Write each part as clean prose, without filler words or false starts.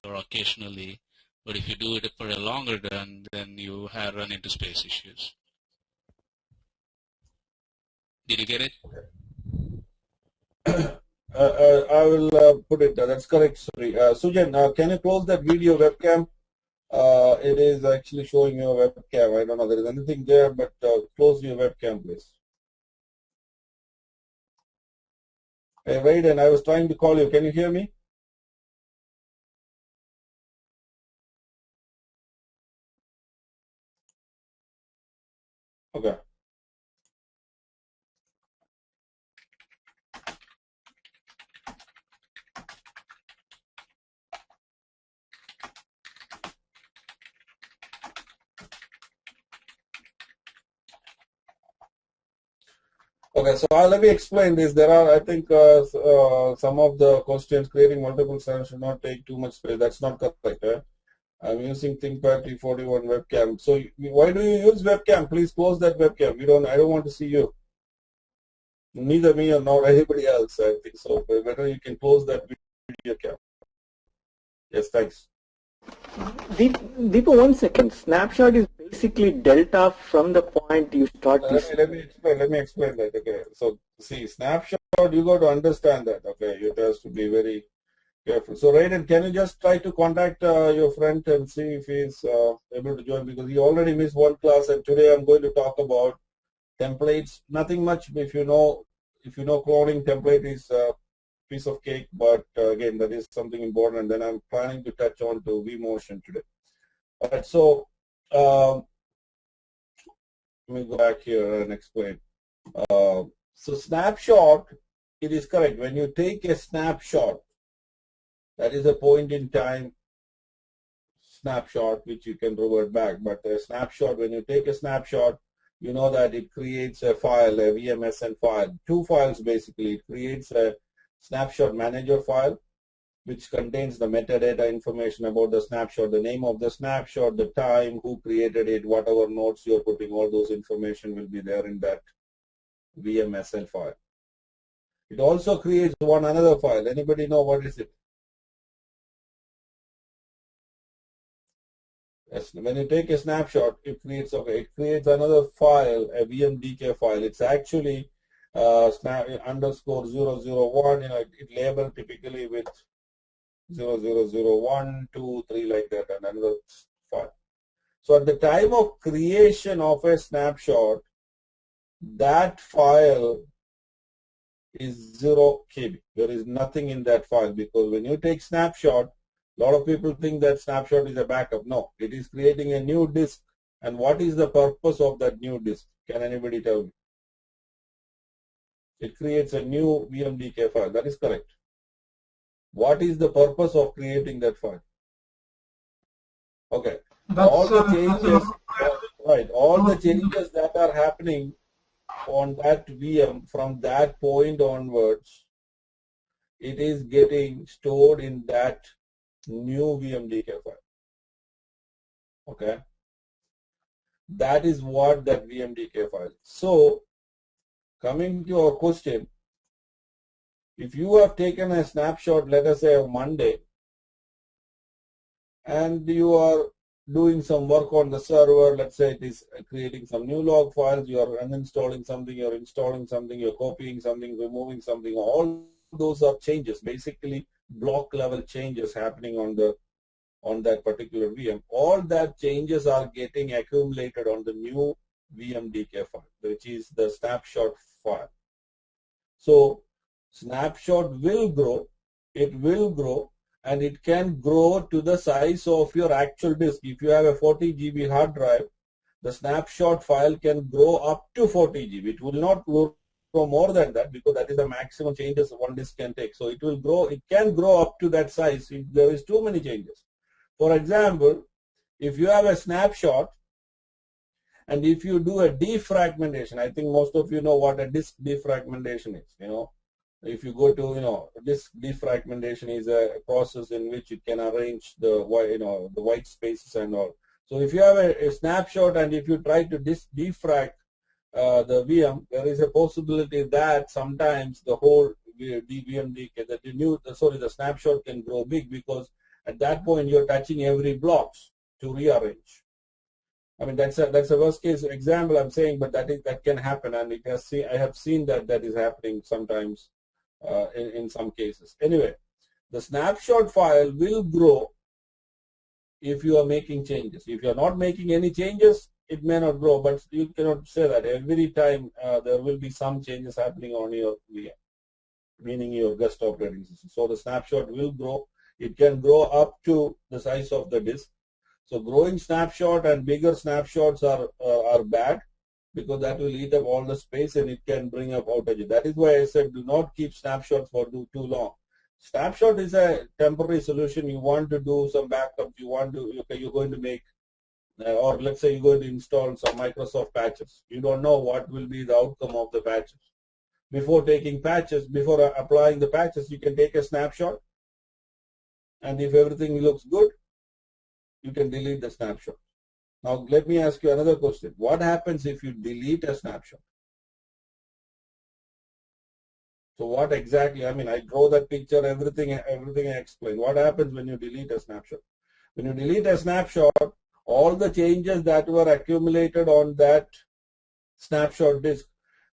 or occasionally. But if you do it for a longer run, then you run into space issues. Did you get it? I will put it. That's correct, sorry. Sujan, can you close that video webcam? It is actually showing your webcam. I don't know there is anything there, but close your webcam, please. Hey, Raiden, I was trying to call you. Can you hear me? Okay. Okay, so let me explain this. There are, I think, some of the questions creating multiple cells should not take too much space. That's not correct. I'm using ThinkPad T41 webcam. So why do you use webcam? Please close that webcam. I don't want to see you. Neither me or nor anybody else. I think so. But better you can close that video cam. Yes, thanks. Deepu, 1 second. Snapshot is basically delta from the point you start. Let me explain that. Okay. So see, snapshot, you got to understand that. Okay. You have to be very careful. So Raiden, can you just try to contact your friend and see if he's able to join, because he already missed one class, and today I'm going to talk about templates. Nothing much. If you know cloning, template is a piece of cake, but again, that is something important. And then I'm planning to touch on to vMotion today. All right. So let me go back here and explain. So snapshot, it is correct. When you take a snapshot, that is a point in time snapshot which you can revert back. But a snapshot, when you take a snapshot, you know that it creates a file, a VMSN file, two files basically. It creates a snapshot manager file which contains the metadata information about the snapshot, the name of the snapshot, the time, who created it, whatever notes you're putting, all those information will be there in that VMSN file. It also creates another file. Anybody know what is it? Yes, when you take a snapshot, it creates another file, a VMDK file. It's actually _001. It labeled typically with 0001, 2, 3 like that, and another file. So at the time of creation of a snapshot, that file is 0 KB. There is nothing in that file, because when you take snapshot, a lot of people think that snapshot is a backup. No, it is creating a new disk. And what is the purpose of that new disk? Can anybody tell me? It creates a new VMDK file. That is correct. What is the purpose of creating that file? Okay. All the changes, right? All the changes that are happening on that VM from that point onwards, it is getting stored in that new VMDK file. Okay, that is what that VMDK file. So coming to our question, if you have taken a snapshot, let us say on Monday, and you are doing some work on the server, let's say it is creating some new log files, you are uninstalling something, you're installing something, you're copying something, removing something, all those are changes, basically block level changes happening on that particular VM. All that changes are getting accumulated on the new VMDK file, which is the snapshot file. So snapshot will grow, it will grow, and it can grow to the size of your actual disk. If you have a 40 GB hard drive, the snapshot file can grow up to 40 GB. It will not grow more than that, because that is the maximum changes one disk can take. So it will grow, it can grow up to that size if there is too many changes. For example, if you have a snapshot and if you do a defragmentation, I think most of you know what a disk defragmentation is. If you go to, disk defragmentation is a process in which you can arrange the white spaces and all. So if you have a snapshot and if you try to defrag the VM, there is a possibility that sometimes the whole VMDK, the snapshot can grow big, because At that point, you're touching every block to rearrange. I mean, that's a worst case example I'm saying, but that can happen, and I have seen that is happening sometimes in some cases. Anyway, the snapshot file will grow if you are making changes. If you are not making any changes, it may not grow, but you cannot say that. Every time there will be some changes happening on your VM, meaning your guest operating system. So the snapshot will grow. It can grow up to the size of the disk. So growing snapshot and bigger snapshots are bad, because that will eat up all the space and it can bring up outages. That is why I said do not keep snapshots for too long. Snapshot is a temporary solution. You want to do some backups. You're going to make, or let's say you're going to install some Microsoft patches. You don't know what will be the outcome of the patches. Before applying the patches, you can take a snapshot, and if everything looks good, you can delete the snapshot. Now, let me ask you another question. What happens if you delete a snapshot? So what exactly, I mean, I draw that picture, everything I explain. What happens when you delete a snapshot? When you delete a snapshot, all the changes that were accumulated on that snapshot disk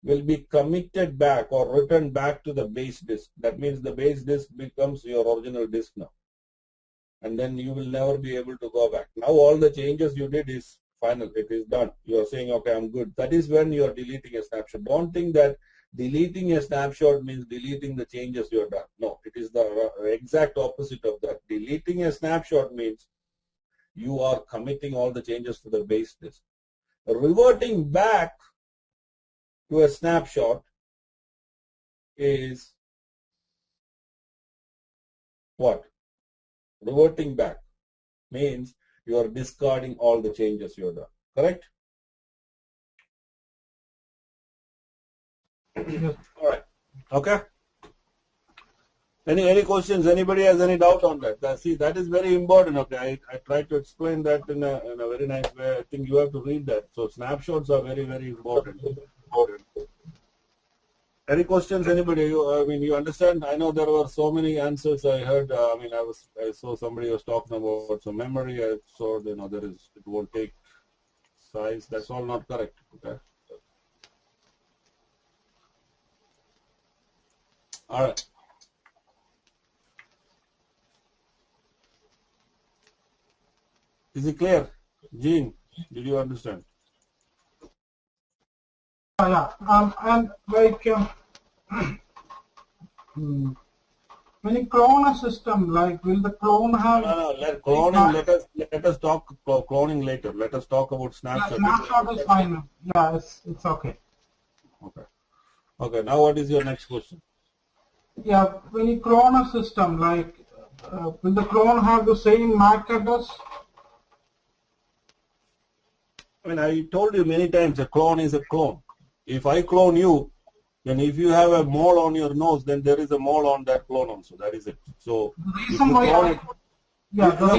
will be committed back or returned back to the base disk. That means the base disk becomes your original disk now. And then you will never be able to go back. Now all the changes you did is final. It is done. You are saying, okay, I'm good. That is when you are deleting a snapshot. Don't think that deleting a snapshot means deleting the changes you have done. No, it is the exact opposite of that. Deleting a snapshot means you are committing all the changes to the base disk. Reverting back to a snapshot is what? Reverting back means you are discarding all the changes you have done. Correct? Yes. All right. Okay. Any questions? Anybody has any doubt on that? See, that is very important. Okay, I tried to explain that in a very nice way. I think you have to read that. So snapshots are very, very important. Any questions? Anybody? You understand? I know there were so many answers I heard. I saw somebody was talking about some memory. I saw, it won't take size. That's all not correct. Okay. All right. Is it clear? Gene, did you understand? Yeah. And like when you clone a system, like will the clone have? No. Cloning. Let us talk cloning later. Let us talk about snapshot. Yeah, snapshot is fine. Yeah, it's okay. Okay. Okay. Now, what is your next question? Yeah, when you clone a system, like will the clone have the same MAC address? I mean, I told you many times a clone is a clone. If I clone you, then if you have a mole on your nose, then there is a mole on that clone also. That is it. So, The reason why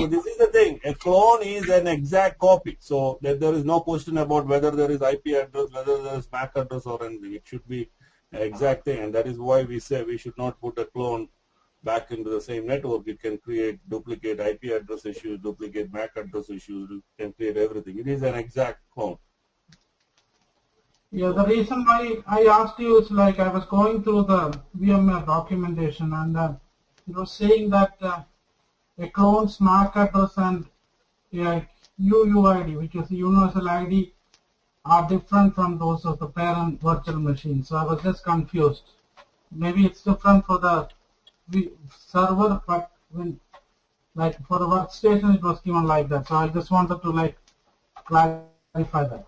this is the thing. A clone is an exact copy. So, there is no question about whether there is IP address, whether there is MAC address or anything. It should be an exact thing. And that is why we say we should not put a clone back into the same network. It can create duplicate IP address issues, duplicate MAC address issues, it can create everything. It is an exact clone. Yeah, the reason why I asked you is like I was going through the VMware documentation and it was saying that a clone's MAC address and UUID, which is the universal ID, are different from those of the parent virtual machine. So I was just confused. Maybe it's different for the server, but when like for the workstation it was given like that. So I just wanted to like clarify that.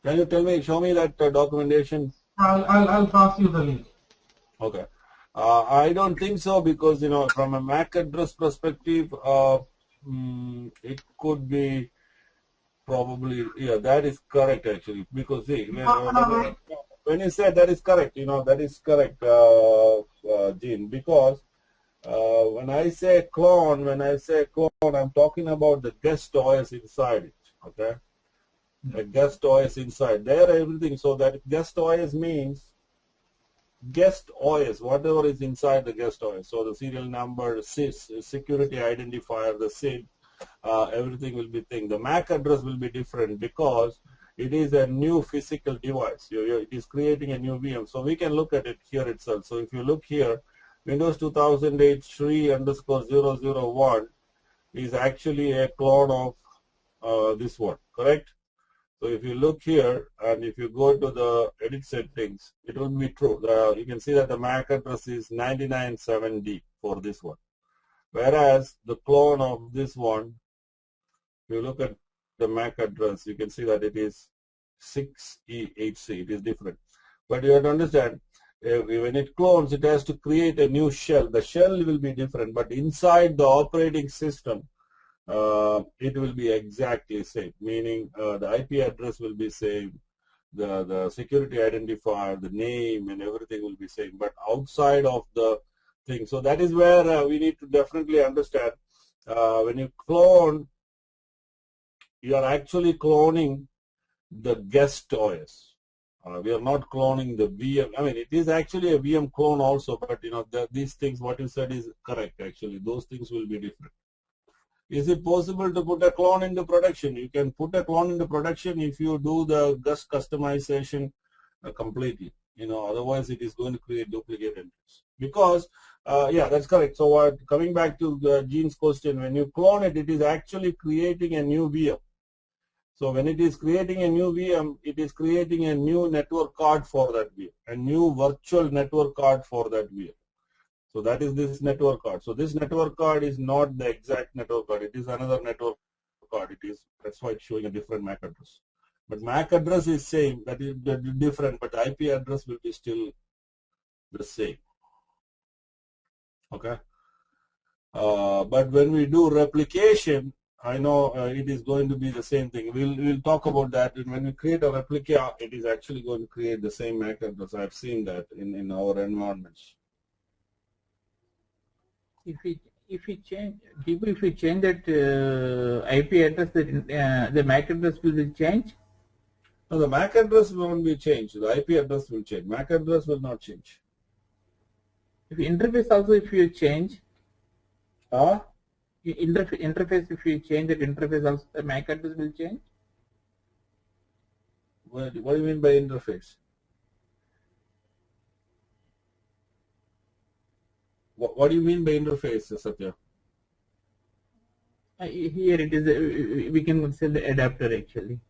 Can you show me that documentation? I'll pass you the link. Okay. I don't think so because, from a MAC address perspective, it could be probably, yeah, that is correct actually. Because see, when you say that is correct, that is correct, Gene, because when I say clone, I'm talking about the guest OS inside it, okay? The guest OS inside there, everything. So that guest OS means guest OS, whatever is inside the guest OS. So the serial number, SIS, security identifier, the SID, everything will be thing. The MAC address will be different because it is a new physical device. It is creating a new VM. So we can look at it here itself. So if you look here, Windows 2008 3_001 is actually a clone of this one, correct? So if you look here and if you go to the edit settings, it will be true. You can see that the MAC address is 997D for this one. Whereas the clone of this one, if you look at the MAC address, you can see that it is 6E8C. It is different. But you have to understand, when it clones, it has to create a new shell. The shell will be different, but inside the operating system, it will be exactly same, meaning the IP address will be same, the security identifier, the name and everything will be same, but outside of the thing. So that is where we need to definitely understand when you clone, you are actually cloning the guest OS. We are not cloning the VM. I mean, it is actually a VM clone also, but you know, these things, what you said is correct actually. Those things will be different. Is it possible to put a clone into production? You can put a clone into production if you do the guest customization completely. You know, otherwise it is going to create duplicate entries. Because, yeah, that's correct. So coming back to Gene's question, when you clone it, it is actually creating a new VM. So when it is creating a new VM, it is creating a new network card for that VM, a new virtual network card for that VM. So that is this network card. So this network card is not the exact network card. It is another network card. That's why it's showing a different MAC address. But MAC address is same. That is different. But IP address will be still the same. Okay. But when we do replication, I know it is going to be the same thing. We'll talk about that. And when we create a replica, it is actually going to create the same MAC address. I've seen that in our environments. If we change that IP address, the MAC address will be changed? No, the MAC address won't be changed. The IP address will change. MAC address will not change. If interface also, if you change, interface, if you change that interface also, the MAC address will change? What do you mean by interface? What do you mean by interface, Satya? Here it is, we can say the adapter actually.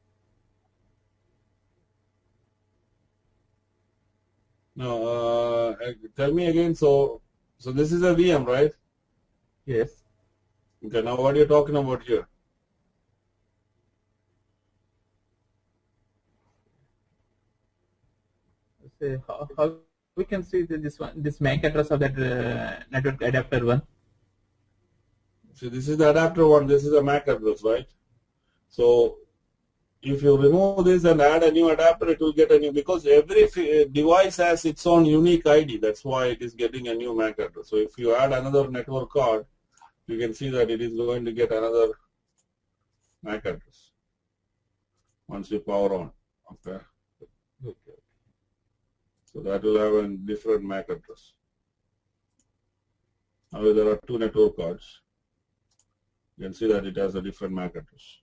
No, tell me again. So this is a VM, right? Yes. Okay, now what are you talking about here? So how we can see this MAC address of that network adapter one? So this is the adapter one. This is a MAC address, right? So if you remove this and add a new adapter, it will get a new, because every device has its own unique ID. That's why it is getting a new MAC address. So if you add another network card, you can see that it is going to get another MAC address once you power on. Okay. So that will have a different MAC address. Now there are two network cards. You can see that it has a different MAC address.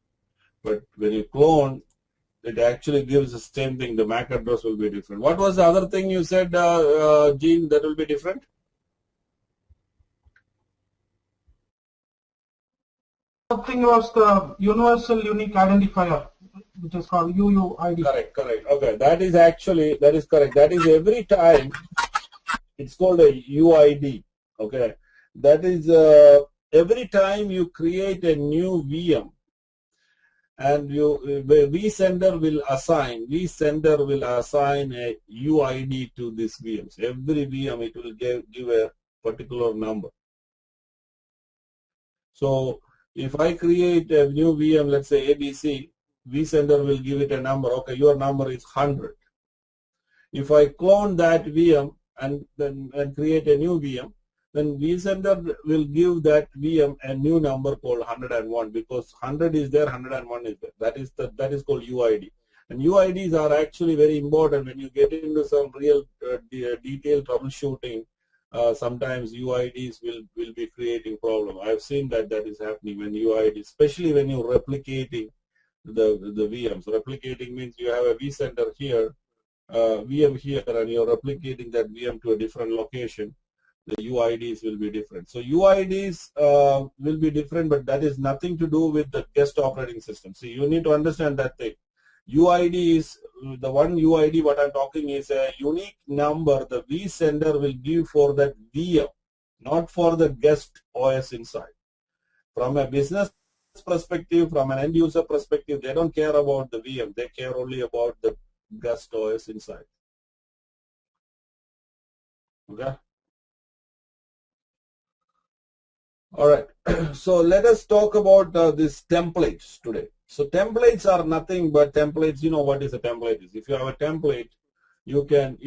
But when you clone, it actually gives the same thing. The MAC address will be different. What was the other thing you said, Gene, that will be different? The thing was the universal unique identifier, which is called UUID. Correct. Okay, that is correct. That is every time, it's called a UID. Okay, that is every time you create a new VM, and vSender will assign a UID to this VM. So every VM it will give a particular number. So if I create a new VM, let's say ABC, vSender will give it a number. Okay, your number is 100. If I clone that VM and create a new VM, then vSender will give that VM a new number called 101, because 100 is there, 101 is there. That is called UID. And UIDs are actually very important when you get into some real detailed troubleshooting. Sometimes UIDs will be creating problem. I've seen that is happening when UIDs, especially when you're replicating the VMs. Replicating means you have a vCenter here, VM here, and you're replicating that VM to a different location. The UIDs will be different. So UIDs will be different, but that is nothing to do with the guest operating system. See, you need to understand that thing. UID is the one UID. What I'm talking is a unique number the vSender will give for that VM, not for the guest OS inside. From a business perspective, from an end user perspective, they don't care about the VM. They care only about the guest OS inside. Okay. All right. So let us talk about these templates today. So templates are nothing but templates. You know what is a template is. If you have a template, you can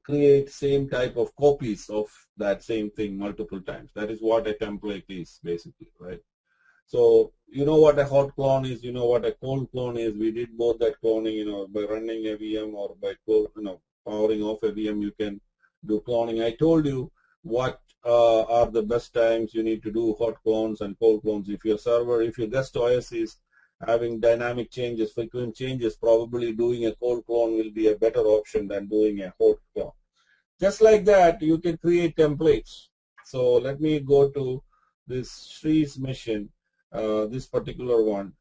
create same type of copies of that same thing multiple times. That is what a template is basically, right? So you know what a hot clone is, you know what a cold clone is. We did both that cloning, you know, by running a VM or by powering off a VM, you can do cloning. I told you what are the best times you need to do hot clones and cold clones. If your server, if your guest OS is having dynamic changes, frequent changes, probably doing a cold clone will be a better option than doing a hot clone. Just like that, you can create templates. So let me go to this Sri's mission, this particular one.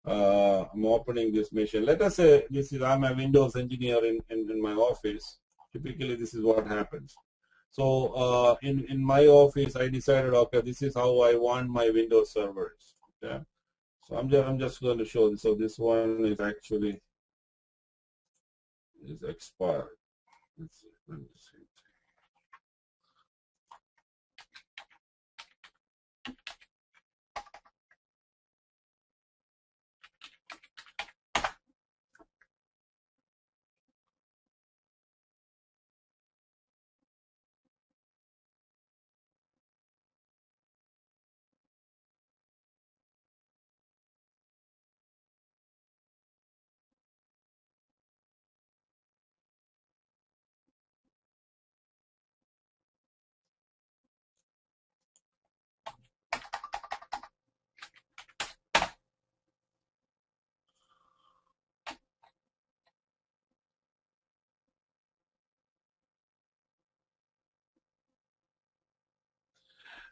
I'm opening this mission. Let us say I'm a Windows engineer in my office. Typically, this is what happens. So in my office, I decided, okay, this is how I want my Windows servers. Okay. So I'm just going to show this. So this one is actually expired. Let's see. Let me see.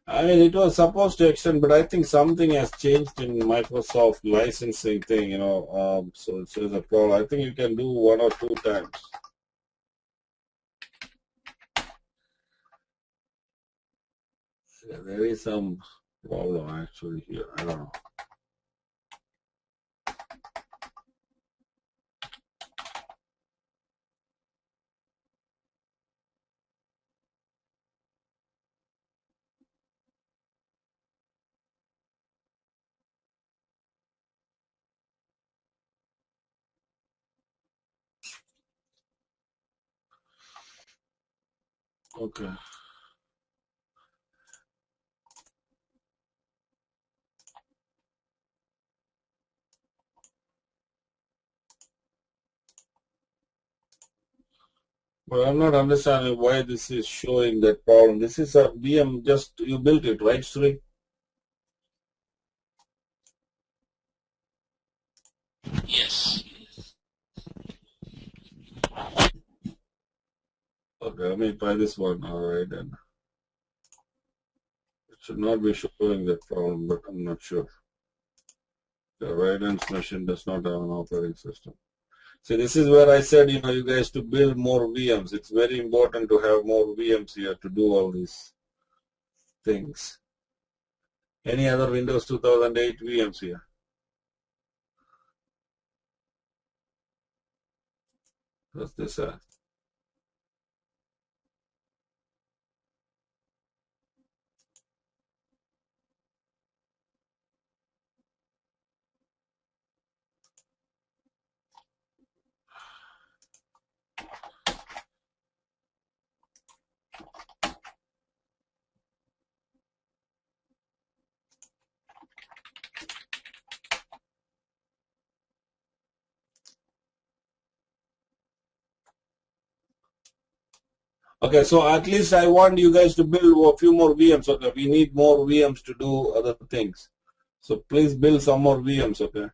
I mean, it was supposed to extend, but I think something has changed in Microsoft licensing thing, so it's a problem. I think you can do 1 or 2 times. Yeah, there is some problem actually here. I don't know. Okay. But I'm not understanding why this is showing that problem. This is a VM, just you built it, right, Sri? Yes. Okay, let me try this one. All right, then. It should not be showing that problem, but I'm not sure. The Raidens machine does not have an operating system. See, this is where I said, you guys to build more VMs. It's very important to have more VMs here to do all these things. Any other Windows 2008 VMs here? What's this? Okay, so at least I want you guys to build a few more VMs. Okay, we need more VMs to do other things. So please build some more VMs. Okay.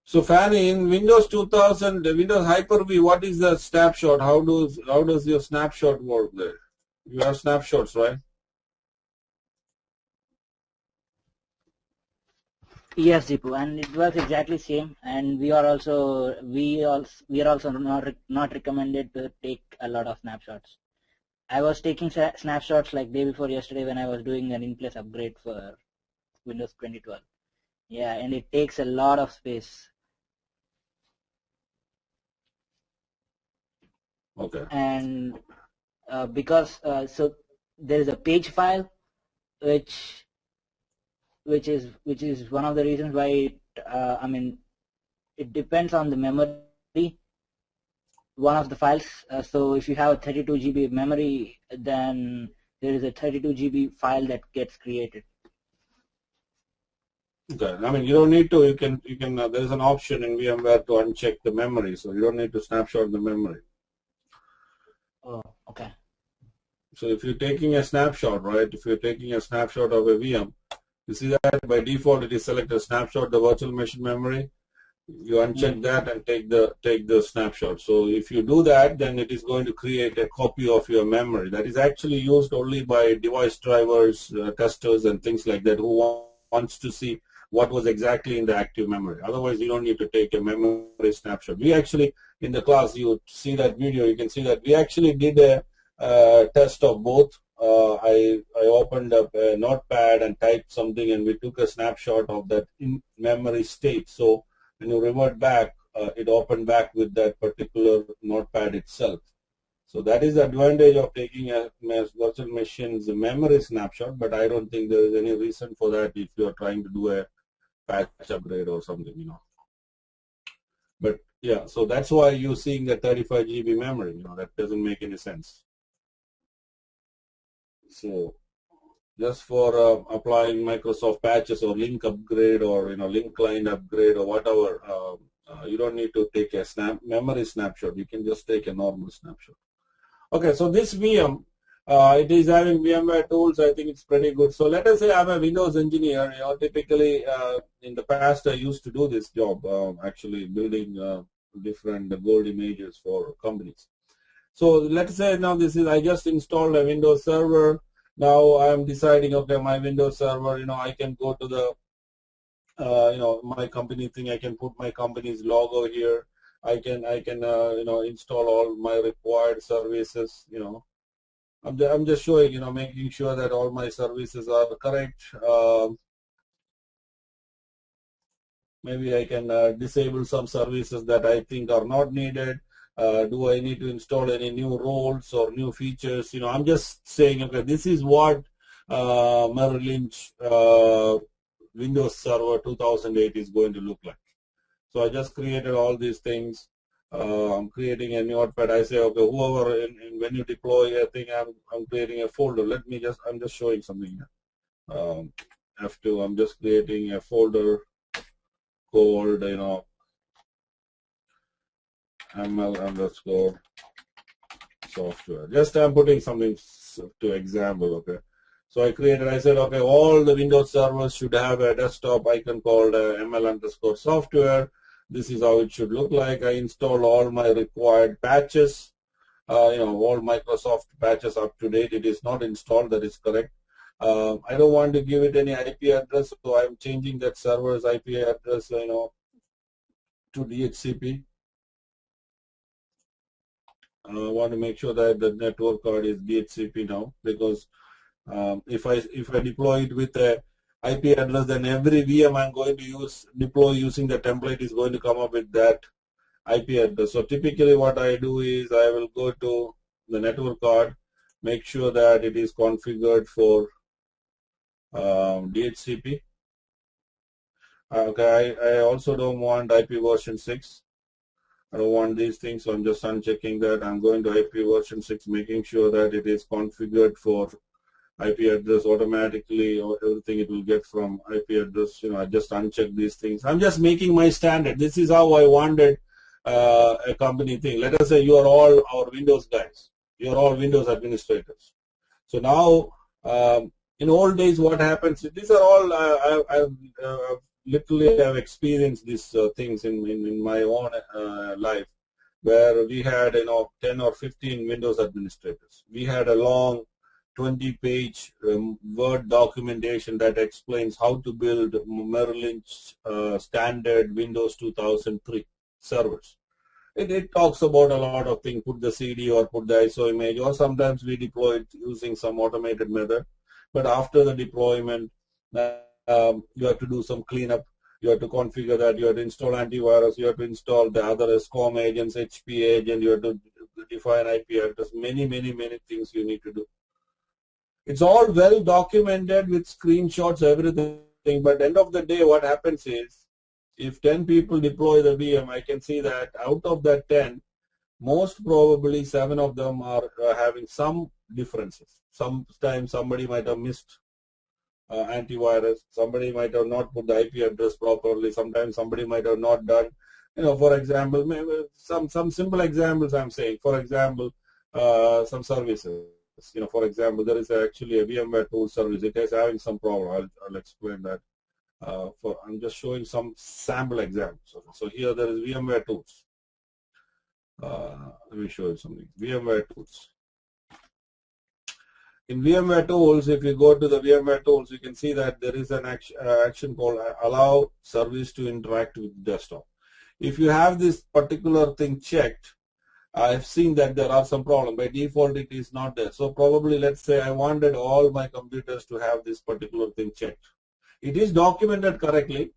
So Fanny, in Windows 2000, Windows Hyper-V, what is the snapshot? How does your snapshot work there? You have snapshots, right? Yes, Deepu, and it was exactly same. And we are also not recommended to take a lot of snapshots. I was taking snapshots like day before yesterday when I was doing an in-place upgrade for Windows 2012. Yeah, and it takes a lot of space. Okay. And because so there is a page file which is one of the reasons why I mean it depends on the memory, one of the files. So if you have a 32 GB memory, then there is a 32 GB file that gets created. Okay. I mean, you don't need to. You can. There's an option in VMware to uncheck the memory, so you don't need to snapshot the memory. Oh, okay. So if you're taking a snapshot, right? If you're taking a snapshot of a VM, you see that by default it is selected snapshot the virtual machine memory. You uncheck that and take the snapshot. So if you do that, then it is going to create a copy of your memory. That is actually used only by device drivers, testers, and things like that who wants to see what was exactly in the active memory. Otherwise, you don't need to take a memory snapshot. We actually, in the class, you see that video, you can see that we actually did a test of both. I opened up a notepad and typed something, and we took a snapshot of that in-memory state. So when you revert back, it opened back with that particular notepad itself. So that is the advantage of taking a virtual machine's memory snapshot, but I don't think there is any reason for that if you are trying to do a patch upgrade or something, you know. But yeah, so that's why you're seeing the 35 GB memory, you know, that doesn't make any sense. So just for applying Microsoft patches or link upgrade or, you know, link client upgrade or whatever, you don't need to take a memory snapshot. You can just take a normal snapshot. Okay, so this VM, it is having VMware tools. I think it's pretty good. So let us say I'm a Windows engineer. You know, typically in the past I used to do this job, actually building different gold images for companies. So let's say now I just installed a Windows server. Now I'm deciding, okay, my Windows server, you know, I can go to the, you know, my company thing. I can put my company's logo here. I can you know, install all my required services. You know, I'm just showing, you know, making sure that all my services are correct. Maybe I can disable some services that I think are not needed. Do I need to install any new roles or new features? You know, I'm just saying, okay, this is what Merrill Lynch Windows Server 2008 is going to look like. So I just created all these things. I'm creating a notepad. I say, okay, whoever, when you deploy a thing, I'm creating a folder. I'm just showing something here. F2, I'm just creating a folder called, you know, ML_software. Just I'm putting something to example, okay. So I said, okay, all the Windows servers should have a desktop icon called ML_software. This is how it should look like. I installed all my required patches, you know, all Microsoft patches up to date. It is not installed, that is correct. I don't want to give it any IP address, so I'm changing that server's IP address, you know, to DHCP. I want to make sure that the network card is DHCP now, because if I deploy it with a IP address, then every VM I'm going to deploy using the template is going to come up with that IP address. So typically what I do is I will go to the network card, Make sure that it is configured for DHCP. Okay, I also don't want IP version 6. I don't want these things, so I'm just unchecking that. I'm going to IP version 6, making sure that it is configured for IP address automatically, or everything it will get from IP address. I just uncheck these things. I'm just making my standard. This is how I wanted a company thing. Let us say you are all our Windows guys. You are all Windows administrators. So now, in old days, what happens? These are all I've literally have experienced these things in my own life, where we had 10 or 15 Windows administrators. We had a long 20-page Word documentation that explains how to build Merrill Lynch standard Windows 2003 servers. It talks about a lot of things, put the CD or put the ISO image, or sometimes we deploy it using some automated method. But after the deployment, you have to do some cleanup. You have to configure that. You have to install antivirus. You have to install the other SCOM agents, HP agent. You have to define IP address. Many things you need to do. It's all well documented with screenshots, everything. But at the end of the day, what happens is, if 10 people deploy the VM, I can see that out of that 10, most probably 7 of them are having some differences. Sometimes somebody might have missed antivirus. Somebody might have not put the IP address properly. Sometimes somebody might have not done, for example, maybe some simple examples I'm saying. For example, some services. For example, there is actually a VMware tool service. It is having some problem. I'll explain that. I'm just showing some sample examples. So here there is VMware tools. Let me show you something. VMware tools. In VMware tools, if you go to the VMware tools, you can see that there is an action called allow service to interact with desktop. If you have this particular thing checked, I've seen that there are some problems. By default, it is not there. So probably, let's say I wanted all my computers to have this particular thing checked. It is documented correctly,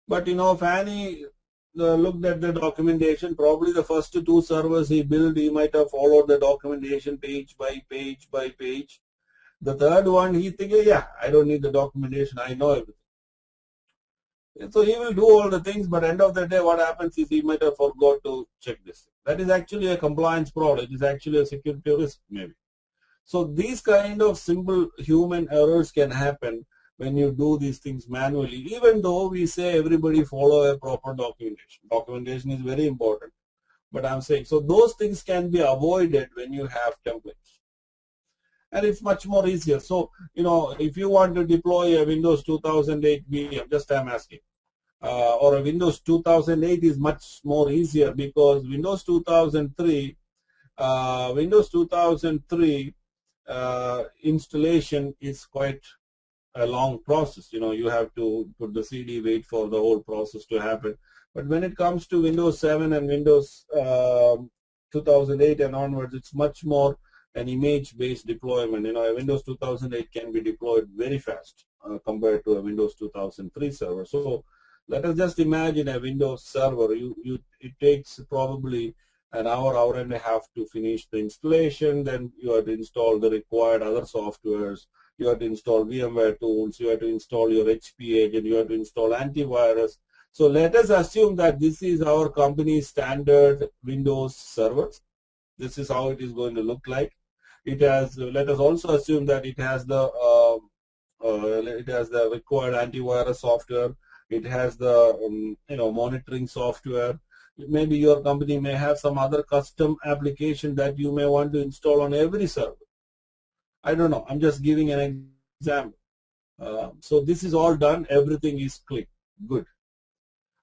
but if Annie looked at the documentation, probably the first 2 servers he built, he might have followed the documentation page by page by page. The third one, he thinking, yeah, I don't need the documentation, I know everything. And so he will do all the things, but end of the day, what happens is he might have forgot to check this. That is actually a compliance problem. It is actually a security risk, maybe. So these kind of simple human errors can happen when you do these things manually, even though we say everybody follow a proper documentation. Documentation is very important. But I'm saying, so those things can be avoided when you have templates. And it's much more easier. So, if you want to deploy a Windows 2008 VM, just I'm asking, or a Windows 2008 is much more easier, because Windows 2003 installation is quite a long process. You have to put the CD, wait for the whole process to happen. But when it comes to Windows 7 and Windows 2008 and onwards, it's much more an image-based deployment. A Windows 2008 can be deployed very fast compared to a Windows 2003 server. So let us just imagine a Windows server. It takes probably an hour and a half to finish the installation. Then you have to install the required other softwares. You have to install VMware tools. You have to install your HP agent. You have to install antivirus. So let us assume that this is our company's standard Windows server. This is how it is going to look like. It has. Let us also assume that it has the required antivirus software. It has the monitoring software. Maybe your company may have some other custom application that you may want to install on every server. I don't know. I'm just giving an example. So this is all done. Everything is click. Good.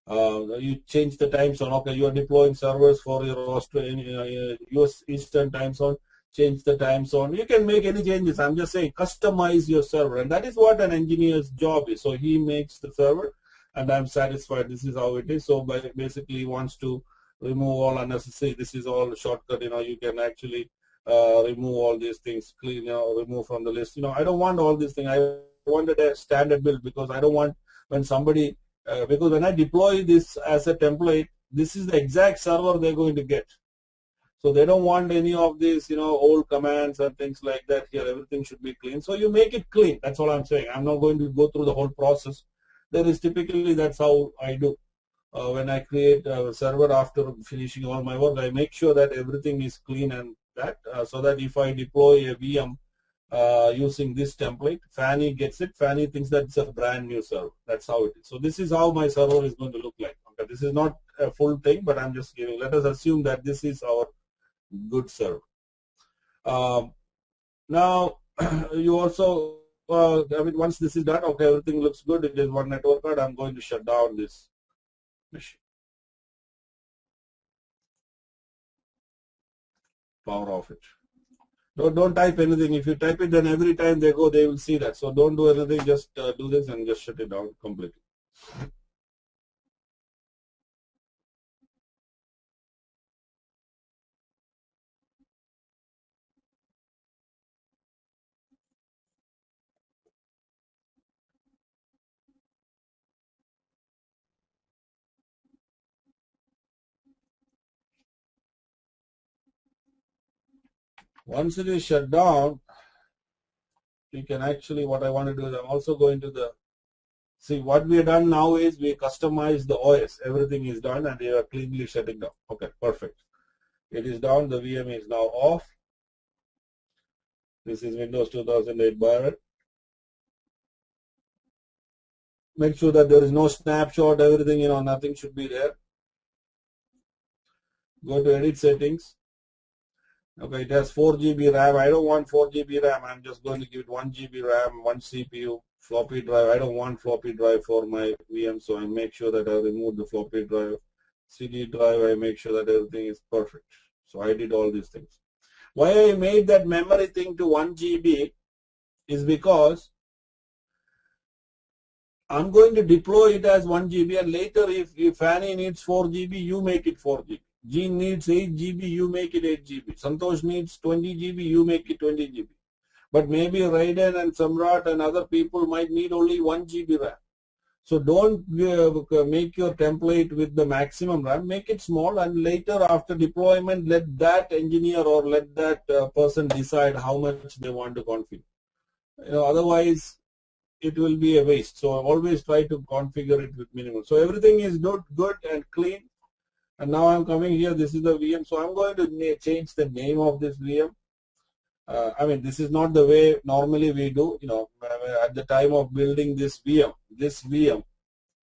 You change the time zone. Okay, you are deploying servers for your Australian, US Eastern time zone. Change the time zone. You can make any changes. I'm just saying customize your server, and that is what an engineer's job is. So he makes the server, and I'm satisfied. This is how it is. So basically, he wants to remove all unnecessary. This is all shortcut. You can actually remove all these things. Clean. Remove from the list. I don't want all these things. I wanted a standard build, because I don't want when somebody because when I deploy this as a template, this is the exact server they're going to get. So they don't want any of these, old commands and things like that here. Everything should be clean. So you make it clean. That's all I'm saying. I'm not going to go through the whole process. There is typically, that's how I do. When I create a server after finishing all my work, I make sure that everything is clean and that, so that if I deploy a VM using this template, Fanny gets it. Fanny thinks that it's a brand new server. That's how it is. So this is how my server is going to look like. Okay, this is not a full thing, but I'm just giving. Let us assume that this is our good server. Now you also, once this is done, okay, everything looks good. It is one network card. I'm going to shut down this machine. Power off it. Don't type anything. If you type it, then every time they go, they will see that. So don't do anything. Just do this and just shut it down completely. Once it is shut down, you can actually, what I want to do is I'm also going to the, see what we have done now is we customize the OS. Everything is done and they are cleanly shutting down. Okay, perfect. It is down. The VM is now off. This is Windows 2008 Byron. Make sure that there is no snapshot, everything, nothing should be there. Go to edit settings. Okay, it has 4 GB RAM. I don't want 4 GB RAM. I'm just going to give it 1 GB RAM, 1 CPU, floppy drive. I don't want floppy drive for my VM, so I make sure that I remove the floppy drive. CD drive, I make sure that everything is perfect. So I did all these things. Why I made that memory thing to 1 GB is because I'm going to deploy it as 1 GB, and later if Fanny needs 4 GB, you make it 4 GB. Gene needs 8 GB, you make it 8 GB. Santosh needs 20 GB, you make it 20 GB. But maybe Raiden and Samrat and other people might need only 1 GB RAM. So don't make your template with the maximum RAM. Make it small, and later after deployment, let that engineer or let that person decide how much they want to configure. Otherwise, it will be a waste. So always try to configure it with minimal. So everything is good and clean. And now I'm coming here. This is the VM. So I'm going to change the name of this VM. This is not the way normally we do. At the time of building this VM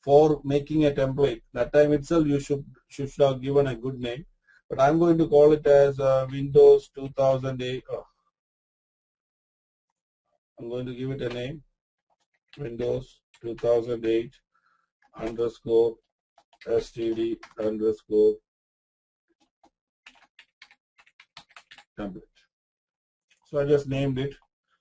for making a template, that time itself you should have given a good name. But I'm going to call it as Windows 2008. I'm going to give it a name. Windows 2008 _ std _ template. So I just named it.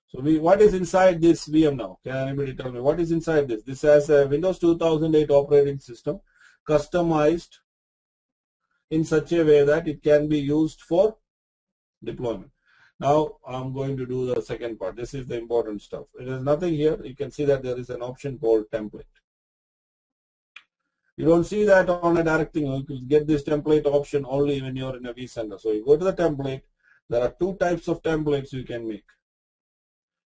So what is inside this VM now? Can anybody tell me what is inside this? This has a Windows 2008 operating system customized in such a way that it can be used for deployment. Now I'm going to do the second part. This is the important stuff. There is nothing here. You can see that there is an option called template. You don't see that on a direct thing. You can get this template option only when you're in a vCenter. So you go to the template. There are 2 types of templates you can make.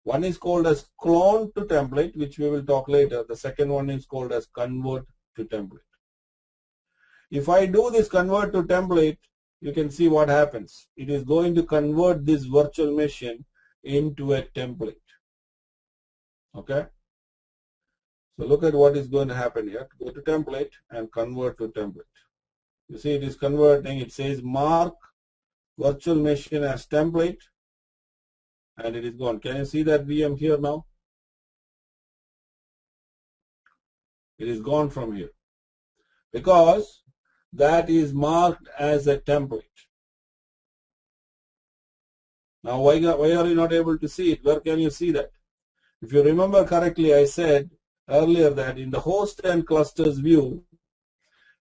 One is called as clone to template, which we will talk later. The second one is called as convert to template. If I do this convert to template, you can see what happens. It is going to convert this virtual machine into a template. Okay? So look at what is going to happen here. Go to template and convert to template. You see it is converting. It says mark virtual machine as template, and it is gone. Can you see that VM here now? It is gone from here because that is marked as a template. Now why are you not able to see it? Where can you see that? If you remember correctly, I said earlier that in the host and clusters view,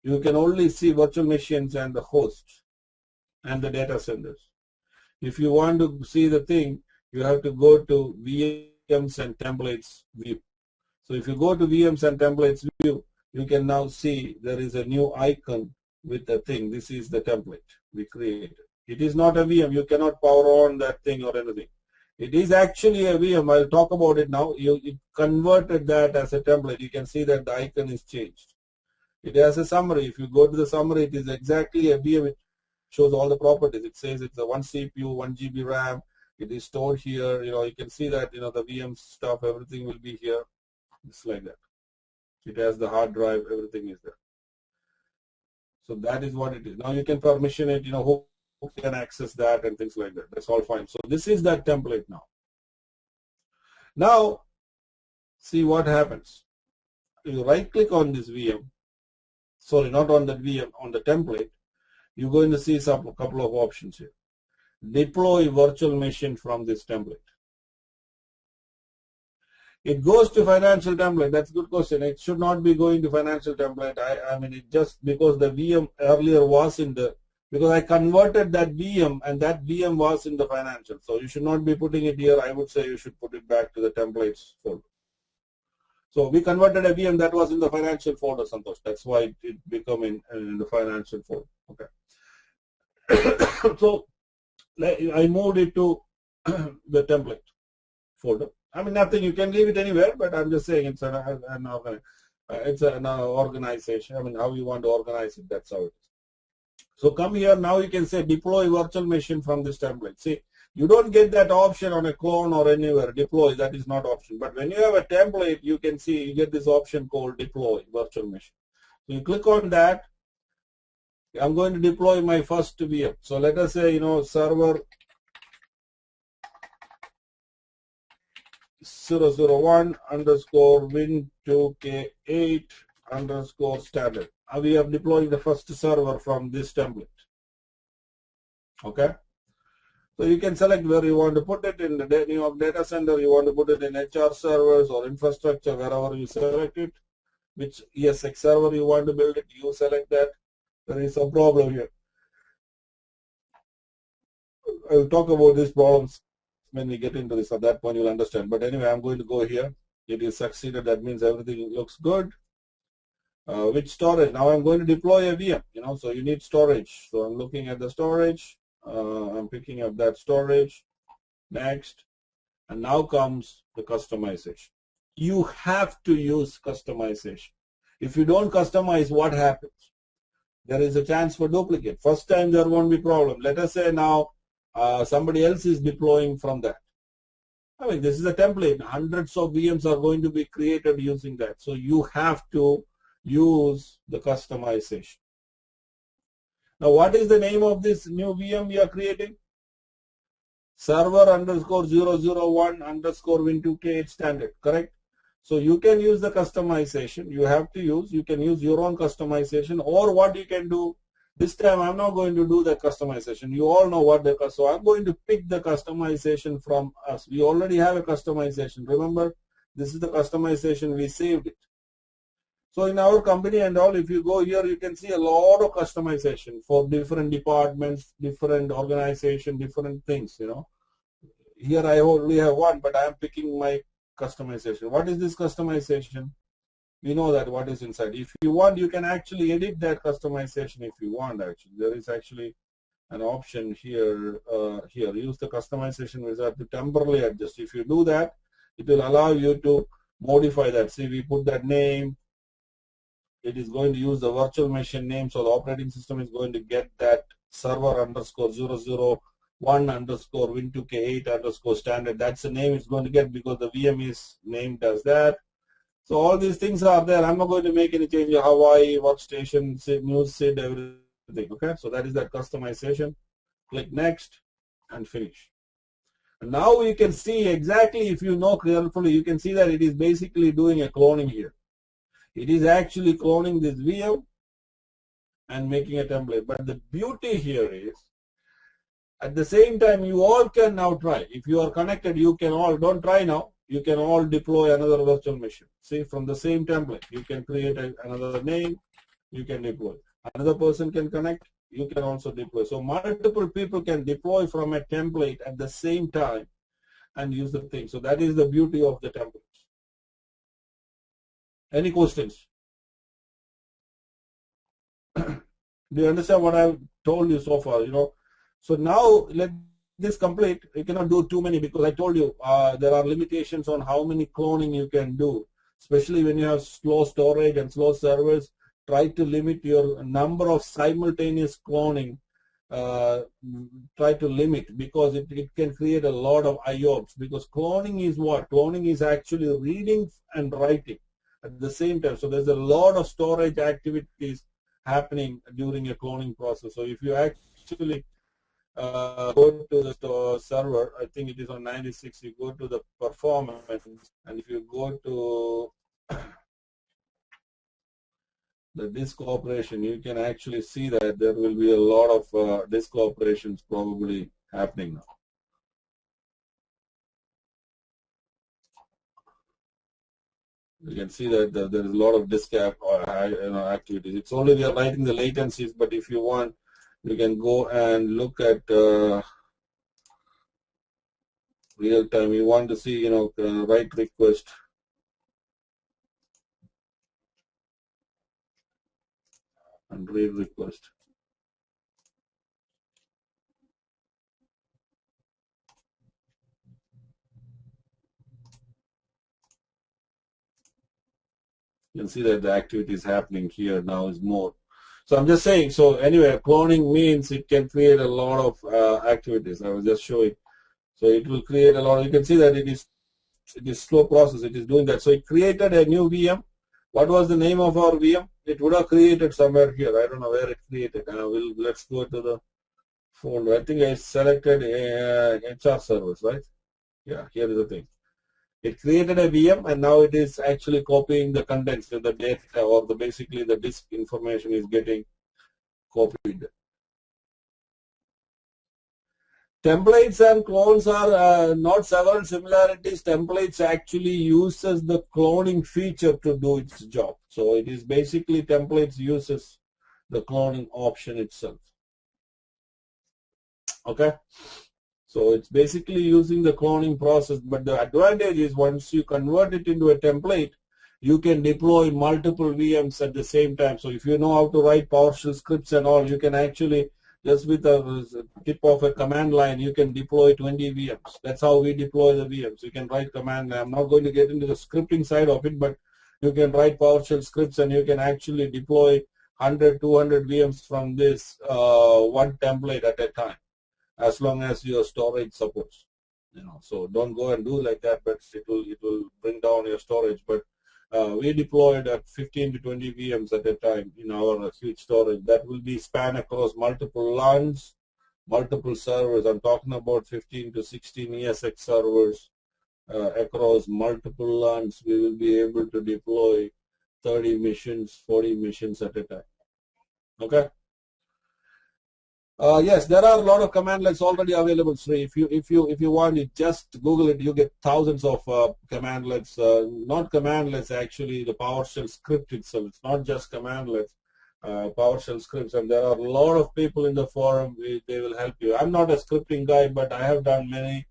you can only see virtual machines and the hosts and the data centers. If you want to see the thing, you have to go to VMs and templates view. So if you go to VMs and templates view, you can now see there is a new icon with the thing. This is the template we created. It is not a VM. You cannot power on that thing or anything. It is actually a VM. I'll talk about it now. It converted that as a template. You can see that the icon is changed. It has a summary. If you go to the summary, it is exactly a VM. It shows all the properties. It says it's a 1 CPU, 1 GB RAM. It is stored here. You can see that, the VM stuff, everything will be here. It's like that. It has the hard drive, everything is there. So that is what it is. Now you can permission it, who can access that and things like that. That's all fine. So this is that template now. Now, see what happens. You right click on this VM. Sorry, not on the VM, on the template. You're going to see a couple of options here. Deploy virtual machine from this template. It goes to financial template. That's a good question. It should not be going to financial template. I mean, it just because the VM earlier was in the, because I converted that VM and that VM was in the financial. So you should not be putting it here. I would say you should put it back to the templates folder. So we converted a VM that was in the financial folder, Santosh. That's why it became in the financial folder. Okay. So I moved it to the template folder. I mean, nothing. You can leave it anywhere, but I'm just saying it's an organization. I mean, how you want to organize it. That's how it is. So come here. Now you can say deploy virtual machine from this template. See, you don't get that option on a clone or anywhere. Deploy, that is not option. But when you have a template, you can see you get this option called deploy virtual machine. So you click on that. I'm going to deploy my first VM. So let us say, server 001 underscore win2k8 underscore standard. We are deploying the first server from this template. Okay. So you can select where you want to put it in the New York data center. You want to put it in HR servers or infrastructure, wherever you select it. Which ESX server you want to build it, you select that. There is a problem here. I will talk about these problems when we get into this. At that point, you'll understand. But anyway, I'm going to go here. It is succeeded. That means everything looks good. Which storage? Now I'm going to deploy a VM. So you need storage. So I'm looking at the storage. I'm picking up that storage. Next. And now comes the customization. You have to use customization. If you don't customize, what happens? There is a chance for duplicate. First time there won't be problem. Let us say now somebody else is deploying from that. I mean, this is a template. Hundreds of VMs are going to be created using that. So you have to use the customization. Now, what is the name of this new VM we are creating? Server underscore 001 underscore win2k8 standard, correct? So you can use the customization. You can use your own customization, or what you can do. This time I'm not going to do the customization. You all know what so I'm going to pick the customization from us. We already have a customization. Remember, this is the customization, we saved it. So in our company and all, if you go here, you can see a lot of customization for different departments, different organization, different things, Here I only have one, but I am picking my customization. What is this customization? We know that what is inside. If you want, you can actually edit that customization if you want. Actually, there is actually an option here. Use the customization wizard to temporarily adjust. If you do that, it will allow you to modify that. See, we put that name. It is going to use the virtual machine name, so the operating system is going to get that server underscore 001 underscore win2k8 underscore standard. That's the name it's going to get because the VM is named as that. So all these things are there. I'm not going to make any change. Hawaii, workstation, news, SID, everything. Okay, so that is that customization. Click next and finish. And now you can see exactly, if you know carefully, you can see that it is basically doing a cloning here. It is actually cloning this VM and making a template. But the beauty here is, at the same time, you all can now try. If you are connected, you can all, don't try now, you can all deploy another virtual machine. See, from the same template, you can create another name, you can deploy. Another person can connect, you can also deploy. So multiple people can deploy from a template at the same time and use the thing. So that is the beauty of the templates. Any questions? Do you understand what I've told you so far? So now let this complete. You cannot do too many because I told you there are limitations on how many cloning you can do, especially when you have slow storage and slow servers. Try to limit your number of simultaneous cloning. Try to limit, because it can create a lot of IOPS, because cloning is what? Cloning is actually reading and writing at the same time. So there's a lot of storage activities happening during a cloning process. So if you actually go to the server, I think it is on 96, you go to the performance, and if you go to the disk operation, you can actually see that there will be a lot of disk operations probably happening now. You can see that there is a lot of disk activities. It's only we are writing the latencies, but if you want, you can go and look at real time. You want to see, write request. And read request. You can see that the activity is happening here now is more. So I'm just saying, so anyway, cloning means it can create a lot of activities. I was just showing. So it will create a lot. You can see that it is slow process. It is doing that. So it created a new VM. What was the name of our VM? It would have created somewhere here. I don't know where it created. Let's go to the folder. I think I selected HR servers, right? Yeah, here is the thing. It created a VM, and now it is actually copying the contents of the data, or basically the disk information is getting copied. Templates and clones are not several similarities. Templates actually uses the cloning feature to do its job. So it is basically templates uses the cloning option itself. Okay. So it's basically using the cloning process, but the advantage is once you convert it into a template, you can deploy multiple VMs at the same time. So if you know how to write PowerShell scripts and all, you can actually, just with a tip of a command line, you can deploy 20 VMs. That's how we deploy the VMs. You can write command line. I'm not going to get into the scripting side of it, but you can write PowerShell scripts and you can actually deploy 100, 200 VMs from this one template at a time, as long as your storage supports. So don't go and do like that, but it will bring down your storage. But we deployed at 15 to 20 VMs at a time in our huge storage. That will be span across multiple LANs, multiple servers. I'm talking about 15 to 16 ESX servers across multiple LANs. We will be able to deploy 30 missions, 40 missions at a time. Okay. Yes, there are a lot of commandlets already available, Sri. If you want it, just Google it. You get thousands of commandlets. Not commandlets, actually, the PowerShell script itself. It's not just commandlets, PowerShell scripts. And there are a lot of people in the forum. They will help you. I'm not a scripting guy, but I have done many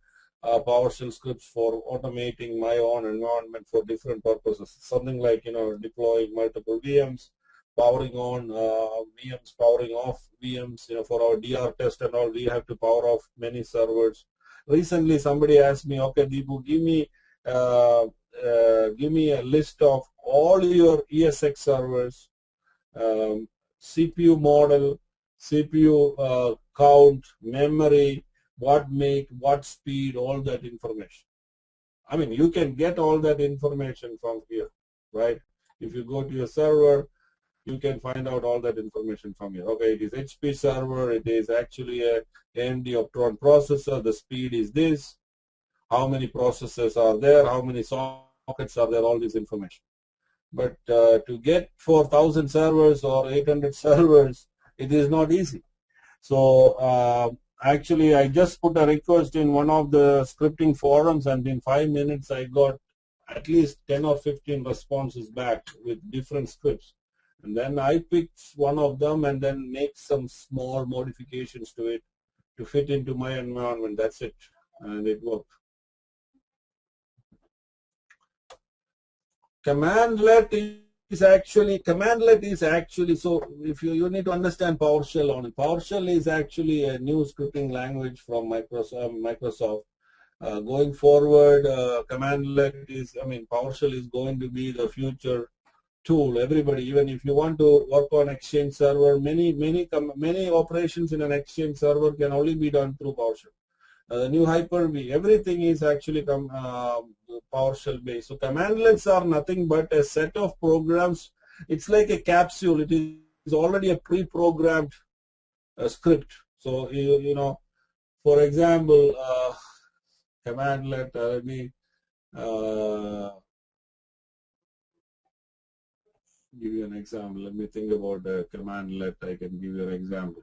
PowerShell scripts for automating my own environment for different purposes. Something like deploying multiple VMs, powering on VMs, powering off VMs. For our DR test and all, we have to power off many servers. Recently, somebody asked me, okay, Deepu, give me a list of all your ESX servers, CPU model, CPU count, memory, what make, what speed, all that information. I mean, you can get all that information from here, right? If you go to your server, you can find out all that information from here. Okay, it is HP server, it is actually a AMD Opteron processor, the speed is this, how many processors are there, how many sockets are there, all this information. But to get 4,000 servers or 800 servers, it is not easy. So actually, I just put a request in one of the scripting forums, and in 5 minutes, I got at least 10 or 15 responses back with different scripts. And then I picked one of them and then make some small modifications to it to fit into my environment. That's it. And it worked. Commandlet is actually, commandlet is actually, so if you need to understand PowerShell on it. PowerShell is actually a new scripting language from Microsoft. Going forward, commandlet is, I mean, PowerShell is going to be the future tool. Everybody, even if you want to work on Exchange Server, many operations in an Exchange Server can only be done through PowerShell. The new Hyper-V, everything is actually PowerShell based. So commandlets are nothing but a set of programs. It's like a capsule. It is already a pre-programmed script. So you know, for example, commandlet. Let me give you an example. Let me think about the commandlet. I can give you an example.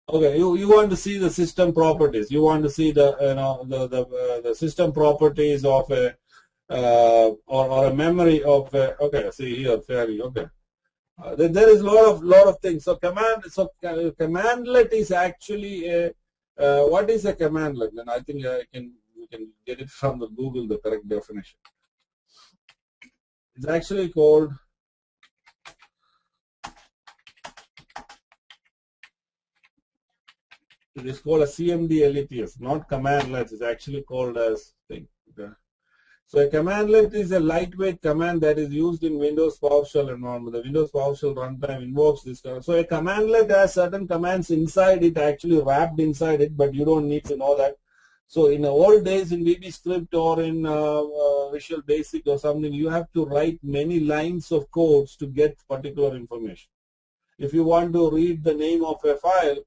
Okay, you want to see the system properties. You want to see the the system properties of a or a memory of a, okay. See here, fairly okay. There is lot of things. So commandlet is actually a what is a commandlet? And I think we can get it from the Google, the correct definition. It's actually called it is called a CMD LETS, not commandlets. It's actually called as thing. Okay. So a commandlet is a lightweight command that is used in Windows PowerShell environment. The Windows PowerShell runtime invokes this. So a commandlet has certain commands inside it, actually wrapped inside it, but you don't need to know that. So in the old days in VBScript or in Visual Basic or something, you have to write many lines of codes to get particular information. If you want to read the name of a file,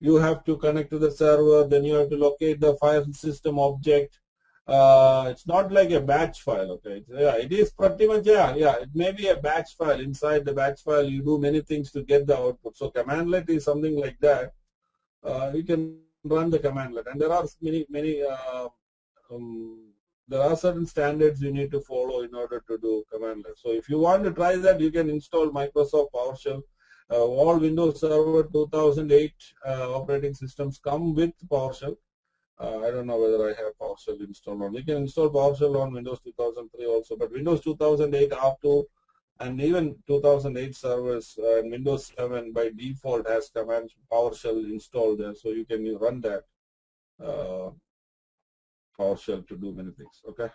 you have to connect to the server, then you have to locate the file system object. It's not like a batch file, okay? It is pretty much, it may be a batch file. Inside the batch file, you do many things to get the output. So commandlet is something like that. You can run the commandlet, and there are there are certain standards you need to follow in order to do commandlet. So if you want to try that, you can install Microsoft PowerShell. All Windows Server 2008 operating systems come with PowerShell. I don't know whether I have PowerShell installed or not. You can install PowerShell on Windows 2003 also, but Windows 2008 up to and even 2008 servers and Windows 7 by default has command PowerShell installed there, so you can run that PowerShell to do many things. Okay.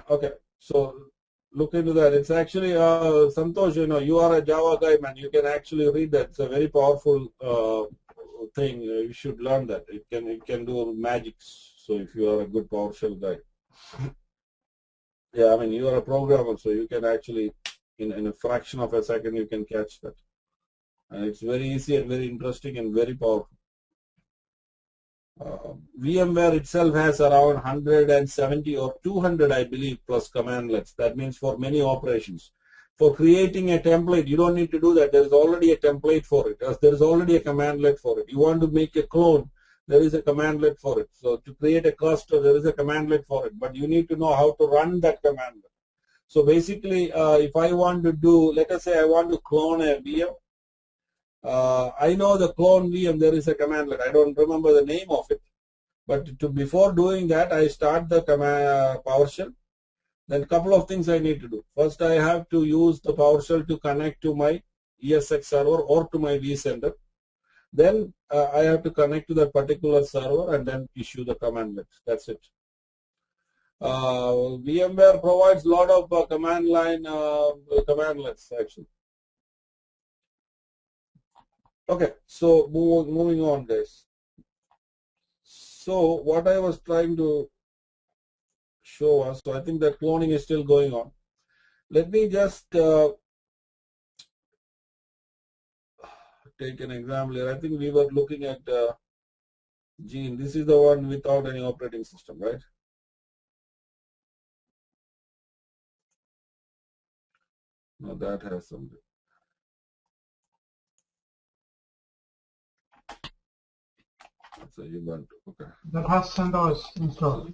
Okay. So look into that. It's actually Santosh. You know, you are a Java guy, man. You can actually read that. It's a very powerful thing. You should learn that. It can do magics. So if you are a good PowerShell guy, yeah, I mean you are a programmer, so you can actually in a fraction of a second you can catch that, and it's very easy and very interesting and very powerful. VMware itself has around 170 or 200, I believe, plus commandlets. That means for many operations. For creating a template, you don't need to do that. There is already a template for it. There is already a commandlet for it. You want to make a clone, there is a commandlet for it. So to create a cluster, there is a commandlet for it. But you need to know how to run that commandlet. So basically, if I want to do, let us say I want to clone a VM. I know the clone VM, there is a commandlet. I don't remember the name of it. But before doing that, I start the PowerShell. Then a couple of things I need to do. First, I have to use the PowerShell to connect to my ESX server or to my vCenter. Then I have to connect to that particular server and then issue the commandlet. That's it. VMware provides a lot of command line commandlets actually. Okay, so moving on, guys. So what I was trying to show us, so I think that cloning is still going on. Let me just take an example here. I think we were looking at Gene. This is the one without any operating system, right? No, that has something. So Ubuntu, okay. That has CentOS installed.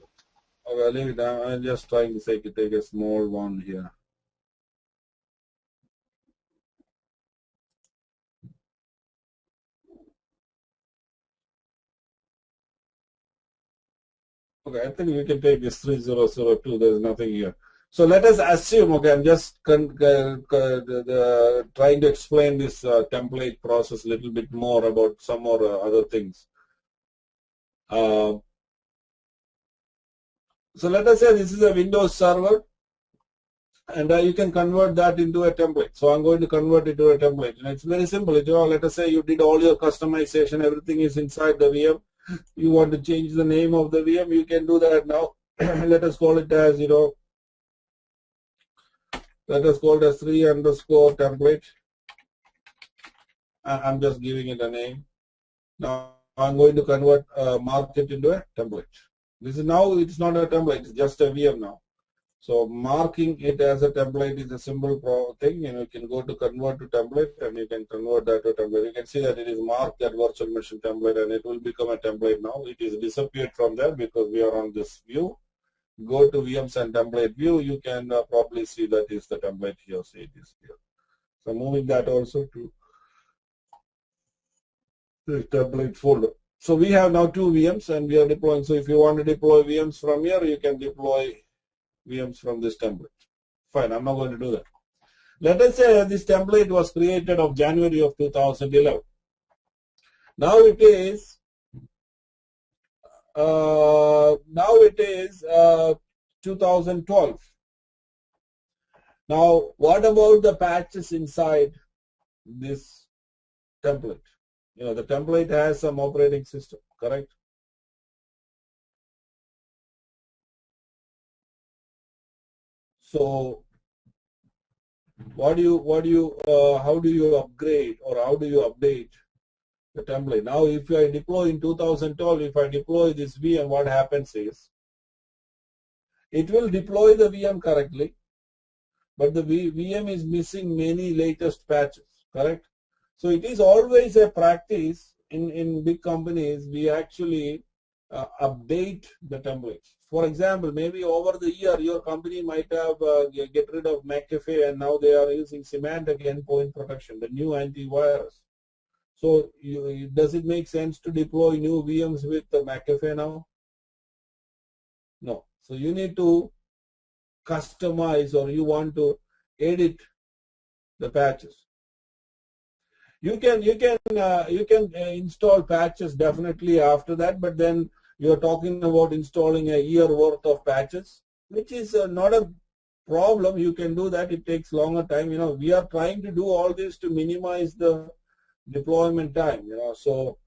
Okay, I'll leave it. I'm just trying to say take a small one here. Okay, I think we can take this 3002. There is nothing here. So let us assume, okay, I'm just trying to explain this template process a little bit more about some more other things. So let us say this is a Windows server, and you can convert that into a template. So I'm going to convert it to a template. And it's very simple. Let us say you did all your customization, everything is inside the VM. You want to change the name of the VM, you can do that now. Let us call it as, let us call it as 3_template. I'm just giving it a name. Now I'm going to convert, mark it into a template. This is now, it's not a template, it's just a VM now. So marking it as a template is a simple thing. You can go to convert to template and you can convert that to a template. You can see that it is marked that virtual machine template and it will become a template now. It is disappeared from there because we are on this view. Go to VMs and template view. You can probably see that is the template here. See, it is here. So moving that also to the template folder. So we have now 2 VMs and we are deploying. So if you want to deploy VMs from here, you can deploy VMs from this template. Fine, I'm not going to do that. Let us say this template was created of January of 2011. Now it is 2012. Now what about the patches inside this template? The template has some operating system, correct? So how do you upgrade or how do you update the template? Now if I deploy in 2012, if I deploy this VM, what happens is it will deploy the VM correctly, but the VM is missing many latest patches, correct? So it is always a practice in big companies, we actually update the templates. For example, maybe over the year your company might have get rid of McAfee and now they are using Symantec endpoint protection, the new antivirus. So does it make sense to deploy new VMs with the McAfee now? No. So you need to customize or you want to edit the patches. You can install patches definitely after that, but then you're talking about installing a year worth of patches, which is not a problem. You can do that. It takes longer time. We are trying to do all this to minimize the deployment time. So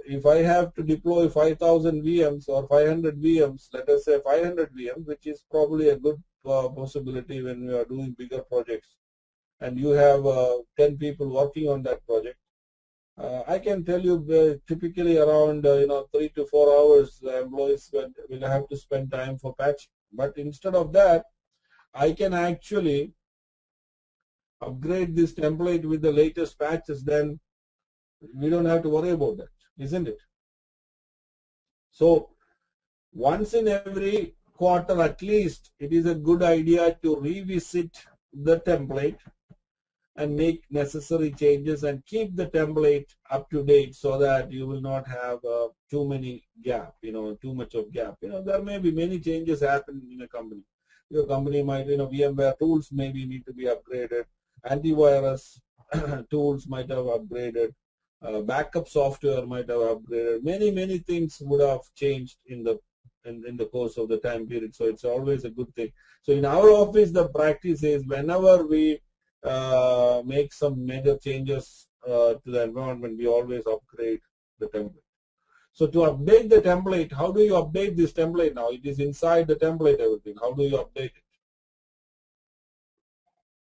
if I have to deploy 5,000 VMs or 500 VMs, let us say 500 VMs, which is probably a good possibility when we are doing bigger projects, and you have 10 people working on that project. I can tell you typically around 3 to 4 hours the employees will have to spend time for patching. But instead of that, I can actually upgrade this template with the latest patches. Then we don't have to worry about that, isn't it? So once in every quarter at least, it is a good idea to revisit the template and make necessary changes and keep the template up to date so that you will not have too many gap, too much of gap. There may be many changes happen in a company. Your company might, VMware tools maybe need to be upgraded, antivirus tools might have upgraded, backup software might have upgraded. Many things would have changed in the course of the time period. So it's always a good thing. So in our office, the practice is whenever we make some major changes to the environment, we always upgrade the template. So to update the template, how do you update this template now? It is inside the template, everything. How do you update it?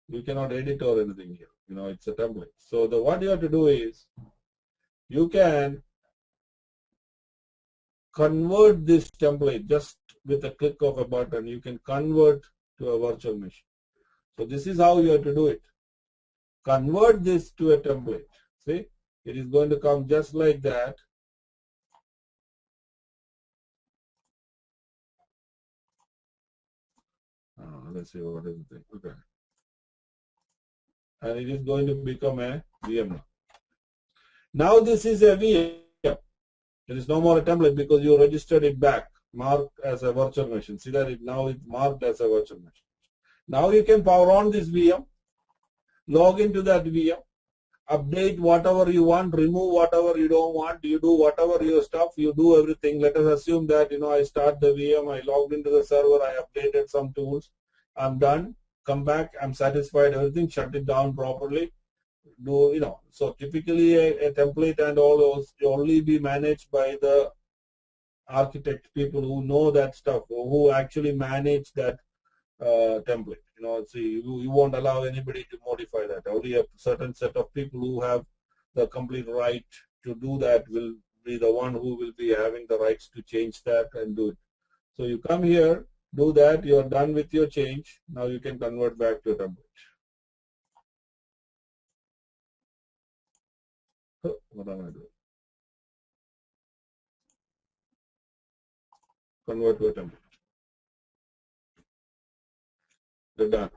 You cannot edit or anything here. It's a template. So what you have to do is you can convert this template just with a click of a button. You can convert to a virtual machine. So this is how you have to do it. Convert this to a template. See, it is going to come just like that. Let's see what is the thing. Okay. And it is going to become a VM now. Now this is a VM. It is no more a template because you registered it back. marked as a virtual machine. See that now it's marked as a virtual machine. Now you can power on this VM, log into that VM, update whatever you want, remove whatever you don't want, you do whatever your stuff, you do everything. Let us assume that, I start the VM, I logged into the server, I updated some tools, I'm done, come back, I'm satisfied, everything, shut it down properly. So typically a template and all those only be managed by the architect, people who know that stuff, who actually manage that template. See, you won't allow anybody to modify that. Only a certain set of people who have the complete right to do that will be the one who will be having the rights to change that and do it. So you come here, do that, you're done with your change. Now you can convert back to a template. What am I doing? Convert to a template. You're done.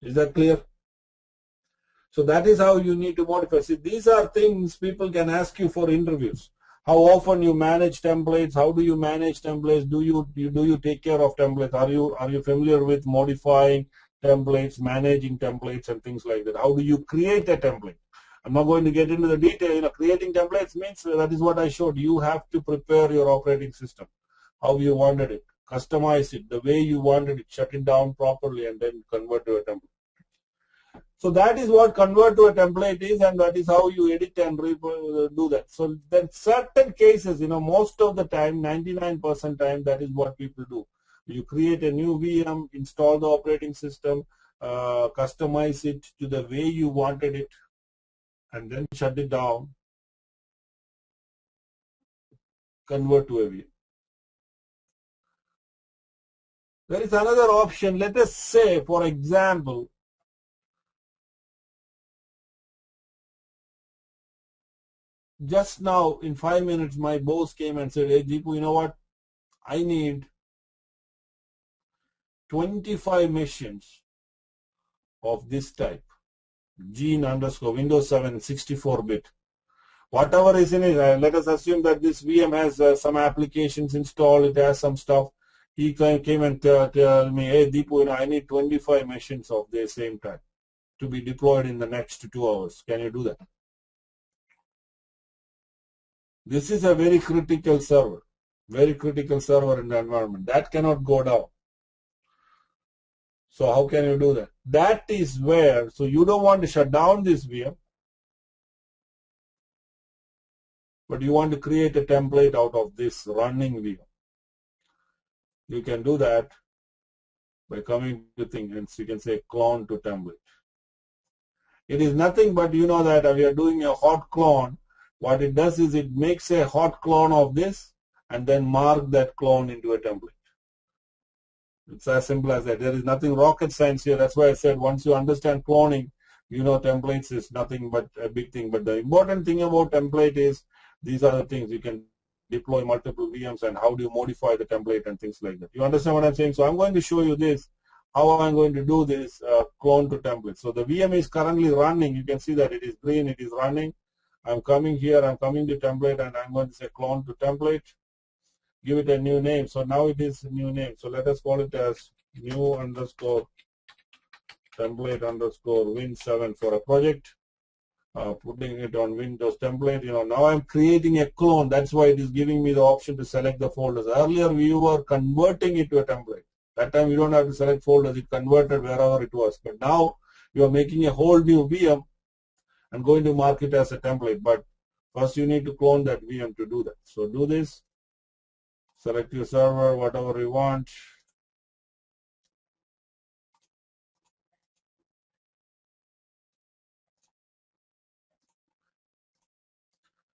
Is that clear? So that is how you need to modify. See, these are things people can ask you for interviews. How often you manage templates? How do you manage templates? Do you take care of templates? Are you familiar with modifying templates, managing templates, and things like that? How do you create a template? I'm not going to get into the detail. Creating templates means that is what I showed. You have to prepare your operating system, how you wanted it, customize it the way you wanted it, shut it down properly, and then convert to a template. So that is what convert to a template is, and that is how you edit and do that. So then certain cases, most of the time, 99% time, that is what people do. You create a new VM, install the operating system, customize it to the way you wanted it, and then shut it down, convert to a VM. There is another option. Let us say, for example, just now in 5 minutes my boss came and said, hey Deepu, you know what? I need 25 machines of this type. Gene_Windows 7 64-bit. Whatever is in it, let us assume that this VM has some applications installed, it has some stuff. He came and tell me, hey Deepu, I need 25 machines of the same type to be deployed in the next 2 hours. Can you do that? This is a very critical server in the environment. That cannot go down. So how can you do that? That is where, so you don't want to shut down this VM, but you want to create a template out of this running VM. You can do that by coming to things, and you can say clone to template. It is nothing but that we are doing a hot clone. What it does is it makes a hot clone of this and then mark that clone into a template. It's as simple as that. There is nothing rocket science here. That's why I said once you understand cloning, templates is nothing but a big thing. But the important thing about template is these are the things. You can deploy multiple VMs and how do you modify the template and things like that. You understand what I'm saying? So I'm going to show you this, how I'm going to do this clone to template. So the VM is currently running. You can see that it is green, it is running. I'm coming here, I'm coming to template, and I'm going to say clone to template. Give it a new name. So now it is a new name. So let us call it as new_template_win7 for a project. Putting it on Windows template. Now I'm creating a clone. That's why it is giving me the option to select the folders. Earlier we were converting it to a template. That time you don't have to select folders. It converted wherever it was. But now you are making a whole new VM and going to mark it as a template. But first you need to clone that VM to do that. So do this. Select your server, whatever you want.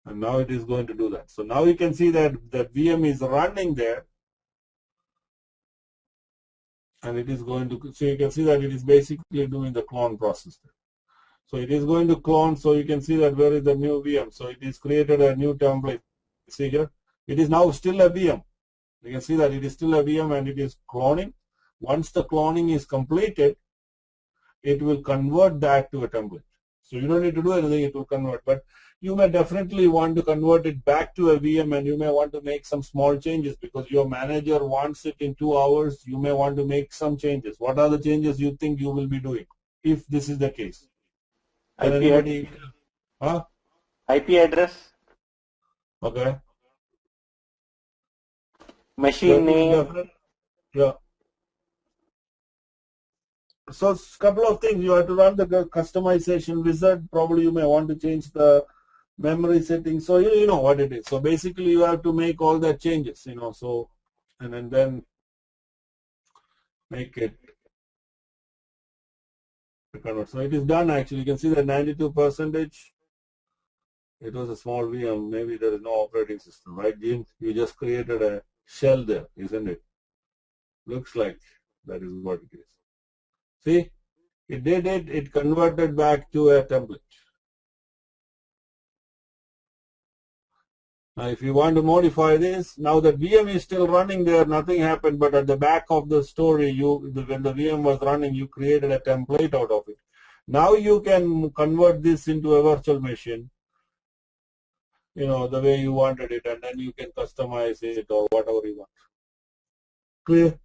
And now it is going to do that. So now you can see that the VM is running there. And it is going to, so you can see that it is basically doing the clone process there. So it is going to clone, so you can see that where is the new VM. So it is created a new template. See here, it is now still a VM. You can see that it is still a VM and it is cloning. Once the cloning is completed, it will convert that to a template. So you don't need to do anything, it will convert. But you may definitely want to convert it back to a VM, and you may want to make some small changes because your manager wants it in 2 hours. You may want to make some changes. What are the changes you think you will be doing if this is the case? Can anybody? Huh? IP address, Okay. machine name. Yeah. So a couple of things. You have to run the customization wizard. Probably you may want to change the memory settings. So you know what it is. So basically you have to make all that changes, so and then make it convert. So it is done actually. You can see that 92%. It was a small VM. Maybe there is no operating system, right, Jim? You just created a shell there, isn't it? Looks like that is what it is. See, it did it. It converted back to a template. Now, if you want to modify this, now that VM is still running there, nothing happened, but at the back of the story, when the VM was running, you created a template out of it. Now you can convert this into a virtual machine, the way you wanted it, and then you can customize it or whatever you want. Clear?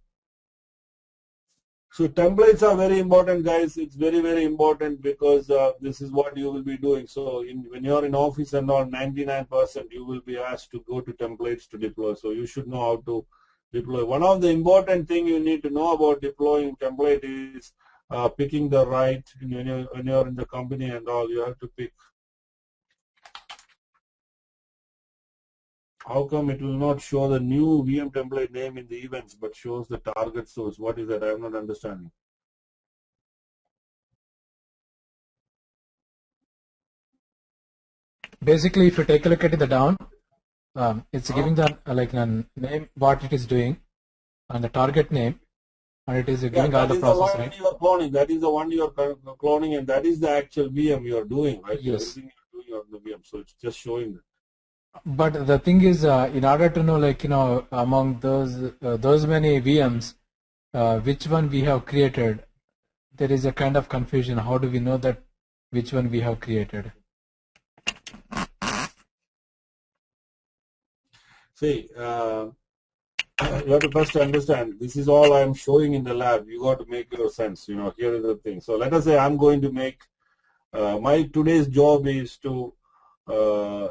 So templates are very important, guys. It's very, very important because this is what you will be doing. So when you're in office and all, 99% you will be asked to go to templates to deploy. So you should know how to deploy. One of the important things you need to know about deploying template is picking the right, when you're in the company and all, you have to pick. How come it will not show the new VM template name in the events but shows the target source? What is that? I'm not understanding. Basically, if you take a look at the down, it's giving the like a name, what it is doing, and the target name, and it is giving all the process, right? You are cloning. That is the one you are cloning, and that is the actual VM you are doing, right? Yes. Everything you are doing on the VM, so it's just showing that. But the thing is, in order to know, among those many VMs, which one we have created, there is a kind of confusion. How do we know that which one we have created? See, you have to first understand, this is all I'm showing in the lab. You got to make your sense. Here is the thing. So let us say I'm going to make, my today's job is to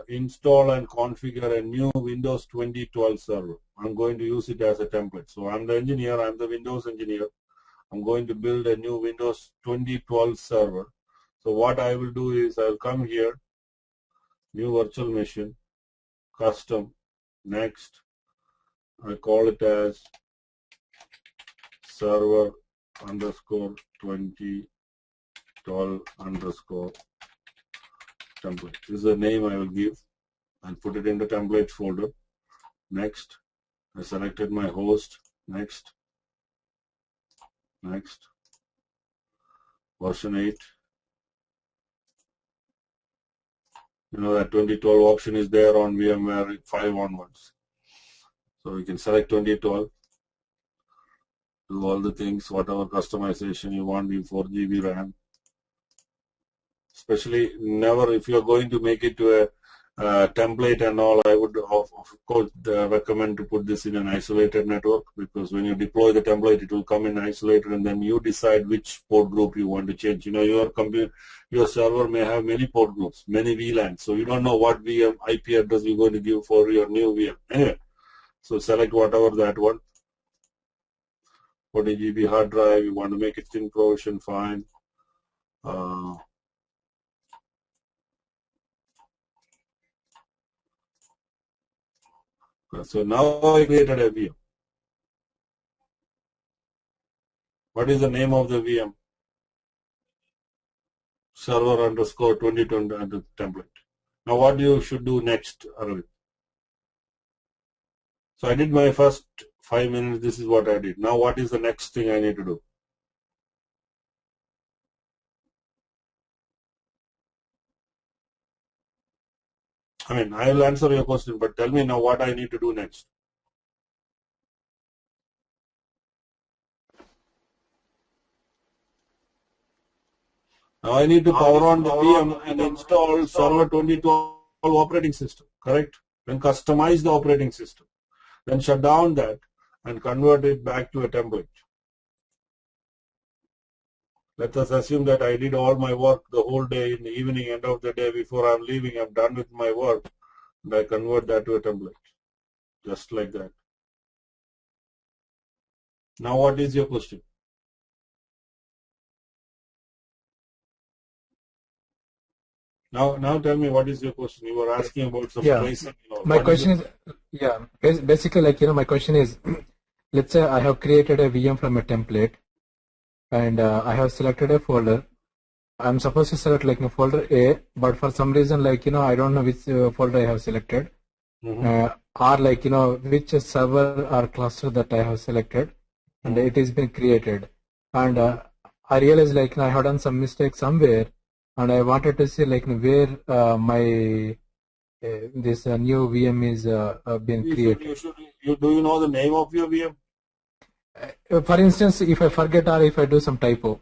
install and configure a new Windows 2012 server. I'm going to use it as a template. So I'm the engineer, I'm the Windows engineer. I'm going to build a new Windows 2012 server. So what I will do is I'll come here, new virtual machine, custom, next. I call it as server underscore 2012 underscore template. This is the name I will give and put it in the template folder. Next, I selected my host. Next, version 8. That 2012 option is there on VMware 5 onwards. So you can select 2012, do all the things, whatever customization you want, 4 GB RAM. Especially never, if you're going to make it to a template and all, I would of course recommend to put this in an isolated network, because when you deploy the template, it will come in isolated, and then you decide which port group you want to change. Your server may have many port groups, many VLANs, so you don't know what VM IP address you're going to give for your new VM. Anyway, so select whatever that one. 40 GB hard drive, you want to make it thin provision, fine. So now I created a VM. What is the name of the VM? Server underscore 2020 under template. Now what you should do next, Arvind? So I did my first 5 minutes. This is what I did. Now what is the next thing I need to do? I will answer your question, but tell me now what I need to do next. Now I need to power on the VM and install server 2012 operating system, correct? Then customize the operating system. Then shut down that and convert it back to a template. Let us assume that I did all my work the whole day, in the evening, end of the day, before I'm leaving, I'm done with my work, and I convert that to a template, just like that. Now what is your question? Now tell me, what is your question? You were asking about some tracing. My question is, basically, like, my question is, let's say I have created a VM from a template, and I have selected a folder. I'm supposed to select like folder A, but for some reason, like, I don't know which folder I have selected, or like, which server or cluster that I have selected, and it has been created. And I realized, like, I have done some mistake somewhere, and I wanted to see, like, where my this new VM is been created. Do you know the name of your VM? For instance, if I forget or if I do some typo.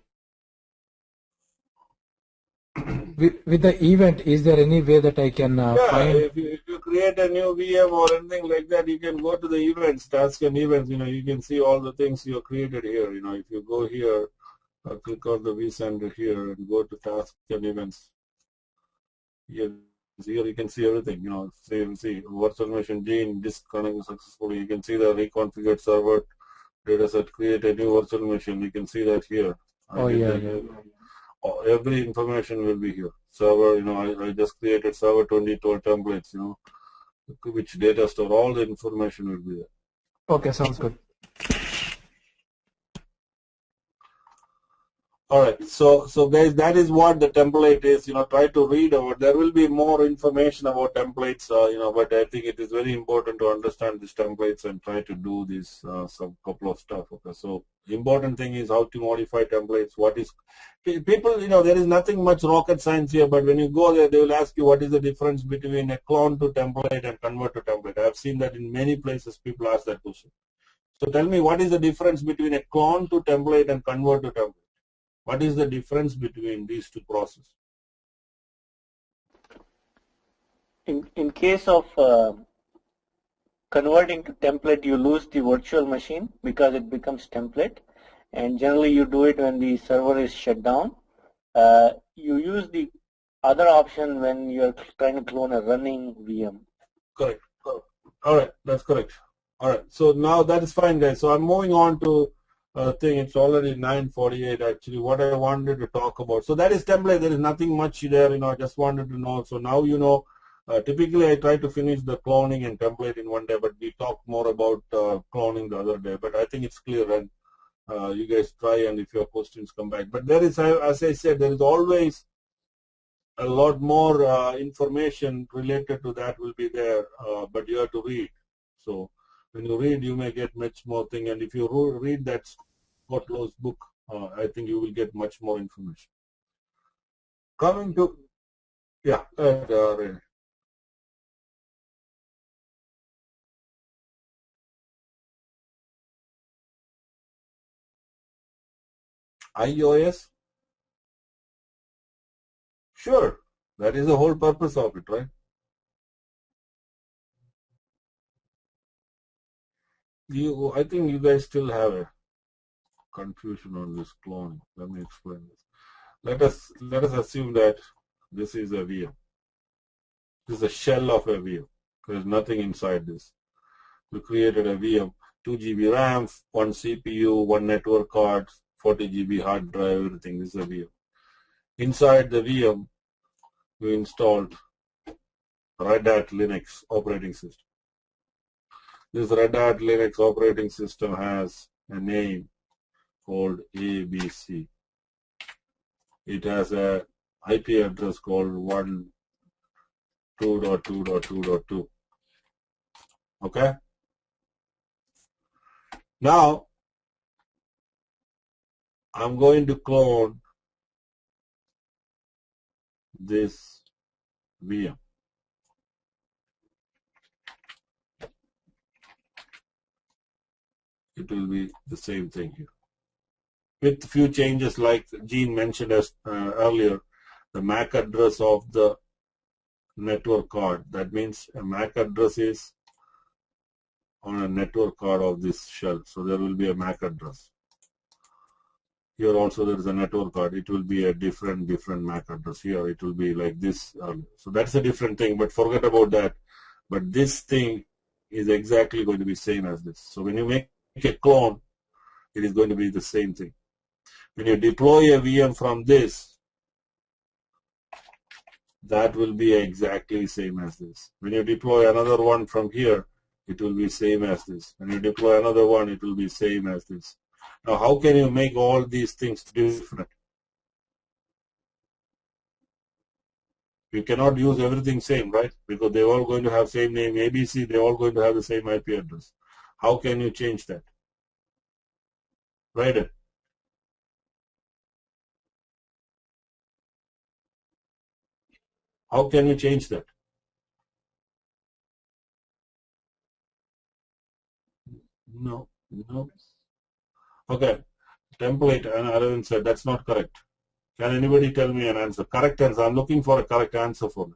With the event, is there any way that I can find? If you create a new VM or anything like that, you can go to the events, task and events. You can see all the things you created here. If you go here, click on the vCenter here and go to task and events. Here you can see everything. See virtual machine Gene disconnected successfully. You can see the reconfigured server dataset. Create a new virtual machine. You can see that here. Every information will be here. Server, I just created server 2012 templates, which data store, all the information will be there. Okay, sounds good. All right, so guys, that is what the template is. Try to read about. There will be more information about templates, but I think it is very important to understand these templates and try to do this some couple of stuff. Okay, so the important thing is how to modify templates. What is people? There is nothing much rocket science here, but when you go there, they will ask you what is the difference between a clone to template and convert to template. I have seen that in many places. People ask that question. So tell me, what is the difference between a clone to template and convert to template? What is the difference between these two processes? In case of converting to template, you lose the virtual machine because it becomes template, and generally you do it when the server is shut down. You use the other option when you are trying to clone a running VM. Correct. All right, that's correct. All right, so now that is fine, guys. So I'm moving on to thing. It's already 9:48 actually. What I wanted to talk about. So that is template. There is nothing much there. I just wanted to know. So now typically I try to finish the cloning and template in one day, but we talked more about cloning the other day. But I think it's clear, and you guys try, and if your questions come back. But there is, as I said, there is always a lot more information related to that will be there, but you have to read. So when you read, you may get much more thing, and if you read that Scott Lowe's book, I think you will get much more information. Coming to, iOS? Sure, that is the whole purpose of it, right? I think you guys still have a confusion on this cloning. Let me explain this. Let us assume that this is a VM. This is a shell of a VM. There is nothing inside this. We created a VM, 2 GB RAM, 1 CPU, 1 network card, 40 GB hard drive, everything. This is a VM. Inside the VM, we installed Red Hat Linux operating system. This Red Hat Linux operating system has a name called ABC. It has a IP address called 1.2.2.2.2. Okay? Now, I'm going to clone this VM. It will be the same thing here. With a few changes like Gene mentioned earlier, the MAC address of the network card. That means a MAC address is on a network card of this shell. So there will be a MAC address. Here also there is a network card. It will be a different MAC address. Here it will be like this. So that's a different thing, but forget about that. But this thing is exactly going to be same as this. So when you make a clone, it is going to be the same thing. When you deploy a VM from this, that will be exactly same as this. When you deploy another one from here, it will be same as this. When you deploy another one, it will be same as this. Now, how can you make all these things different? You cannot use everything same, right? Because they're all going to have same name, ABC, they're all going to have the same IP address. How can you change that? Right? How can you change that? No. Okay. Template, and Aravind said that's not correct. Can anybody tell me an answer? Correct answer. I'm looking for a correct answer for that.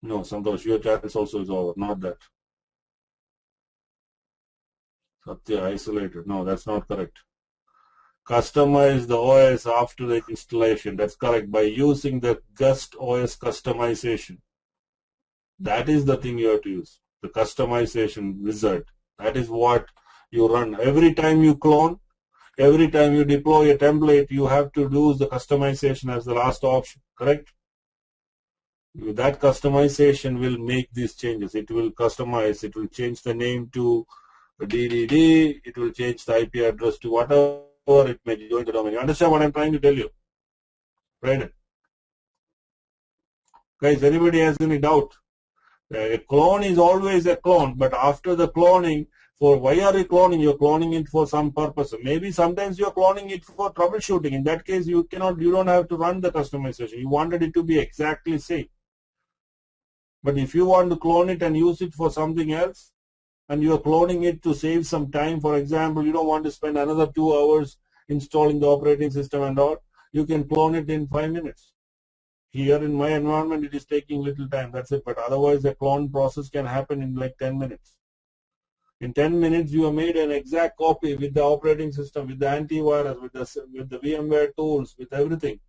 No, Santosh, your chance also is over. Not that. Satya, isolated. No, that's not correct. Customize the OS after the installation. That's correct. By using the Gust OS customization. That is the thing you have to use. The customization wizard. That is what you run. Every time you clone, every time you deploy a template, you have to do the customization as the last option. Correct? That customization will make these changes. It will customize. It will change the name to DDD. It will change the IP address to whatever it may join the domain. You understand what I'm trying to tell you? Right? Guys, anybody has any doubt? A clone is always a clone, but after the cloning, for why are you cloning? You're cloning it for some purpose. Maybe sometimes you're cloning it for troubleshooting. In that case, you don't have to run the customization. You wanted it to be exactly same. But if you want to clone it and use it for something else, and you are cloning it to save some time, for example, you don't want to spend another 2 hours installing the operating system and all, you can clone it in 5 minutes. Here in my environment, it is taking little time, that's it. But otherwise, the clone process can happen in like 10 minutes. In 10 minutes, you have made an exact copy with the operating system, with the antivirus, with the VMware tools, with everything.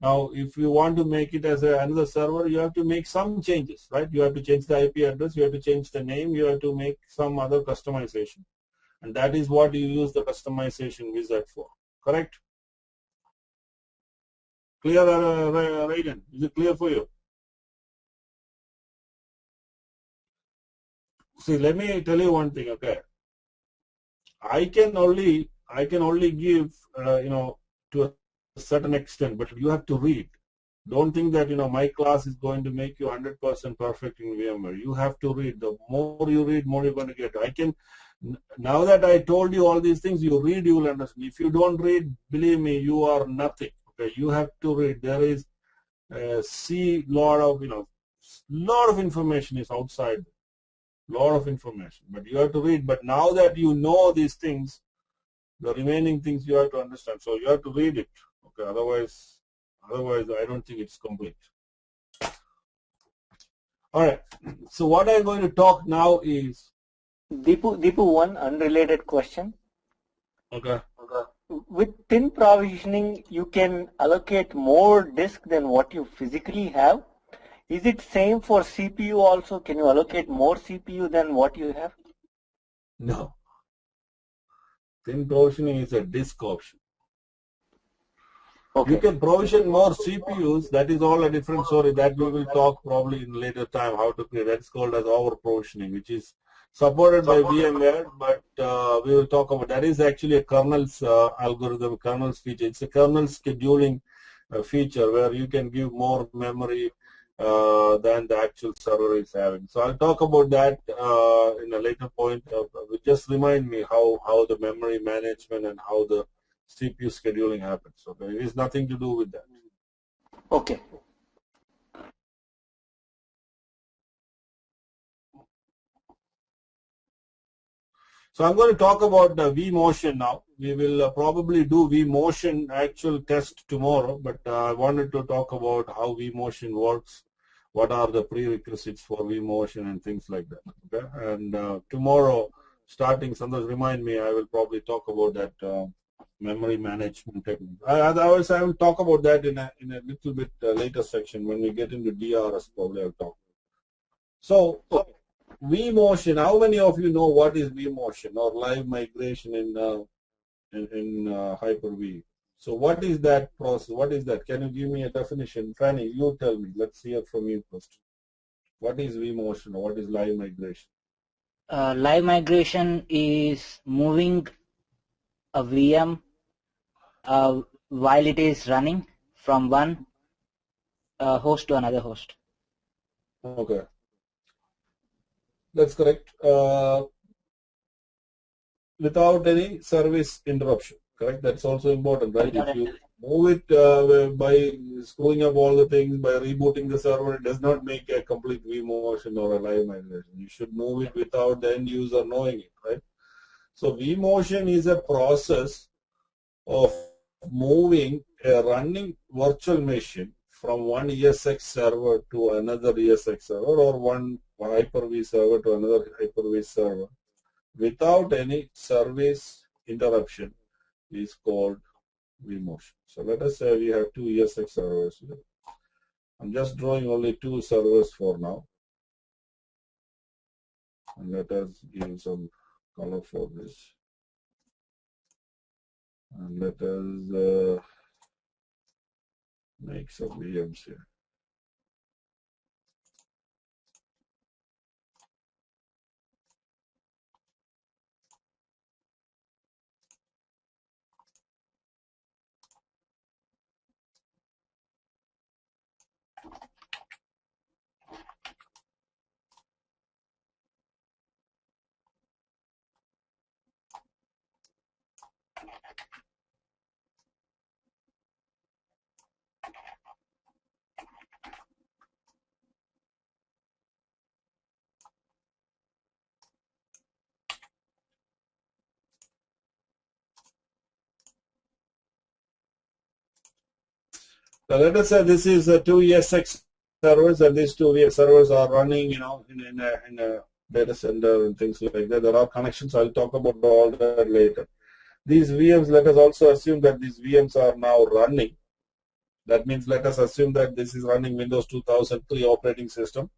Now, if you want to make it as another server, you have to make some changes, right? You have to change the IP address, you have to change the name, you have to make some other customization. And that is what you use the customization wizard for, correct? Clear, Reagan? Is it clear for you? See, let me tell you one thing, okay? I can only give, to a certain extent, but you have to read. Don't think that, my class is going to make you 100% perfect in VMware. You have to read. The more you read, more you're going to get. Now that I told you all these things, you read, you will understand. If you don't read, believe me, you are nothing. Okay, you have to read. There is lot of information is outside. Lot of information, but you have to read. But now that you know these things, the remaining things you have to understand. So you have to read it. Okay, otherwise I don't think it's complete. All right. So what I'm going to talk now is Deepu, one unrelated question. Okay. With thin provisioning, you can allocate more disk than what you physically have. Is it same for CPU also? Can you allocate more CPU than what you have? No. Thin provisioning is a disk option. Okay. You can provision more CPUs. That is all a different story. That we will talk probably in later time how to create. That's called as over provisioning, which is supported by VMware, but we will talk about that. Is actually a kernel's algorithm, kernel's feature. It's a kernel scheduling feature where you can give more memory than the actual server is having. So I'll talk about that in a later point. Just remind me how the memory management and how the CPU scheduling happens. So there is nothing to do with that. Okay. So I'm going to talk about vMotion now. We will probably do vMotion actual test tomorrow, but I wanted to talk about how vMotion works, what are the prerequisites for vMotion and things like that. Okay, and tomorrow, starting, Santosh, remind me, I will probably talk about that memory management technique. Otherwise, I will talk about that in a little bit later section when we get into DRS. Probably I'll talk. So vMotion. How many of you know what is vMotion or live migration in Hyper-V? So what is that process? What is that? Can you give me a definition? Franny, you tell me. Let's hear from you first. What is vMotion or what is live migration? Live migration is moving a VM while it is running from one host to another host. Okay. That's correct. Without any service interruption, correct? That's also important, right? If you move it by screwing up all the things, by rebooting the server, it does not make a complete vMotion or a live migration. You should move it without the end user knowing it, right? So vMotion is a process of moving a running virtual machine from one ESX server to another ESX server or one Hyper-V server to another Hyper-V server without any service interruption is called vMotion. So let us say we have two ESX servers here. I'm just drawing only two servers for now. And let us give some color for this. And let us make some VMs here. So let us say this is two ESX servers, and these two ESX servers are running, you know, in a data center and things like that. There are connections. I'll talk about all that later. These VMs, let us also assume that these VMs are now running. That means let us assume that this is running Windows 2003 operating system.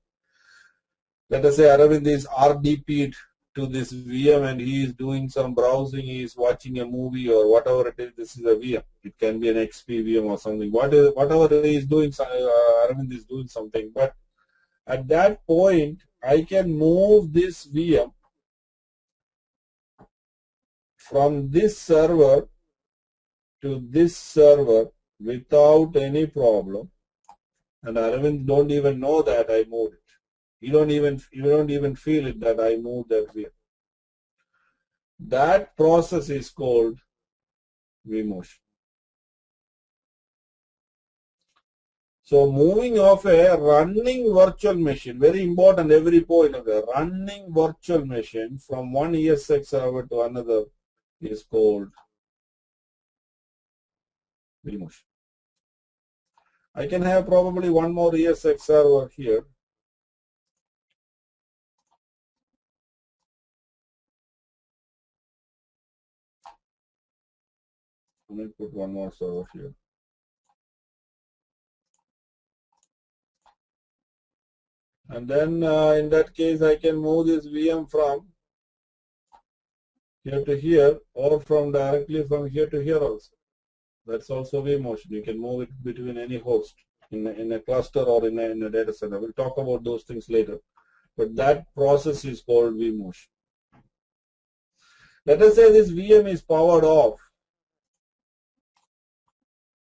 Let us say Aravind is RDP'd to this VM and he is doing some browsing, he is watching a movie or whatever it is. This is a VM. It can be an XP VM or something. Whatever he is doing, Aravind is doing something. But at that point, I can move this VM from this server to this server without any problem, and Aravind don't even know that I moved it. You don't even feel it that I moved that VM. That process is called vMotion. So moving of a running virtual machine, very important, every point of a running virtual machine from one ESX server to another is called vMotion. I can have probably one more ESX server here. Let me put one more server here. And then in that case, I can move this VM from here to here or directly from here to here also. That's also vMotion. You can move it between any host in a cluster or in a data center. We'll talk about those things later. But that process is called vMotion. Let us say this VM is powered off.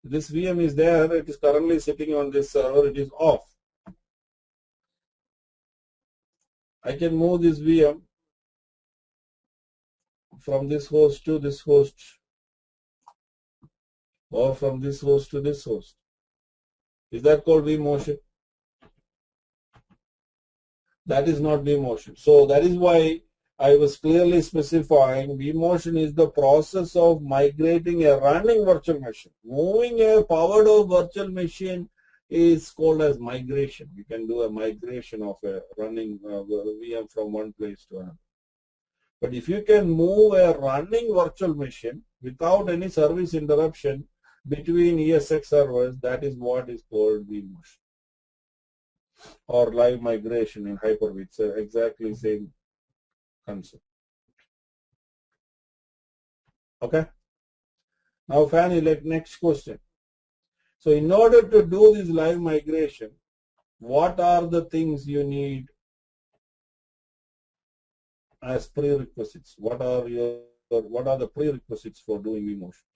This VM is there. It is currently sitting on this server. It is off. I can move this VM from this host to this host, or from this host to this host. Is that called vMotion? That is not vMotion. So that is why I was clearly specifying vMotion is the process of migrating a running virtual machine. Moving a powered off virtual machine is called as migration. You can do a migration of a running VM from one place to another. But if you can move a running virtual machine without any service interruption between ESX servers, that is what is called vMotion or live migration in Hyper-V. It's exactly same concept. Okay. Now, Fanny, next question. So, in order to do this live migration, what are the things you need as prerequisites? What are the prerequisites for doing vMotion?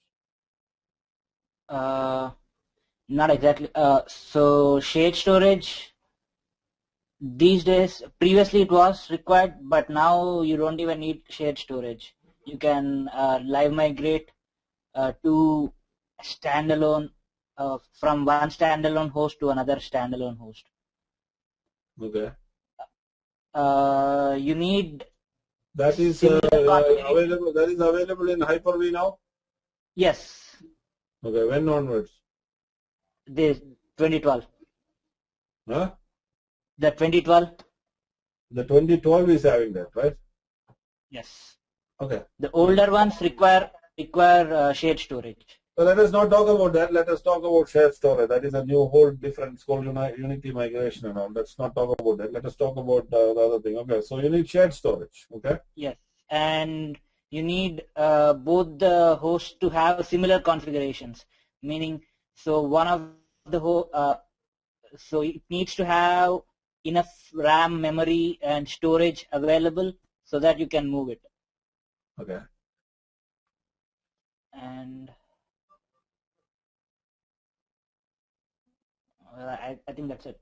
Not exactly. So shared storage. These days, previously it was required, but now you don't even need shared storage. You can live migrate to standalone from one standalone host to another standalone host. Okay. You need that is available. That is available in Hyper-V now. Yes. Okay. When onwards? This 2012. Huh? The 2012. The 2012 is having that, right? Yes. Okay. The older ones require shared storage. So let us not talk about that. Let us talk about shared storage. That is a new whole different. It's called Unity migration and all. Let's not talk about that. Let us talk about the other thing. Okay. So you need shared storage. Okay. Yes, and you need both the hosts to have similar configurations. Meaning, so one of the so it needs to have enough RAM, memory, and storage available so that you can move it. Okay. And I think that's it.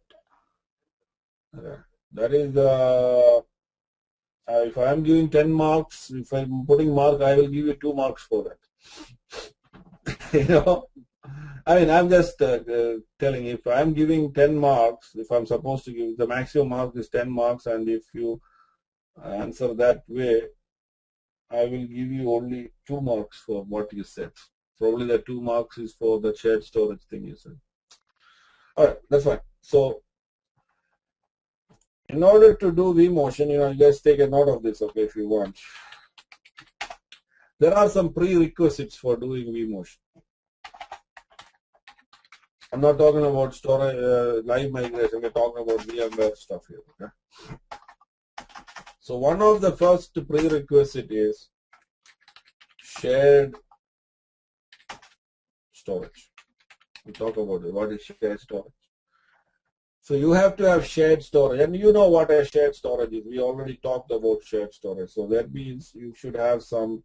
Okay. That is if I am giving 10 marks, if I am putting mark, I will give you 2 marks for that. You know, I mean, I'm just telling if I am giving 10 marks, if I'm supposed to give, the maximum mark is 10 marks, and if you answer that way, I will give you only 2 marks for what you said. Probably the 2 marks is for the shared storage thing you said. All right, that's fine. So, in order to do vMotion, you guys take a note of this, okay, if you want. There are some prerequisites for doing vMotion. I'm not talking about storage, live migration. We're talking about VMware stuff here. Okay? So one of the first prerequisite is shared storage. We talk about it. What is shared storage? So you have to have shared storage, and you know what a shared storage is. We already talked about shared storage. So that means you should have some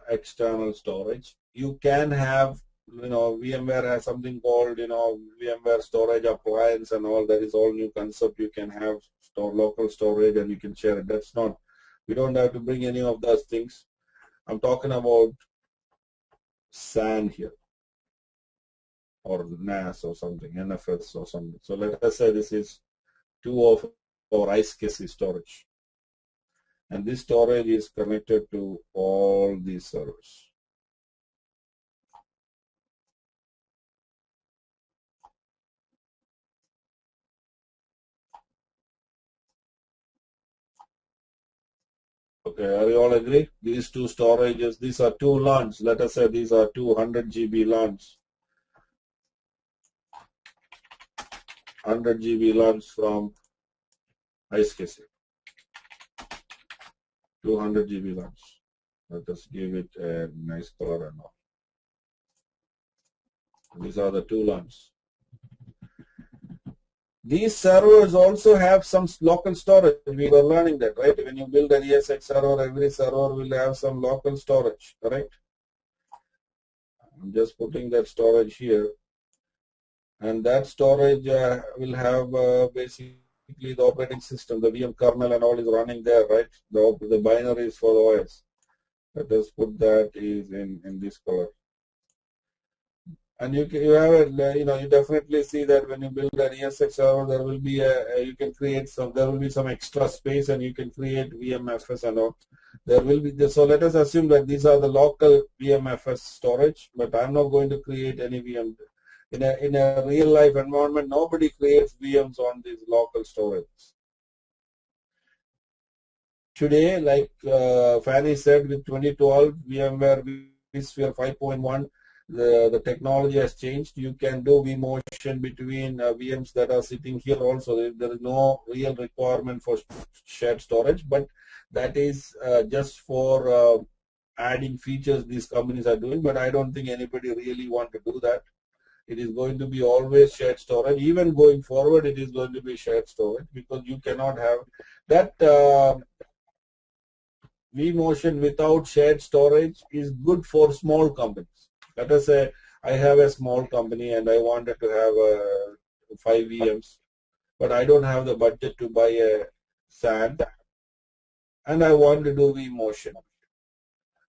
external storage. You can have, VMware has something called, VMware storage appliance and all. That is all new concept. You can have local storage and you can share it. That's not, we don't have to bring any of those things. I'm talking about SAN here, or NAS or something, NFS or something. So let us say this is 2 of our iSCSI storage. And this storage is connected to all these servers. Okay, are you all agree? These 2 storages, these are 2 LANs. Let us say these are 200 GB LANs. 100 GB LANs from iSCSI. 200 GB LANs. Let us give it a nice color and all. These are the 2 LANs. These servers also have some local storage. We were learning that, right? When you build an ESX server, every server will have some local storage, correct? I'm just putting that storage here. And that storage will have basically the operating system, the VM kernel and all is running there, right? The binaries for the OS. Let us put that is in this color. And you have a, you definitely see that when you build an ESX server, there will be you can create there will be some extra space, and you can create VMFS and all. There will be so let us assume that these are the local VMFS storage, but I'm not going to create any VM. In a real life environment, nobody creates VMs on these local storage. Today, like Fanny said, with 2012 VMware vSphere 5.1, the technology has changed. You can do vMotion between VMs that are sitting here also. There is no real requirement for shared storage, but that is just for adding features these companies are doing, but I don't think anybody really want to do that. It is going to be always shared storage. Even going forward, it is going to be shared storage, because you cannot have that vMotion without shared storage is good for small companies. Let us say I have a small company and I wanted to have 5 VMs, but I don't have the budget to buy a SAN, and I want to do vMotion.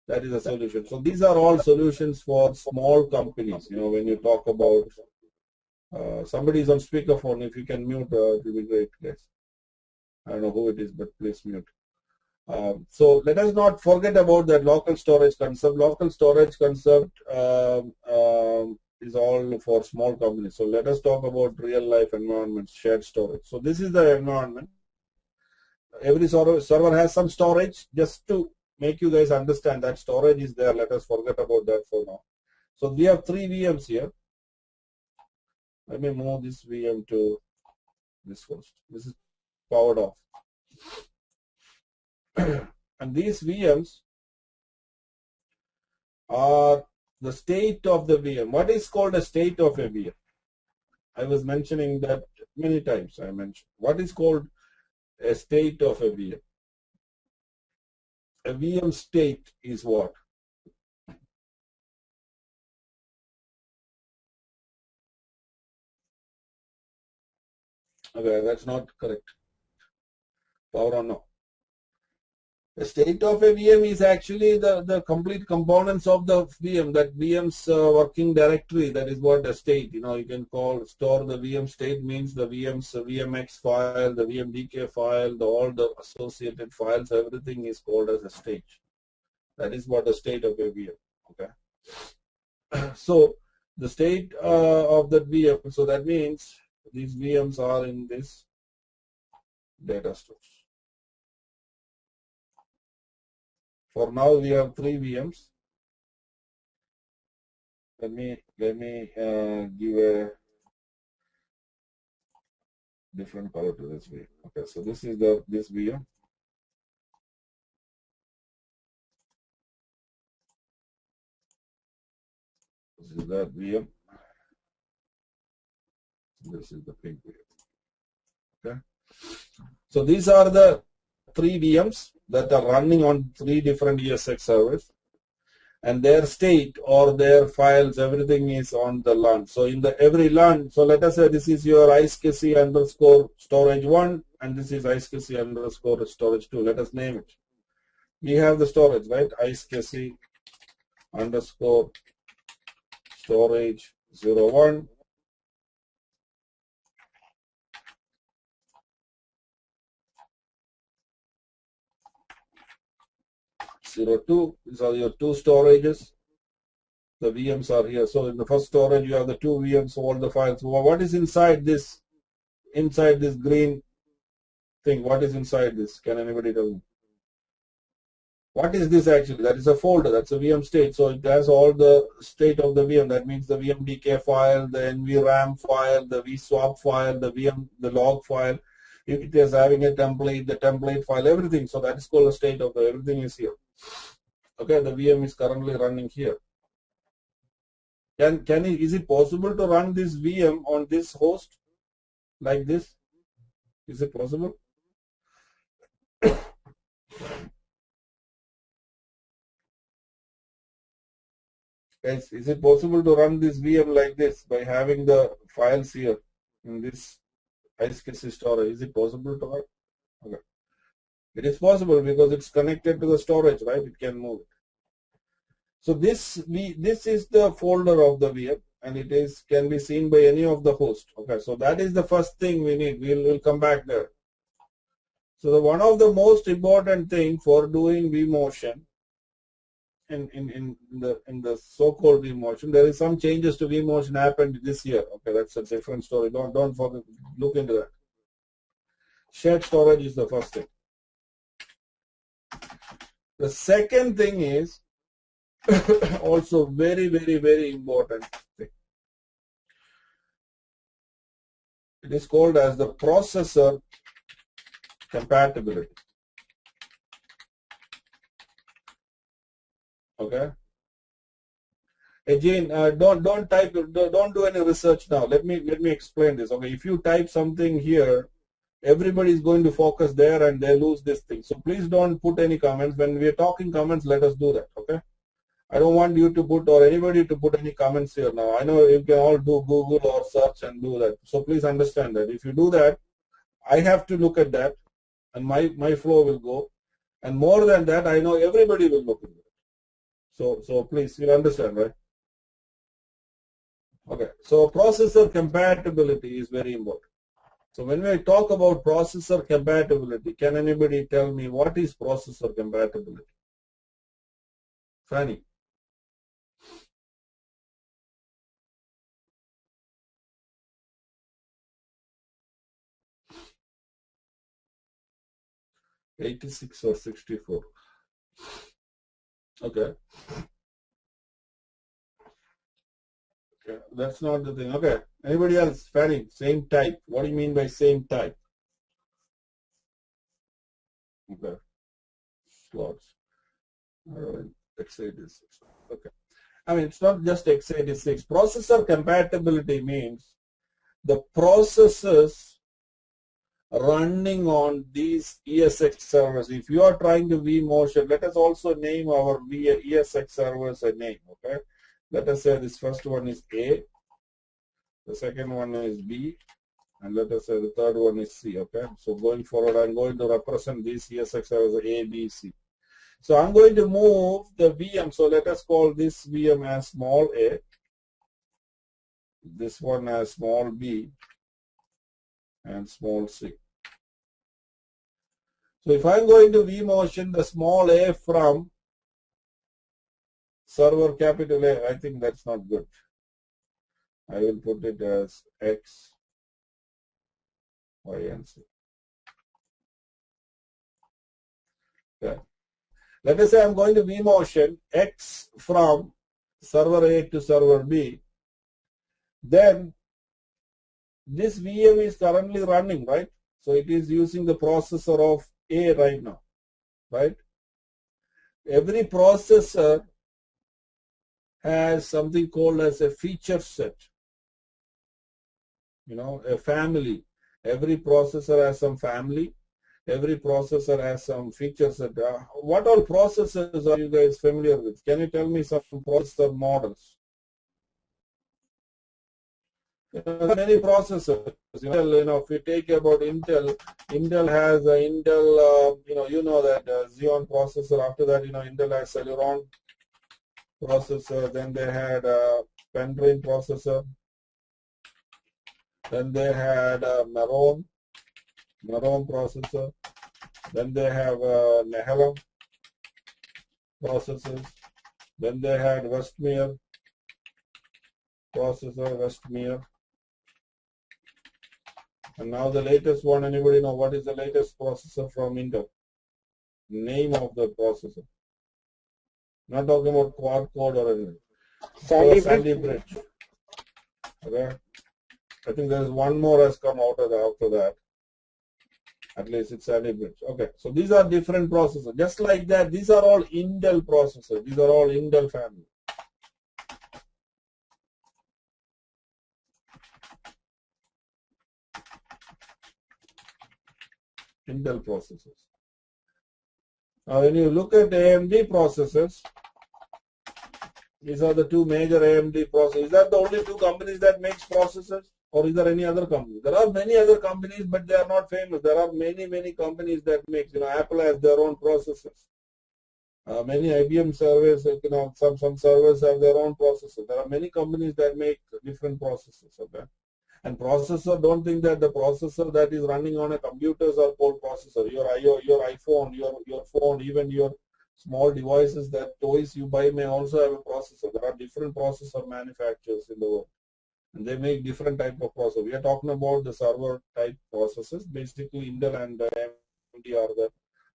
That is a solution. So these are all solutions for small companies. When you talk about somebody is on speakerphone, if you can mute, it will be great, guys. I don't know who it is, but please mute. So let us not forget about that local storage concept. Local storage concept is all for small companies. So let us talk about real life environments, shared storage. So this is the environment. Every server has some storage. Just to make you guys understand that storage is there, let us forget about that for now. So we have 3 VMs here. Let me move this VM to this host. This is powered off. And these VMs are the state of the VM. What is called a state of a VM? I was mentioning that many times. I mentioned what is called a state of a VM. A VM state is what? Okay, that's not correct. Power on no. The state of a VM is actually the complete components of the VM, that VM's working directory. That is what a state, you can store the VM state means the VM's VMX file, the VMDK file, all the associated files, everything is called as a state. That is what the state of a VM, okay. So the state of that VM, so that means these VMs are in this data stores. For now, we have 3 VMs. Let me give a different color to this VM. Okay, so this is this VM. This is that VM. This is the pink VM. Okay. So these are the 3 VMs that are running on 3 different ESX servers, and their state or their files, everything is on the LUN. So in every LUN, so let us say this is your iSCSI underscore storage 1, and this is iSCSI underscore storage 2. Let us name it. We have the storage, right? iSCSI underscore storage 01. Two. These are your 2 storages. The VMs are here. So in the first storage, you have the 2 VMs, all the files. What is inside this? Inside this green thing, what is inside this? Can anybody tell me? What is this actually? That is a folder. That's a VM state. So it has all the state of the VM. That means the VMDK file, the NVRAM file, the vSwap file, the log file. If it is having a template, the template file, everything. So that is called the state of everything is here. Okay, the VM is currently running here. Is it possible to run this VM on this host like this? Is it possible? Is it possible to run this VM like this by having the files here in this iSCSI storage? Is it possible to run? Okay. It is possible because it's connected to the storage, right? It can move. So this is the folder of the VM, and it can be seen by any of the hosts. Okay, so that is the first thing we need. We'll come back there. So one of the most important thing for doing vMotion in the so-called vMotion, there is some changes to vMotion happened this year. Okay, that's a different story. Don't forget, look into that. Shared storage is the first thing. The second thing is also very, very, very important thing. It is called as the processor compatibility. Okay. Again, don't do any research now. Let me explain this. Okay, if you type something here, everybody is going to focus there and they lose this thing. So please don't put any comments. When we are talking comments, let us do that. Okay. I don't want you to put or anybody to put any comments here now. I know you can all do Google or search and do that. So please understand that if you do that, I have to look at that and my flow will go. And more than that, I know everybody will look at it. So please, you understand, right? Okay. So processor compatibility is very important. So when we talk about processor compatibility, can anybody tell me what is processor compatibility? Fanny. $86 or $64. Okay. Okay, that's not the thing. Okay. Anybody else? Fanny, same type. What do you mean by same type? Okay. Slots. x86. Okay. I mean, it's not just x86. Processor compatibility means the processors running on these ESX servers. If you are trying to vMotion, let us also name our ESX servers a name. Okay. Let us say this first one is A, the second one is B, and let us say the third one is C. Okay. So going forward, I'm going to represent these ESX servers A, B, C. So I'm going to move the VM. So let us call this VM as small a, this one as small b, and small c. So if I'm going to vMotion the small a from server capital A, I think that's not good. I will put it as X, Y, and Z. Okay. Let us say I'm going to vMotion X from server A to server B. Then this VM is currently running, right? So it is using the processor of A right now, right? Every processor has something called as a feature set, you know, a family. Every processor has some family. Every processor has some feature set. What all processors are you guys familiar with? Can you tell me some processor models? Many processors. You know, if you take about Intel, Intel has a Intel, you know that Xeon processor. After that, Intel has Celeron processor. Then they had a Pendrain processor. Then they had Maron processor. Then they have Nehalem processors. Then they had Westmere processor, Westmere. And now the latest one, anybody know what is the latest processor from Intel? Name of the processor. Not talking about quad core or anything. Sandy Bridge. Okay. I think there is one more has come out of after that. At least it's Sandy Bridge. Okay. So these are different processors. Just like that, these are all Intel processors. These are all Intel family. Intel processors. Now when you look at AMD processors, these are the two major AMD processors. Is that the only two companies that makes processors, or is there any other company? There are many other companies, but they are not famous. There are many companies that make, Apple has their own processors. Many IBM servers, some servers have their own processor. There are many companies that make different processors. Okay? And processor, don't think that the processor that is running on a computer is our core processor. Your iPhone, your phone, even your small devices, that toys you buy may also have a processor. There are different processor manufacturers in the world, and they make different type of processor. We are talking about the server type processors. Basically, Intel and AMD are the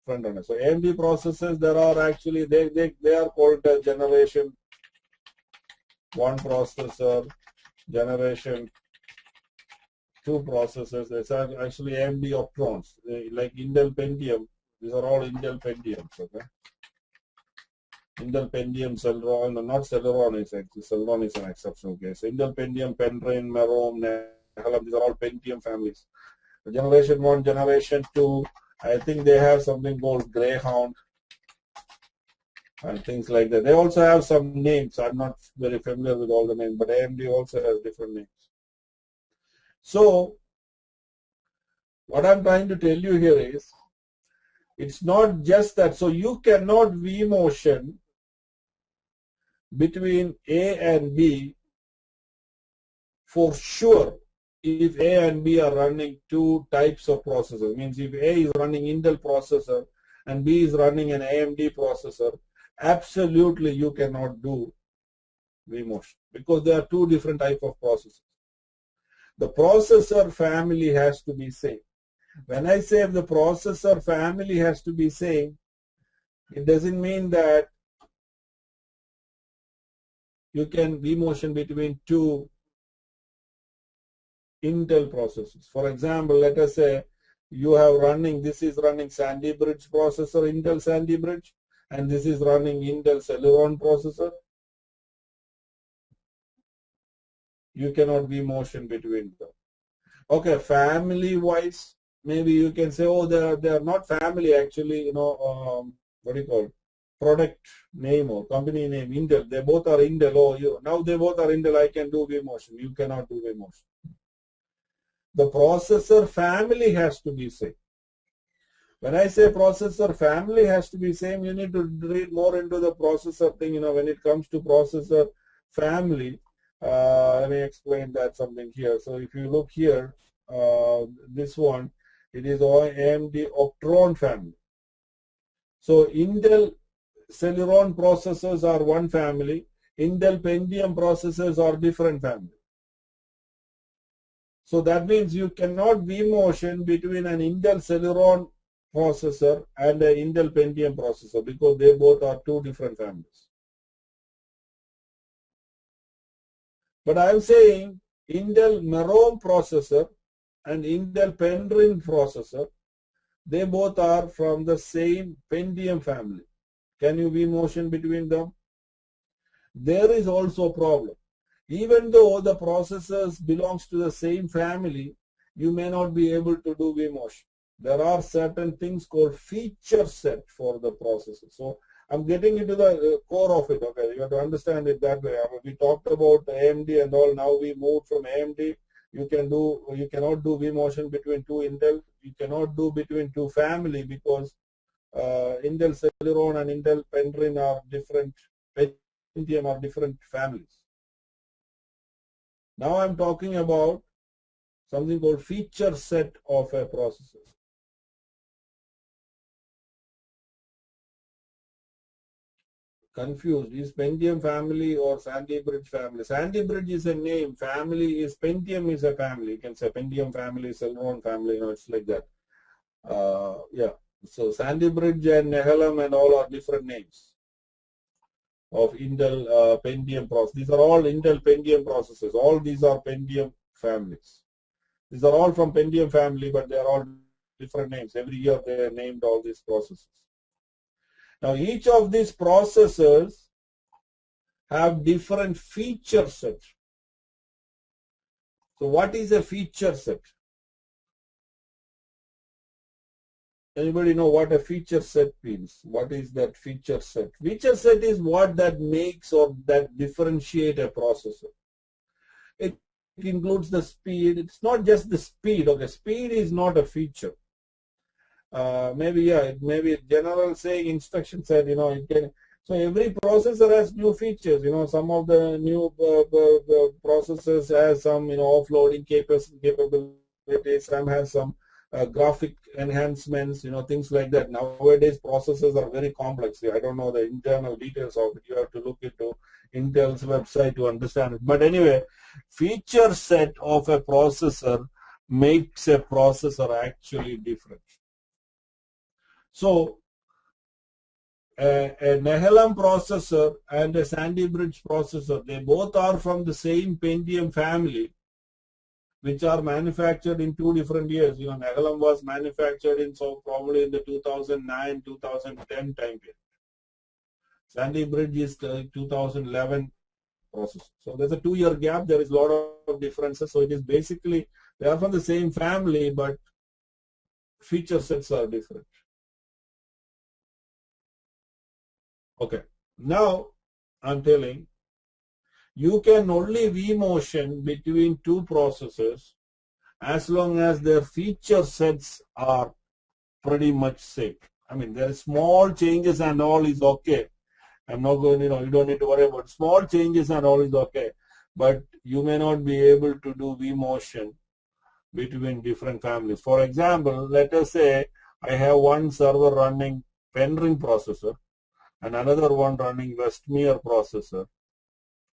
front runners. So AMD processors, there are actually they are called generation 1 processor, generation 2 processors. It's actually AMD Optrons, like Intel Pentium. These are all Intel Pentiums. Okay. Intel Pentium, Celeron, not Celeron is actually, Celeron is an exceptional case. Intel Pentium, Penryn, Merom, Nehalem, these are all Pentium families. Generation 1, generation 2, I think they have something called Greyhound and things like that. They also have some names. I'm not very familiar with all the names, but AMD also has different names. So, what I'm trying to tell you here is, it's not just that. So, you cannot vMotion between A and B for sure if A and B are running two types of processors. Means if A is running Intel processor and B is running an AMD processor, absolutely you cannot do vMotion because there are two different types of processors. The processor family has to be same. When I say the processor family has to be same, it doesn't mean that you can vMotion between two Intel processors. For example, let us say you have running, this is running Sandy Bridge processor, Intel Sandy Bridge, and this is running Intel Celeron processor. You cannot vMotion between them. Okay, family wise, maybe you can say, oh, they are not family actually, what do you call it? Product name or company name, Intel. They both are Intel. Oh, now they both are Intel. I can do vMotion. You cannot do vMotion. The processor family has to be same. When I say processor family has to be same, you need to read more into the processor thing. When it comes to processor family, let me explain that something here. So if you look here, this one, it is AMD Optron family. So Intel Celeron processors are one family, Intel Pentium processors are different family. So that means you cannot vMotion between an Intel Celeron processor and an Intel Pentium processor because they both are two different families. But I am saying Intel Merom processor and Intel Penryn processor, they both are from the same Pentium family. Can you vMotion between them? There is also a problem. Even though the processors belongs to the same family, you may not be able to do vMotion. There are certain things called feature set for the processor. So I'm getting into the core of it. Okay, you have to understand it that way. We talked about AMD and all. Now we moved from AMD. You cannot do vMotion between two Intel. You cannot do between two family because Intel Celeron and Intel Penryn are different. Pentium are different families. Now I'm talking about something called feature set of a processor. Confused, is Pentium family or Sandy Bridge family? Sandy Bridge is a name, family is, Pentium is a family. You can say Pentium family, Celeron family, it's like that. Yeah, so Sandy Bridge and Nehalem and all are different names of Intel Pentium processors. These are all Intel Pentium processors. All these are Pentium families. These are all from Pentium family, but they are all different names. Every year they are named all these processors. Now each of these processors have different feature set. So what is a feature set? Anybody know what a feature set means? What is that feature set? Feature set is what that makes or that differentiate a processor. It includes the speed. It's not just the speed. Okay, speed is not a feature. maybe general saying instruction set, it can. So every processor has new features. Some of the new processors has some, offloading capabilities. Some has some graphic enhancements, things like that. Nowadays, processors are very complex. I don't know the internal details of it. You have to look into Intel's website to understand it. But anyway, feature set of a processor makes a processor actually different. So a Nehalem processor and a Sandy Bridge processor, they both are from the same Pentium family, which are manufactured in 2 different years. Nehalem was manufactured in probably in the 2009-2010 time period. Sandy Bridge is 2011 processor. So there's a 2-year gap. There is a lot of differences. So it is basically, they are from the same family, but feature sets are different. Okay, now I'm telling you can only vMotion between 2 processors as long as their feature sets are pretty much same. I mean, there are small changes and all is okay. I'm not going, you don't need to worry about small changes and all is okay. But you may not be able to do vMotion between different families. For example, let us say I have one server running Penryn processor and another one running Westmere processor.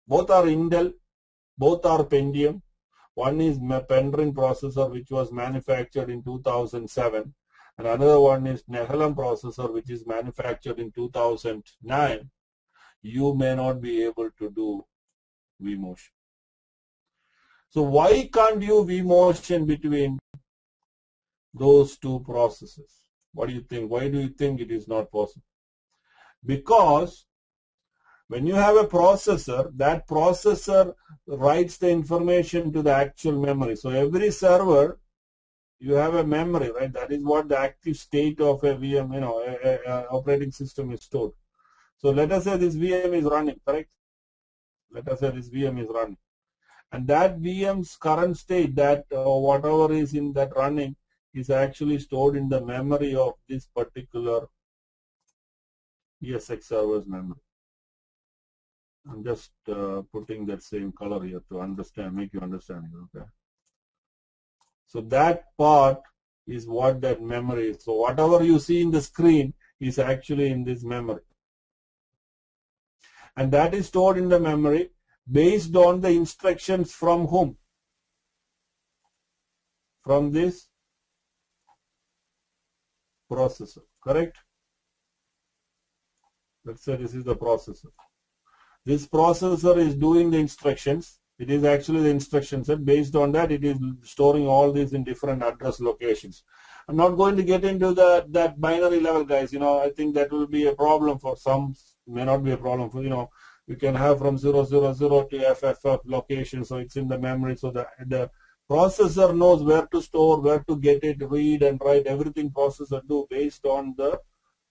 Both are Intel, both are Pentium. One is Penryn processor, which was manufactured in 2007, and another one is Nehalem processor, which is manufactured in 2009. You may not be able to do vMotion. So why can't you vMotion between those 2 processes? What do you think? Why do you think it is not possible? Because when you have a processor, that processor writes the information to the actual memory. So every server, you have a memory, right? That is what the active state of a VM, operating system is stored. So let us say this VM is running, correct? Let us say this VM is running. And that VM's current state, that whatever is in that running, is actually stored in the memory of this particular ESX server's memory. I'm just putting that same color here to understand, make you understand it, okay? So that part is what that memory is. So whatever you see in the screen is actually in this memory. And that is stored in the memory based on the instructions from whom? From this processor, correct? Let's say this is the processor. This processor is doing the instructions. It is actually the instruction set. Based on that, it is storing all these in different address locations. I'm not going to get into that binary level, guys. I think that will be a problem for some, may not be a problem for, you can have from 000 to FFF location, so it's in the memory. So the processor knows where to store, where to get it, read and write, everything processor do based on the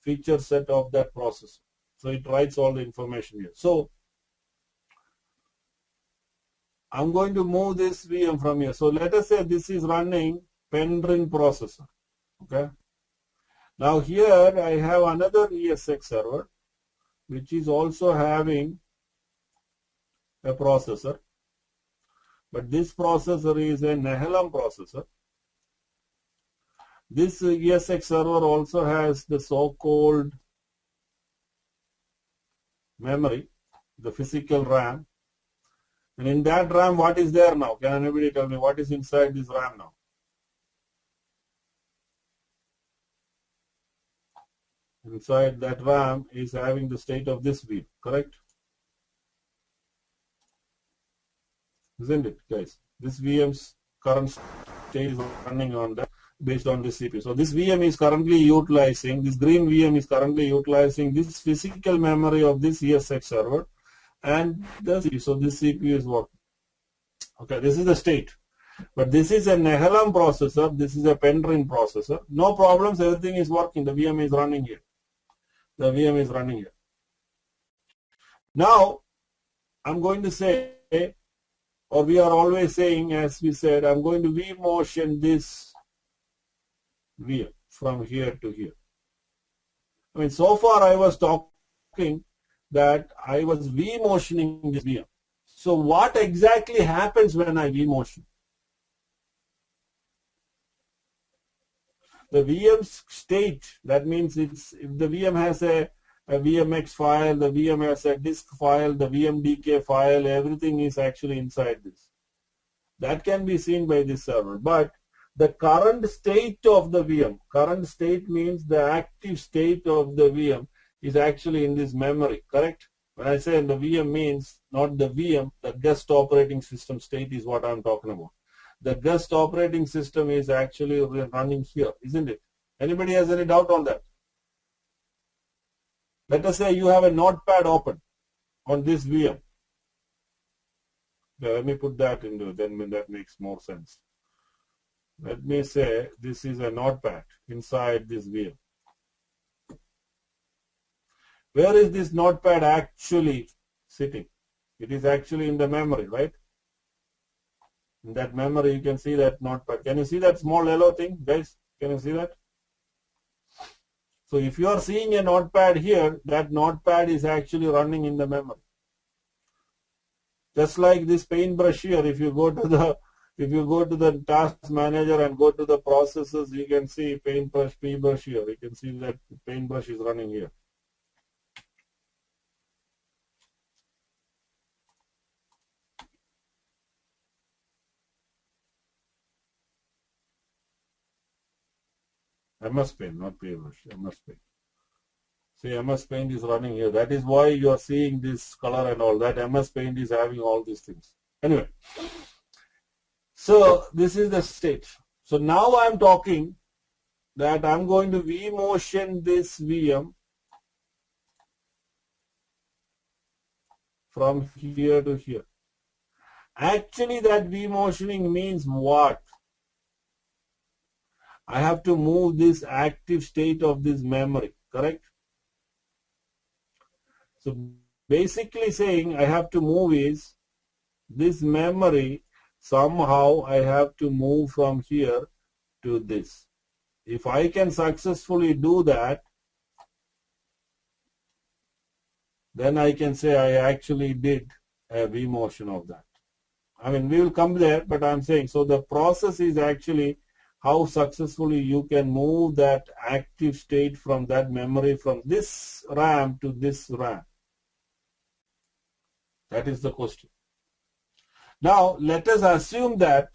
feature set of that processor. So it writes all the information here. So I'm going to move this VM from here. So let us say this is running Penryn processor. Okay. Now here I have another ESX server, which is also having a processor. But this processor is a Nehalem processor. This ESX server also has the so-called memory, the physical RAM. And in that RAM, what is there now? Can anybody tell me what is inside this RAM now? Inside that RAM is having the state of this VM, correct? Isn't it, guys? This VM's current state is running on that based on this CPU. So this VM is currently utilizing, this green VM is currently utilizing this physical memory of this ESX server and the CPU. So this CPU is working. Okay, this is the state. But this is a Nehalem processor, this is a Penryn processor. No problems, everything is working. The VM is running here. The VM is running here. Now, I'm going to say, or we are always saying, as we said, I'm going to vMotion this VM from here to here. I mean, so far I was talking that I was V-motioning this VM. So what exactly happens when I V-motion? The VM's state, that means if the VM has a VMX file, the VM has a disk file, the VMDK file, everything is actually inside this. That can be seen by this server. But the current state of the VM, current state means the active state of the VM is actually in this memory, correct? When I say the VM means not the VM, the guest operating system state is what I'm talking about. The guest operating system is actually running here, isn't it? Anybody has any doubt on that? Let us say you have a notepad open on this VM. Yeah, let me put that into, then that makes more sense. Let me say this is a notepad inside this VM. Where is this notepad actually sitting? It is actually in the memory, right? In that memory, you can see that notepad. Can you see that small yellow thing, guys? Can you see that? So if you are seeing a notepad here, that notepad is actually running in the memory. Just like this paintbrush here, if you go to the task manager and go to the processes, you can see paintbrush here. You can see that paintbrush is running here. MS Paint, not paintbrush, MS Paint. See, MS Paint is running here. That is why you are seeing this color and all that. MS Paint is having all these things. Anyway, so this is the state. So now I'm talking that I'm going to V-motion this VM from here to here. Actually, that V-motioning means what? I have to move this active state of this memory, correct? So basically saying I have to move is this memory, somehow I have to move from here to this. If I can successfully do that, then I can say I actually did a V-motion of that. I mean, we will come there, but I'm saying, so the process is actually how successfully you can move that active state from that memory from this RAM to this RAM. That is the question. Now, let us assume that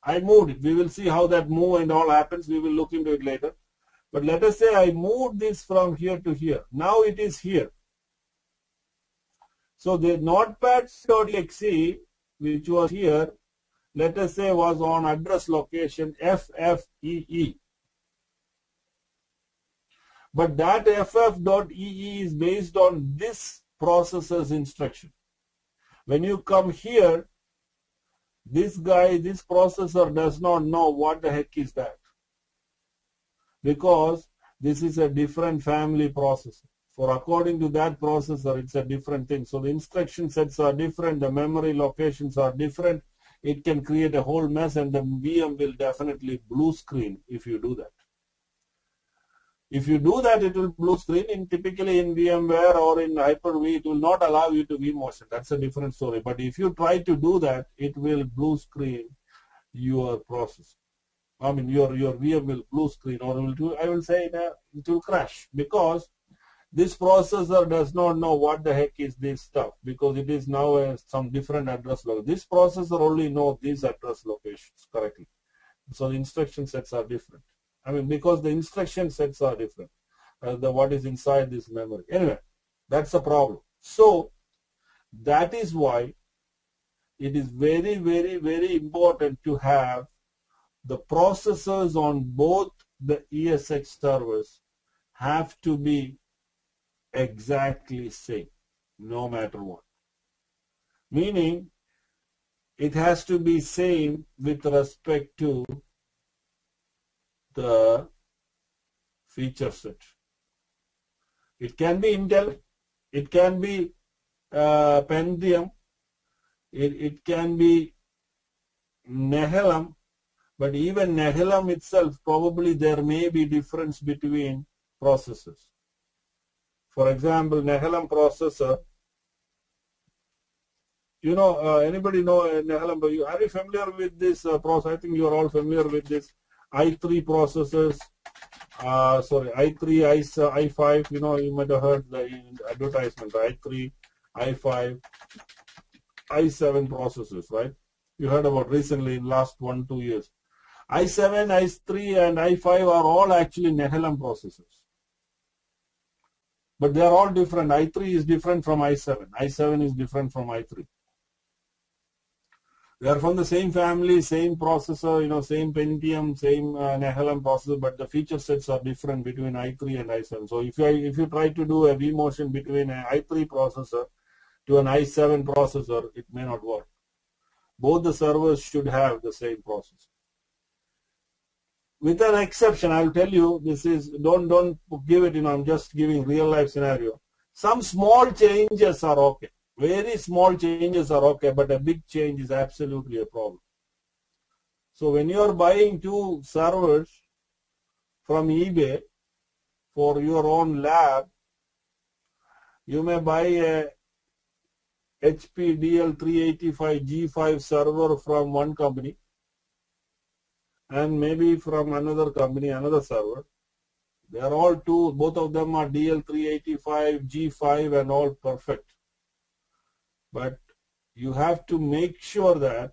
I moved it. We will see how that move and all happens. We will look into it later. But let us say I moved this from here to here. Now it is here. So the notepad.exe, which was here, let us say was on address location FFEE. But that FF.EE is based on this processor's instruction. When you come here, this processor does not know what the heck is that, because this is a different family processor. For according to that processor, it's a different thing. So the instruction sets are different, the memory locations are different. It can create a whole mess, and the VM will definitely blue screen if you do that. If you do that, it will blue screen. Typically in VMware or in Hyper-V, it will not allow you to V-motion. That's a different story. But if you try to do that, it will blue screen your process. I mean, your VM will blue screen, or I will say it will crash, because this processor does not know what the heck is this stuff, because it is now some different address location. This processor only knows these address locations correctly. So the instruction sets are different. I mean, because the instruction sets are different. What is inside this memory. Anyway, that's a problem. So that is why it is very, very, very important to have the processors on both the ESX servers have to be exactly same, no matter what. Meaning, it has to be same with respect to the feature set. It can be Intel, it can be Pentium, it can be Nehalem, But even Nehalem itself, probably there may be difference between processors. For example, Nehalem processor, you know, anybody know Nehalem? Are you familiar with this process? I think you are all familiar with this i3 processors. Sorry, i3, i5, you know, you might have heard the advertisement, i3, i5, i7 processors, right? You heard about recently in last 1-2 years. i7, i3 and i5 are all actually Nehalem processors. But they are all different. i3 is different from i7. i7 is different from i3. They are from the same family, same processor, you know, same Pentium, same Nehalem processor, but the feature sets are different between i3 and i7. So if you try to do a vMotion between an i3 processor to an i7 processor, it may not work. Both the servers should have the same processor. With an exception, I'll tell you, this is, don't give it, you know, I'm just giving real life scenario. Some small changes are okay. Very small changes are okay, but a big change is absolutely a problem. So when you are buying 2 servers from eBay for your own lab, you may buy a HP DL385G5 server from one company and maybe from another company, another server. They are all both of them are DL385G5 and all perfect. But you have to make sure that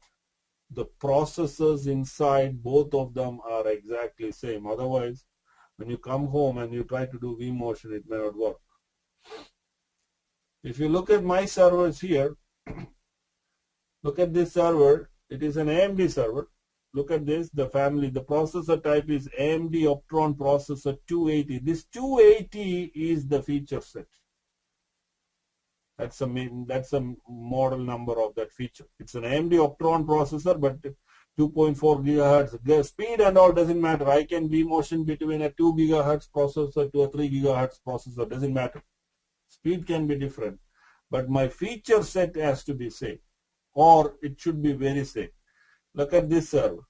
the processors inside both of them are exactly same. Otherwise, when you come home and you try to do vMotion, it may not work. If you look at my servers here, look at this server. It is an AMD server. Look at this, the family, the processor type is AMD Optron processor 280. This 280 is the feature set. That's a model number of that feature. It's an AMD Optron processor, but 2.4 gigahertz. The speed and all doesn't matter. I can vMotion between a 2 gigahertz processor to a 3 gigahertz processor. Doesn't matter. Speed can be different, but my feature set has to be same, or it should be very same. Look at this server.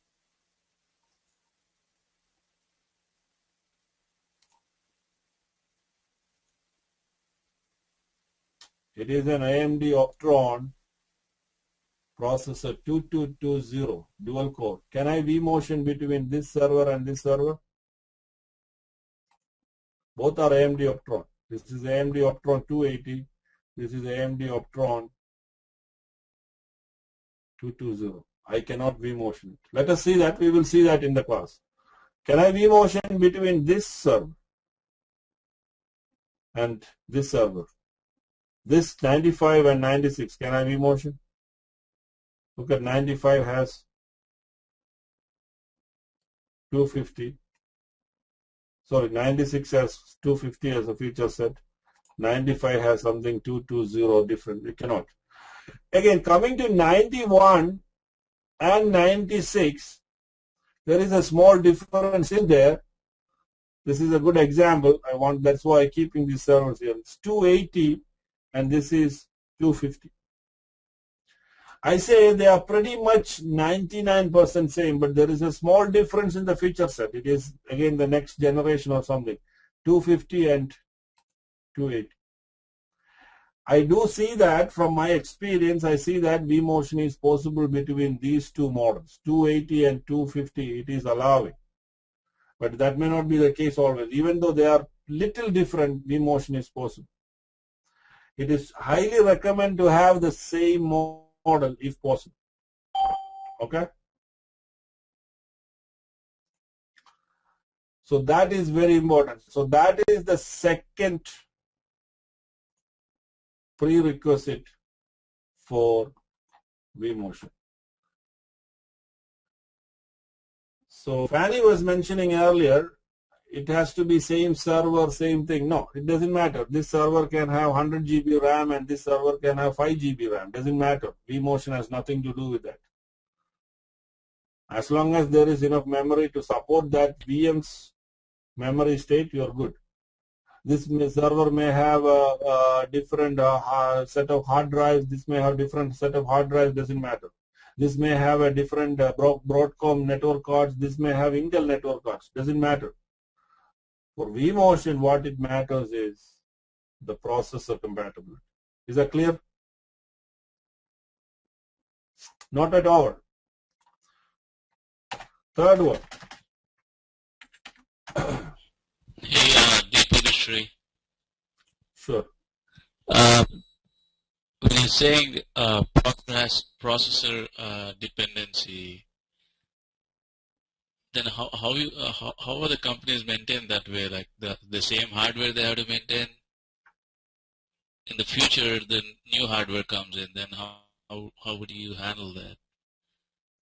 It is an AMD Optron processor 2220 dual core. Can I vMotion between this server and this server? Both are AMD Optron. This is AMD Optron 280. This is AMD Optron 220. I cannot vMotion it. Let us see that. We will see that in the class. Can I vMotion between this server and this server? This 95 and 96, can I vMotion? Look at 95 has 250. Sorry, 96 has 250 as a feature set. 95 has something 220 different. We cannot. Again, coming to 91 and 96, there is a small difference in there. This is a good example. That's why I'm keeping these servers here. It's 280 and this is 250. I say they are pretty much 99% same, but there is a small difference in the feature set. It is again the next generation or something. 250 and 280. I do see that from my experience. I see that vMotion is possible between these two models, 280 and 250. It is allowing, but that may not be the case always. Even though they are little different, vMotion is possible. It is highly recommended to have the same model if possible. Okay. So that is very important. So that is the second prerequisite for vMotion. So Fanny was mentioning earlier, it has to be same server, same thing. No, it doesn't matter. This server can have 100 GB RAM and this server can have 5 GB RAM. Doesn't matter. vMotion has nothing to do with that. As long as there is enough memory to support that VM's memory state, you are good. This server may have a different set of hard drives. This may have different set of hard drives. Doesn't matter. This may have a different Broadcom network cards. This may have Intel network cards. Doesn't matter. For vMotion, what it matters is the processor compatibility. Is that clear? Not at all. Third one. Hey, Deepak Shri. Sure. When you're saying processor dependency, then how are the companies maintain that way? Like the same hardware they have to maintain. In the future, the new hardware comes in. Then how would you handle that?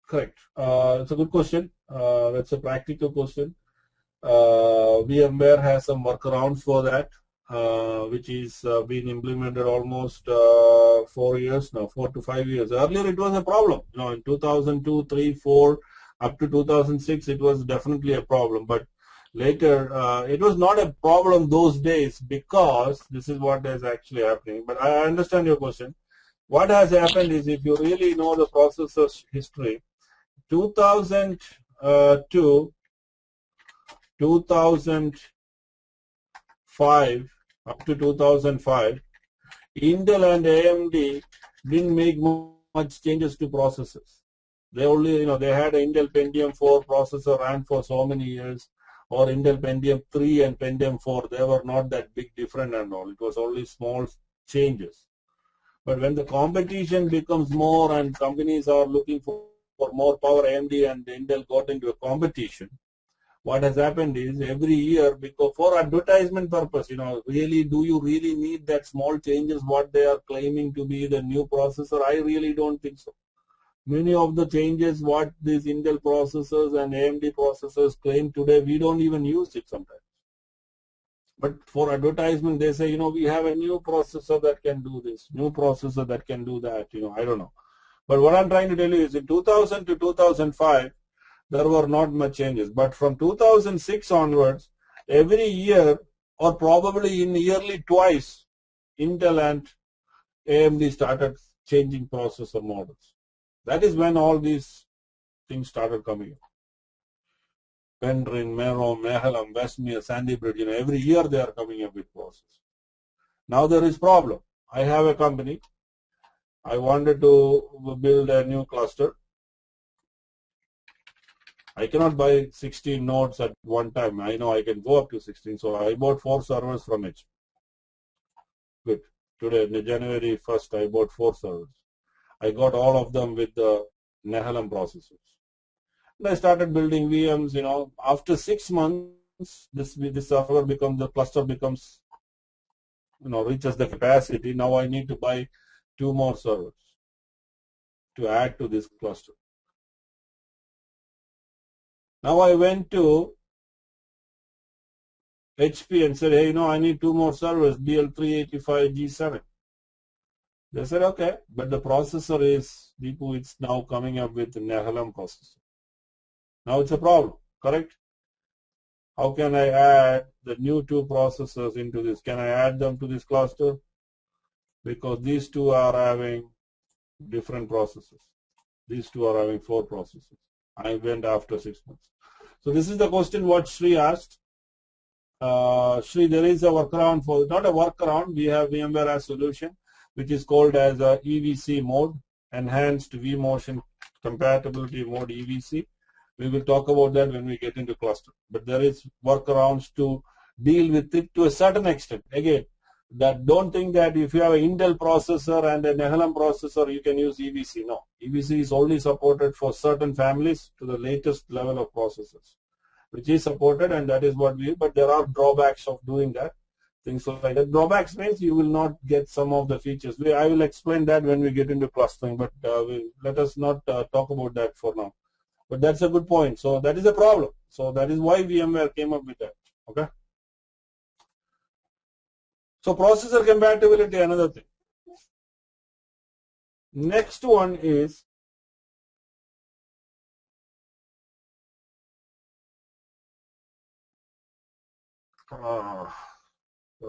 Correct. It's a good question. That's a practical question. VMware has some workarounds for that, which is been implemented almost 4 years now, 4 to 5 years. Earlier, it was a problem. In 2002, 3, 4, up to 2006, it was definitely a problem. But later, it was not a problem those days because this is what is actually happening. But I understand your question. What has happened is, if you really know the processor's history, 2002, 2005, up to 2005, Intel and AMD didn't make much changes to processors. They only, they had an Intel Pentium 4 processor ran for so many years, or Intel Pentium 3 and Pentium 4. They were not that big different and all. It was only small changes. But when the competition becomes more and companies are looking for more power, AMD and Intel got into a competition. What has happened is every year, because for advertisement purpose, really, do you really need that small changes what they are claiming to be the new processor? I really don't think so. Many of the changes what these Intel processors and AMD processors claim today, we don't even use it sometimes. But for advertisement, they say, we have a new processor that can do this, new processor that can do that, I don't know. But what I'm trying to tell you is in 2000 to 2005, there were not much changes. But from 2006 onwards, every year, or probably in yearly twice, Intel and AMD started changing processor models. That is when all these things started coming up. Penryn, Mero, Nehalem, Westmere, Sandy Bridge, every year they are coming up with processors. Now there is problem. I have a company. I wanted to build a new cluster. I cannot buy 16 nodes at one time. I know I can go up to 16, so I bought 4 servers from HP. Good. Today, January 1st, I bought 4 servers. I got all of them with the Nehalem processors. And I started building VMs. After 6 months, this server becomes, the cluster becomes, reaches the capacity. Now I need to buy 2 more servers to add to this cluster. Now I went to HP and said, hey, I need 2 more servers, BL385G7. They said, okay, but the processor is, Deepu, it's now coming up with the Nehalem processor. Now it's a problem, correct? How can I add the new 2 processors into this? Can I add them to this cluster? Because these 2 are having different processors. These 2 are having 4 processors. I went after 6 months. So this is the question what Sri asked. Sri, there is a workaround for, not a workaround, we have VMware as solution, which is called as a EVC mode, Enhanced vMotion Compatibility Mode, EVC. We will talk about that when we get into cluster. But there is workarounds to deal with it to a certain extent. Again, don't think that if you have an Intel processor and a Nehalem processor, you can use EVC. No, EVC is only supported for certain families to the latest level of processors, which is supported, and that is what we, but there are drawbacks of doing that. Things like that. Drawbacks means you will not get some of the features. I will explain that when we get into clustering, but let us not talk about that for now. But that's a good point. So that is a problem. So that is why VMware came up with that. Okay. So processor compatibility, another thing. Next one is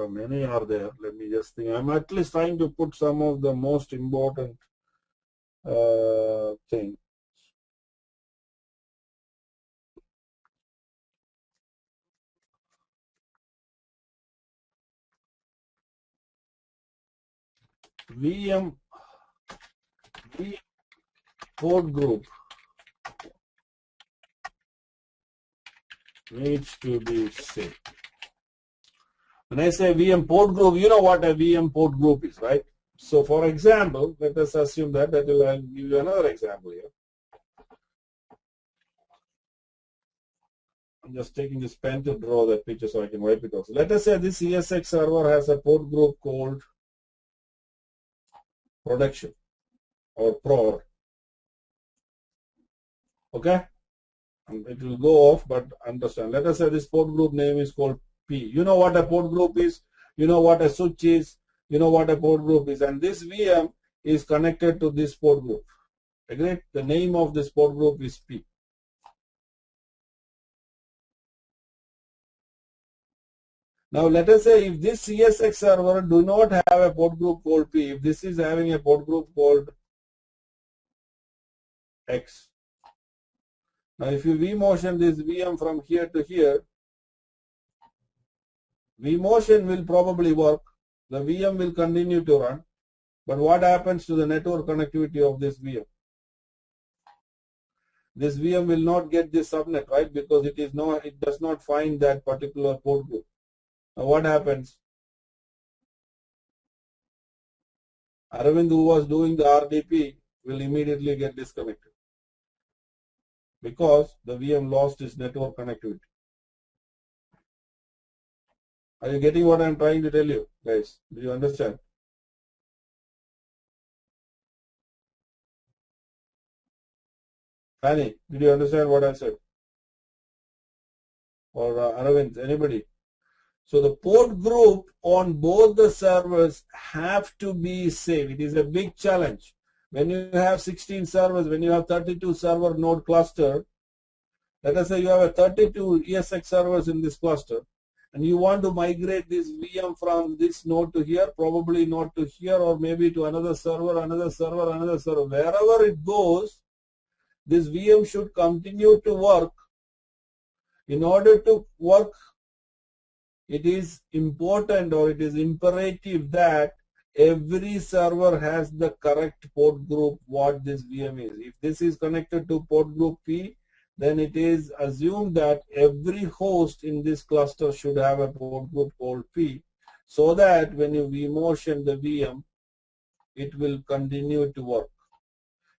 many are there. Let me just think. I'm at least trying to put some of the most important thing. VM port group needs to be saved. When I say VM port group, you know what a VM port group is, right? So for example, let us assume that I'll give you another example here. I'm just taking this pen to draw that picture so I can wipe it off. So let us say this ESX server has a port group called production or prod. Okay? And it will go off, but understand. Let us say this port group name is called P. You know what a port group is, you know what a switch is, you know what a port group is, and this VM is connected to this port group. Agreed? The name of this port group is P. Now let us say if this CSX server do not have a port group called P, if this is having a port group called X. Now if you vMotion this VM from here to here, vMotion will probably work, the VM will continue to run, but what happens to the network connectivity of this VM? This VM will not get this subnet, right? Because it does not find that particular port group. Now what happens? Aravind, who was doing the RDP, will immediately get disconnected because the VM lost its network connectivity. Are you getting what I'm trying to tell you, guys? Do you understand? Fanny, did you understand what I said? Or Aravind, anybody? So the port group on both the servers have to be safe. It is a big challenge. When you have 16 servers, when you have 32 server node cluster, let us say you have a 32 ESX servers in this cluster, and you want to migrate this VM from this node to here, probably not to here, or maybe to another server, another server, another server. Wherever it goes, this VM should continue to work. In order to work, it is important or it is imperative that every server has the correct port group what this VM is. If this is connected to port group P, then it is assumed that every host in this cluster should have a port group called P, so that when you vMotion the VM, it will continue to work.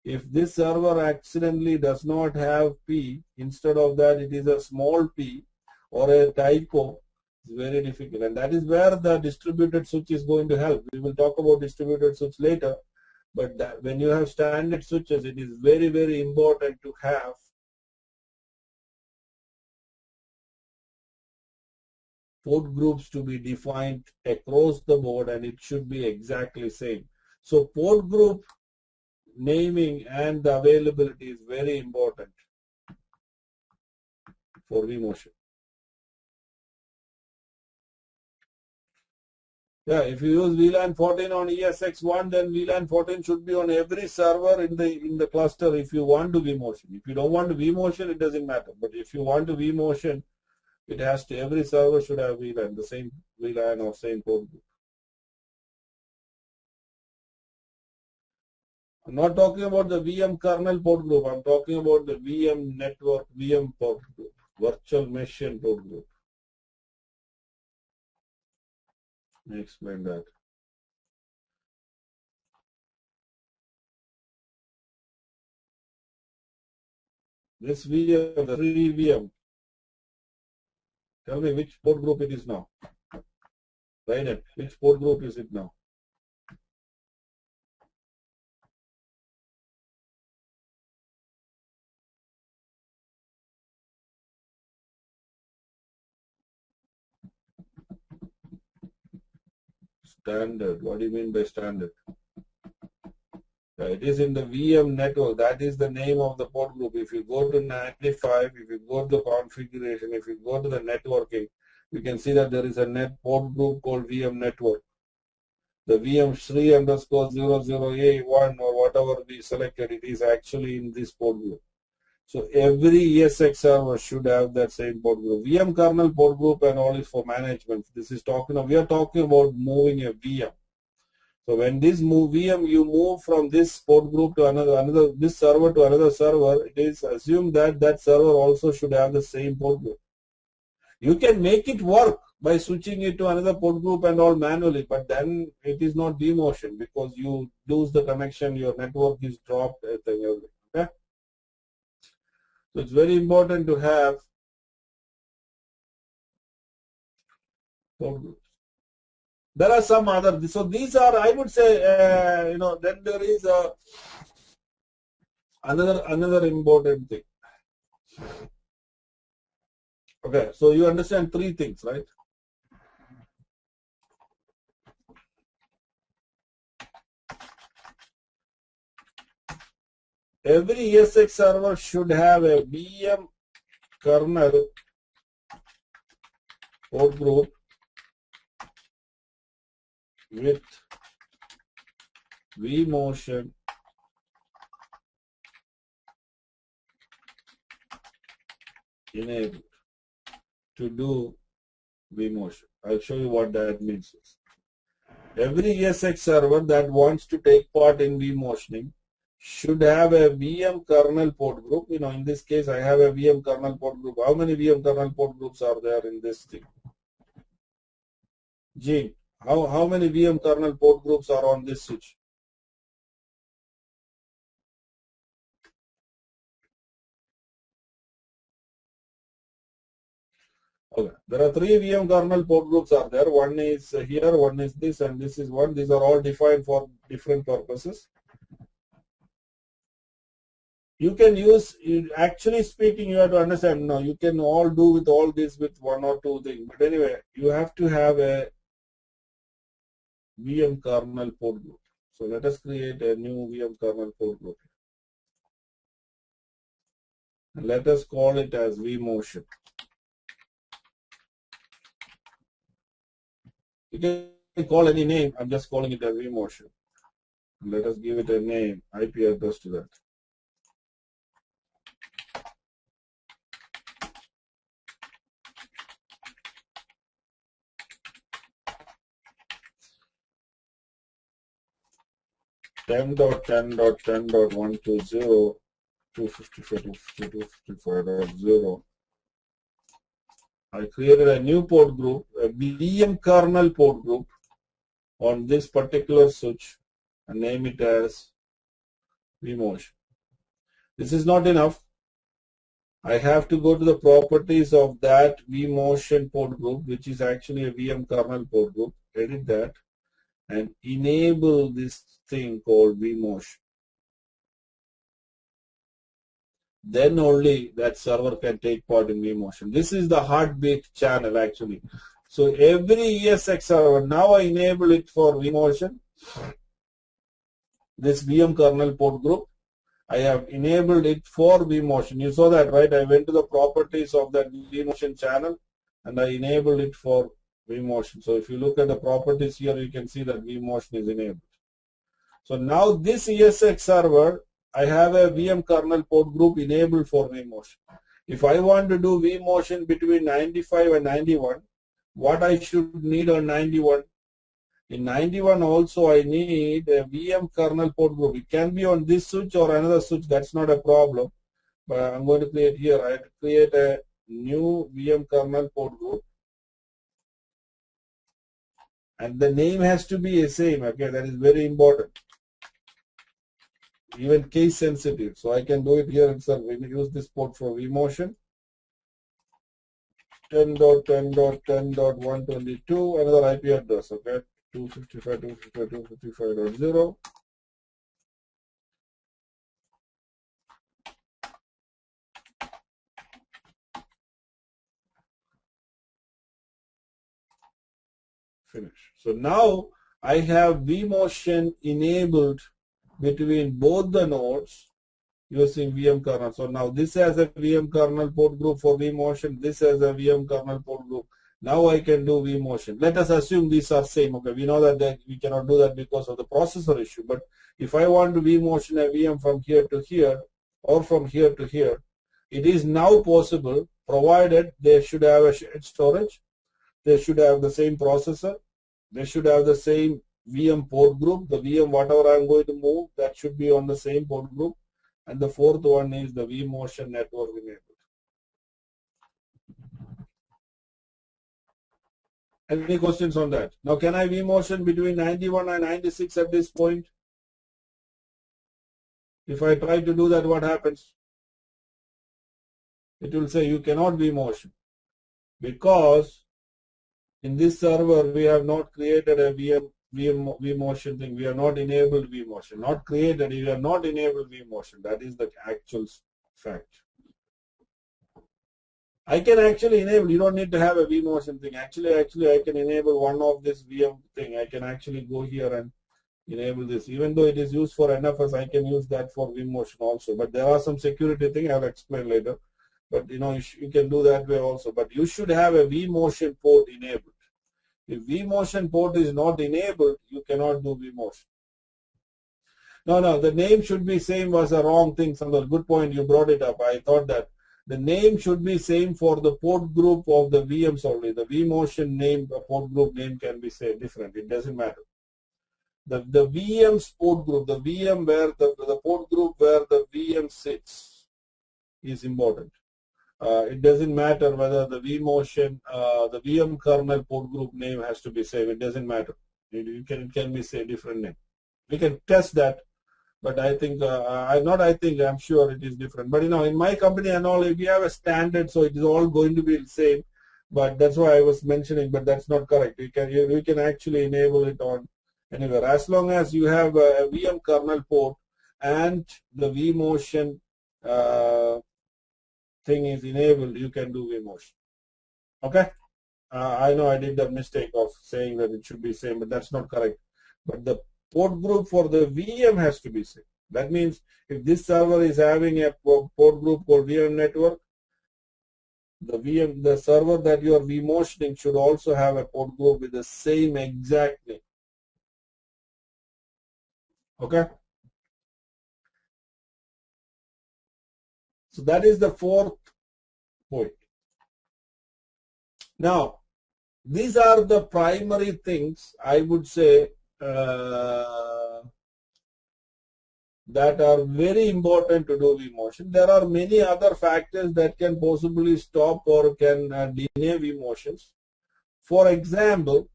If this server accidentally does not have P, instead of that it is a small p or a typo, it's very difficult, and that is where the distributed switch is going to help. We will talk about distributed switch later, but when you have standard switches, it is very, very important to have port groups to be defined across the board, and it should be exactly same. So port group naming and the availability is very important for vMotion. Yeah, if you use VLAN 14 on ESX1, then VLAN 14 should be on every server in the cluster if you want to vMotion. If you don't want to vMotion, it doesn't matter. But if you want to vMotion, it has to, every server should have VLAN, the same VLAN or same port group. I'm not talking about the VM kernel port group. I'm talking about the VM network, VM port group, virtual machine port group. Let me explain that. This VM, the free VM, tell me which port group it is now. Right it. Which port group is it now? Standard. What do you mean by standard? It is in the VM network. That is the name of the port group. If you go to 95, if you go to the configuration, if you go to the networking, you can see that there is a net port group called VM network. the VM Sri underscore 00A1 or whatever we selected, it is actually in this port group. So every ESX server should have that same port group. VM kernel port group and all is for management. This is we are talking about moving a VM. So when this VM, you move from this port group to this server to another server, it is assumed that that server also should have the same port group. You can make it work by switching it to another port group and all manually, but then it is not vMotion because you lose the connection, your network is dropped, and everything. Okay? So it's very important to have port groups. There are some other, so these are, I would say, then there is another important thing. Okay, so you understand three things, right? Every ESX server should have a VM kernel port group with vMotion enabled to do vMotion. I'll show you what that means. Every ESX server that wants to take part in vMotioning should have a VM kernel port group. In this case, I have a VM kernel port group. How many VM kernel port groups are there in this thing? Gene, how many VM kernel port groups are on this switch? Okay, there are 3 VM kernel port groups are there. One is here, one is this, and this is one. These are all defined for different purposes. You can use, actually speaking, you have to understand, you can all do with all this with 1 or 2 things. But anyway, you have to have a VM kernel port group. So let us create a new VM kernel port group. And let us call it as vMotion. You can call any name. I'm just calling it as vMotion. Let us give it a name, IP address to that. .10.10.10.120.255.255.0. I created a new port group, a VM kernel port group on this particular switch and name it as vMotion. This is not enough. I have to go to the properties of that vMotion port group, which is actually a VM kernel port group, edit that, and enable this thing called vMotion. Then only that server can take part in vMotion. This is the heartbeat channel actually. So every ESX server, now I enable it for vMotion. This VM kernel port group, I have enabled it for vMotion. You saw that, right? I went to the properties of that vMotion channel and I enabled it for vMotion. So if you look at the properties here, you can see that vMotion is enabled. So now this ESX server, I have a VM kernel port group enabled for vMotion. If I want to do vMotion between 95 and 91, what I should need on 91? In 91 also I need a VM kernel port group. It can be on this switch or another switch, that's not a problem. But I'm going to create here, I have to create a new VM kernel port group. And the name has to be the same, okay, that is very important. Even case sensitive. So I can do it here itself. We use this port for vMotion. 10.10.10.122, another IP address, okay, 255.255.255.0. Finish. So now I have vMotion enabled between both the nodes using VM kernel. So now this has a VM kernel port group for vMotion, this has a VM kernel port group. Now I can do vMotion. Let us assume these are same. Okay, we know that we cannot do that because of the processor issue. But if I want to vMotion a VM from here to here or from here to here, it is now possible, provided they should have a shared storage, they should have the same processor, they should have the same VM port group, the VM whatever I am going to move, that should be on the same port group. And the fourth one is the vMotion network enabled. Any questions on that? Now, can I vMotion between 91 and 96 at this point? If I try to do that, what happens? It will say you cannot vMotion because in this server we have not created a vMotion thing. We have not enabled vMotion. Not created, we have not enabled vMotion. That is the actual fact. I can actually enable, you don't need to have a vMotion thing. Actually I can enable one of this VM thing. I can actually go here and enable this. Even though it is used for NFS, I can use that for vMotion also. But there are some security things I'll explain later. But you know, you can do that way also. But you should have a vMotion port enabled. If vMotion port is not enabled, you cannot do vMotion. No, the name should be same was a wrong thing. Sandal, good point, you brought it up. I thought that the name should be same for the port group of the VMs only. The vMotion name, the port group name can be say different. It doesn't matter. The VM's port group, the VM where the port group where the VM sits is important. It doesn't matter whether the vMotion, the VM kernel port group name has to be same. It doesn't matter. It can be say different name. We can test that, but I think I'm sure it is different. But you know, in my company and all, if we have a standard, so it is all going to be the same. But that's why I was mentioning. But that's not correct. We can actually enable it on anywhere as long as you have a VM kernel port and the vMotion thing is enabled, you can do vMotion. Okay? I know I did the mistake of saying that it should be same, but that's not correct. But the port group for the VM has to be same. That means if this server is having a port group called VM network, the server that you are vMotioning should also have a port group with the same exact name. Okay? So that is the fourth point. Now, these are the primary things I would say that are very important to do vMotion. There are many other factors that can possibly stop or can delay vMotions. For example,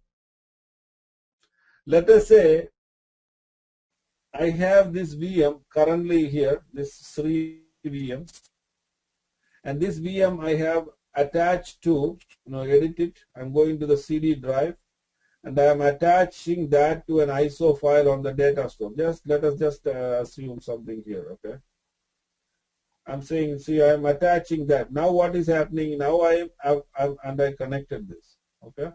let us say I have this VM currently here, this 3 VM, and this VM I have attached to, edit it, I'm going to the CD drive, and I am attaching that to an ISO file on the data store. Let us assume something here, okay? I'm saying, see, I'm attaching that. Now what is happening? Now I connected this, okay?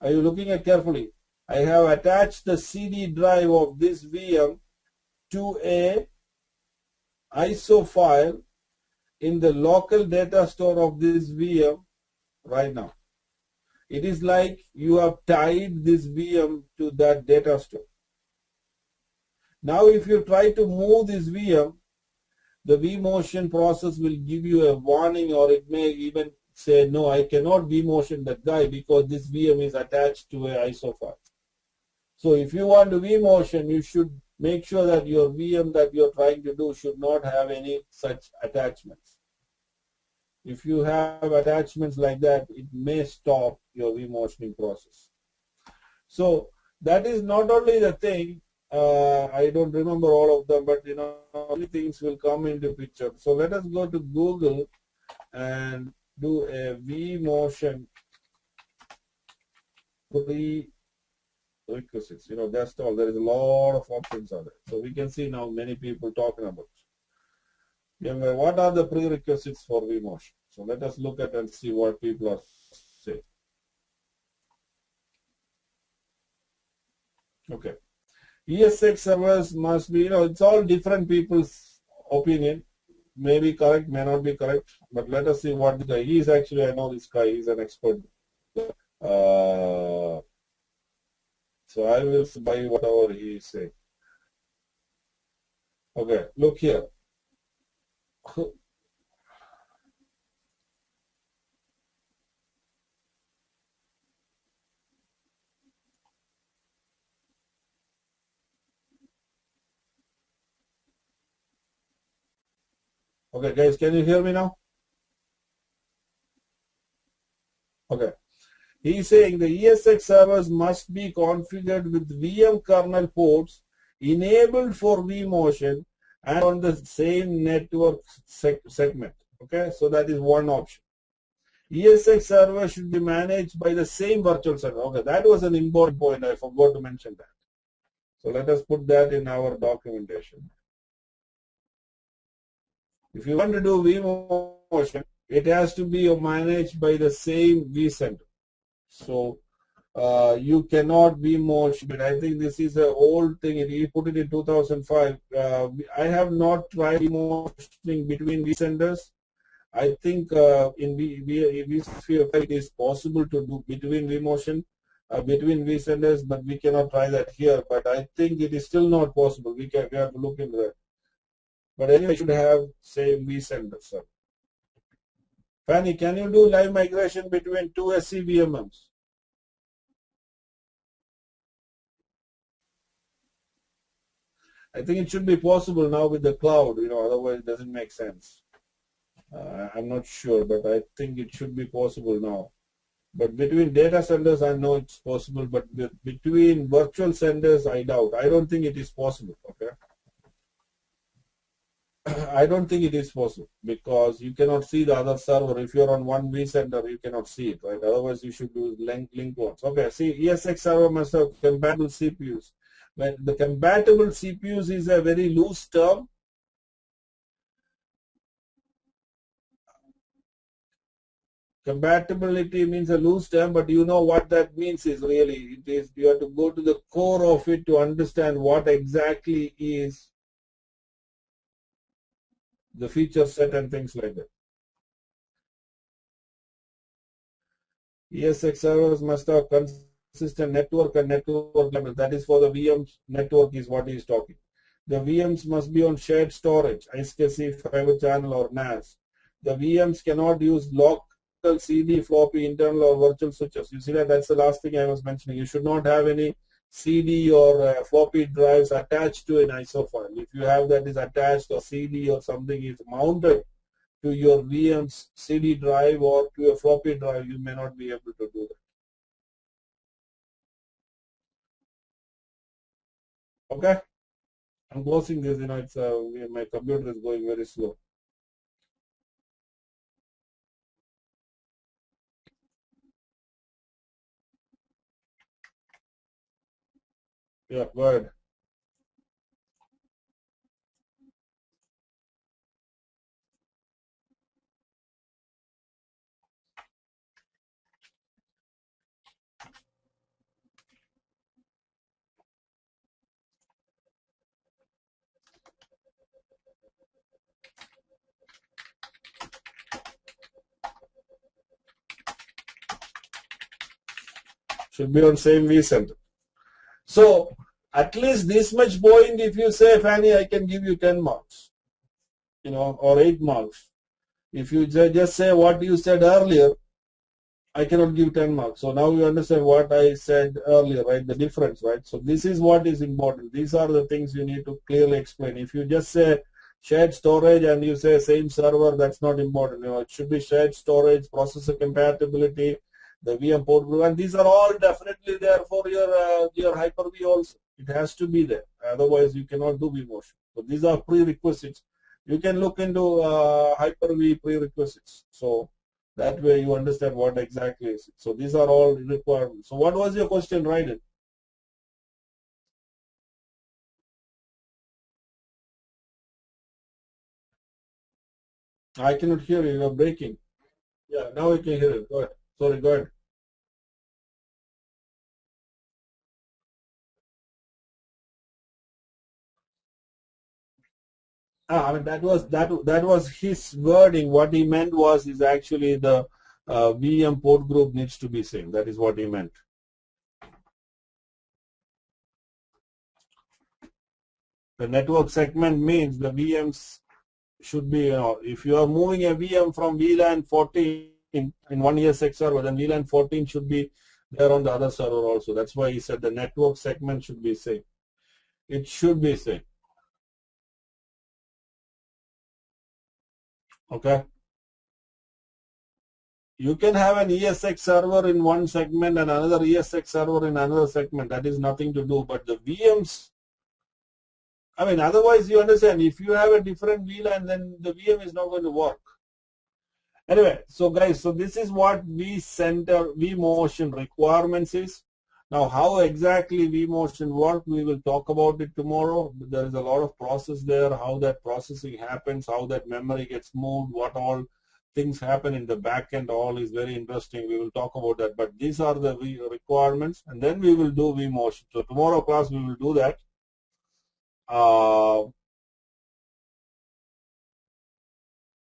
Are you looking at carefully? I have attached the CD drive of this VM to a ISO file in the local data store of this VM right now. It is like you have tied this VM to that data store. Now if you try to move this VM, the vMotion process will give you a warning, or it may even say, no, I cannot vMotion that guy because this VM is attached to an ISO file. So if you want to vMotion, you should make sure that your VM that you're trying to do should not have any such attachments. If you have attachments like that, it may stop your vMotioning process. So that is not only the thing, I don't remember all of them, but many things will come into picture. So let us go to Google and do a vMotion prerequisites. That's all. There is a lot of options on it. So we can see now many people talking about it. What are the prerequisites for vMotion? So let us look at and see what people are saying. Okay. ESX servers must be, it's all different people's opinion. May be correct, may not be correct. But let us see what the guy, he is actually, I know this guy, he's an expert So I will buy whatever he is saying. Okay, look here. Okay, guys, can you hear me now? Okay. He's saying the ESX servers must be configured with VM kernel ports enabled for vMotion and on the same network segment. Okay, so that is one option. ESX server should be managed by the same virtual server. Okay, that was an important point. I forgot to mention that. So let us put that in our documentation. If you want to do vMotion, it has to be managed by the same vCenter. So you cannot vMotion, but I think this is an old thing. He put it in 2005. I have not tried vMotioning between vCenters. I think in vSphere it is possible to do between vMotion, between vCenters, but we cannot try that here. But I think it is still not possible. We have to look into that. But anyway, should have same vCenter, sir. Fanny, can you do live migration between two SCVMMs? I think it should be possible now with the cloud, otherwise it doesn't make sense. I'm not sure, but I think it should be possible now. But between data centers, I know it's possible, but between virtual centers, I doubt. I don't think it is possible, okay? I don't think it is possible because you cannot see the other server. If you're on one vCenter, you cannot see it, right? Otherwise, you should do linked ones. Okay, see, ESX server must have compatible CPUs. When the compatible CPUs is a very loose term. Compatibility means a loose term, but you know what that means is really, it is you have to go to the core of it to understand what exactly is the feature set and things like that. ESX servers must have consistent network and network level. That is for the VMs network is what he is talking. The VMs must be on shared storage, ISKC, Fiber Channel or NAS. The VMs cannot use local CD, floppy, internal or virtual switches. You see that's the last thing I was mentioning. You should not have any CD or floppy drives attached to an ISO file. If you have that is attached or CD or something is mounted to your VM's CD drive or to a floppy drive, you may not be able to do that. Okay, I'm closing this. It's my computer is going very slow. Yeah, go ahead. Should be on same vCenter. So at least this much point, if you say, Fanny, I can give you 10 marks, or 8 marks. If you just say what you said earlier, I cannot give 10 marks. So now you understand what I said earlier, right? The difference, right? So this is what is important. These are the things you need to clearly explain. If you just say shared storage and you say same server, that's not important. It should be shared storage, processor compatibility, the VM port group, and these are all definitely there for your Hyper-V also. It has to be there. Otherwise, you cannot do vMotion. So these are prerequisites. You can look into Hyper-V prerequisites. So that way you understand what exactly is it. So these are all requirements. So what was your question, Raiden? I cannot hear you. You're breaking. Yeah, now I can hear you. Go ahead. Sorry, go ahead. I mean that was his wording. What he meant was is actually the VM port group needs to be same. That is what he meant. The network segment means the VMs should be, if you are moving a VM from VLAN 14 in one ESX server, then VLAN 14 should be there on the other server also. That's why he said the network segment should be same. It should be same. Okay. You can have an ESX server in one segment and another ESX server in another segment. That is nothing to do. But the VMs, I mean, otherwise you understand, if you have a different VLAN, then the VM is not going to work. Anyway, so guys, so this is what vCenter, vMotion requirements is. Now, how exactly vMotion work, we will talk about it tomorrow. There is a lot of process there, how that processing happens, how that memory gets moved, what all things happen in the back end, all is very interesting. We will talk about that. But these are the requirements, and then we will do vMotion. So tomorrow class, we will do that.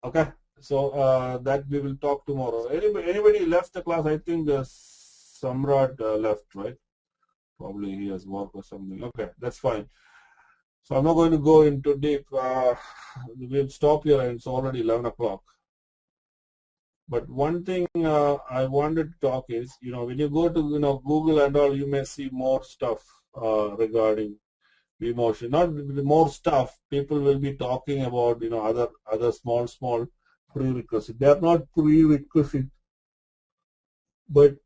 Okay, so that we will talk tomorrow. Anybody left the class? I think Samrat left, right? Probably he has work or something. Okay, that's fine. So I'm not going to go into deep. We'll stop here, and it's already 11 o'clock. But one thing I wanted to talk is, when you go to Google and all, you may see more stuff regarding vMotion. Not more stuff. People will be talking about other small prerequisites. They are not prerequisites, but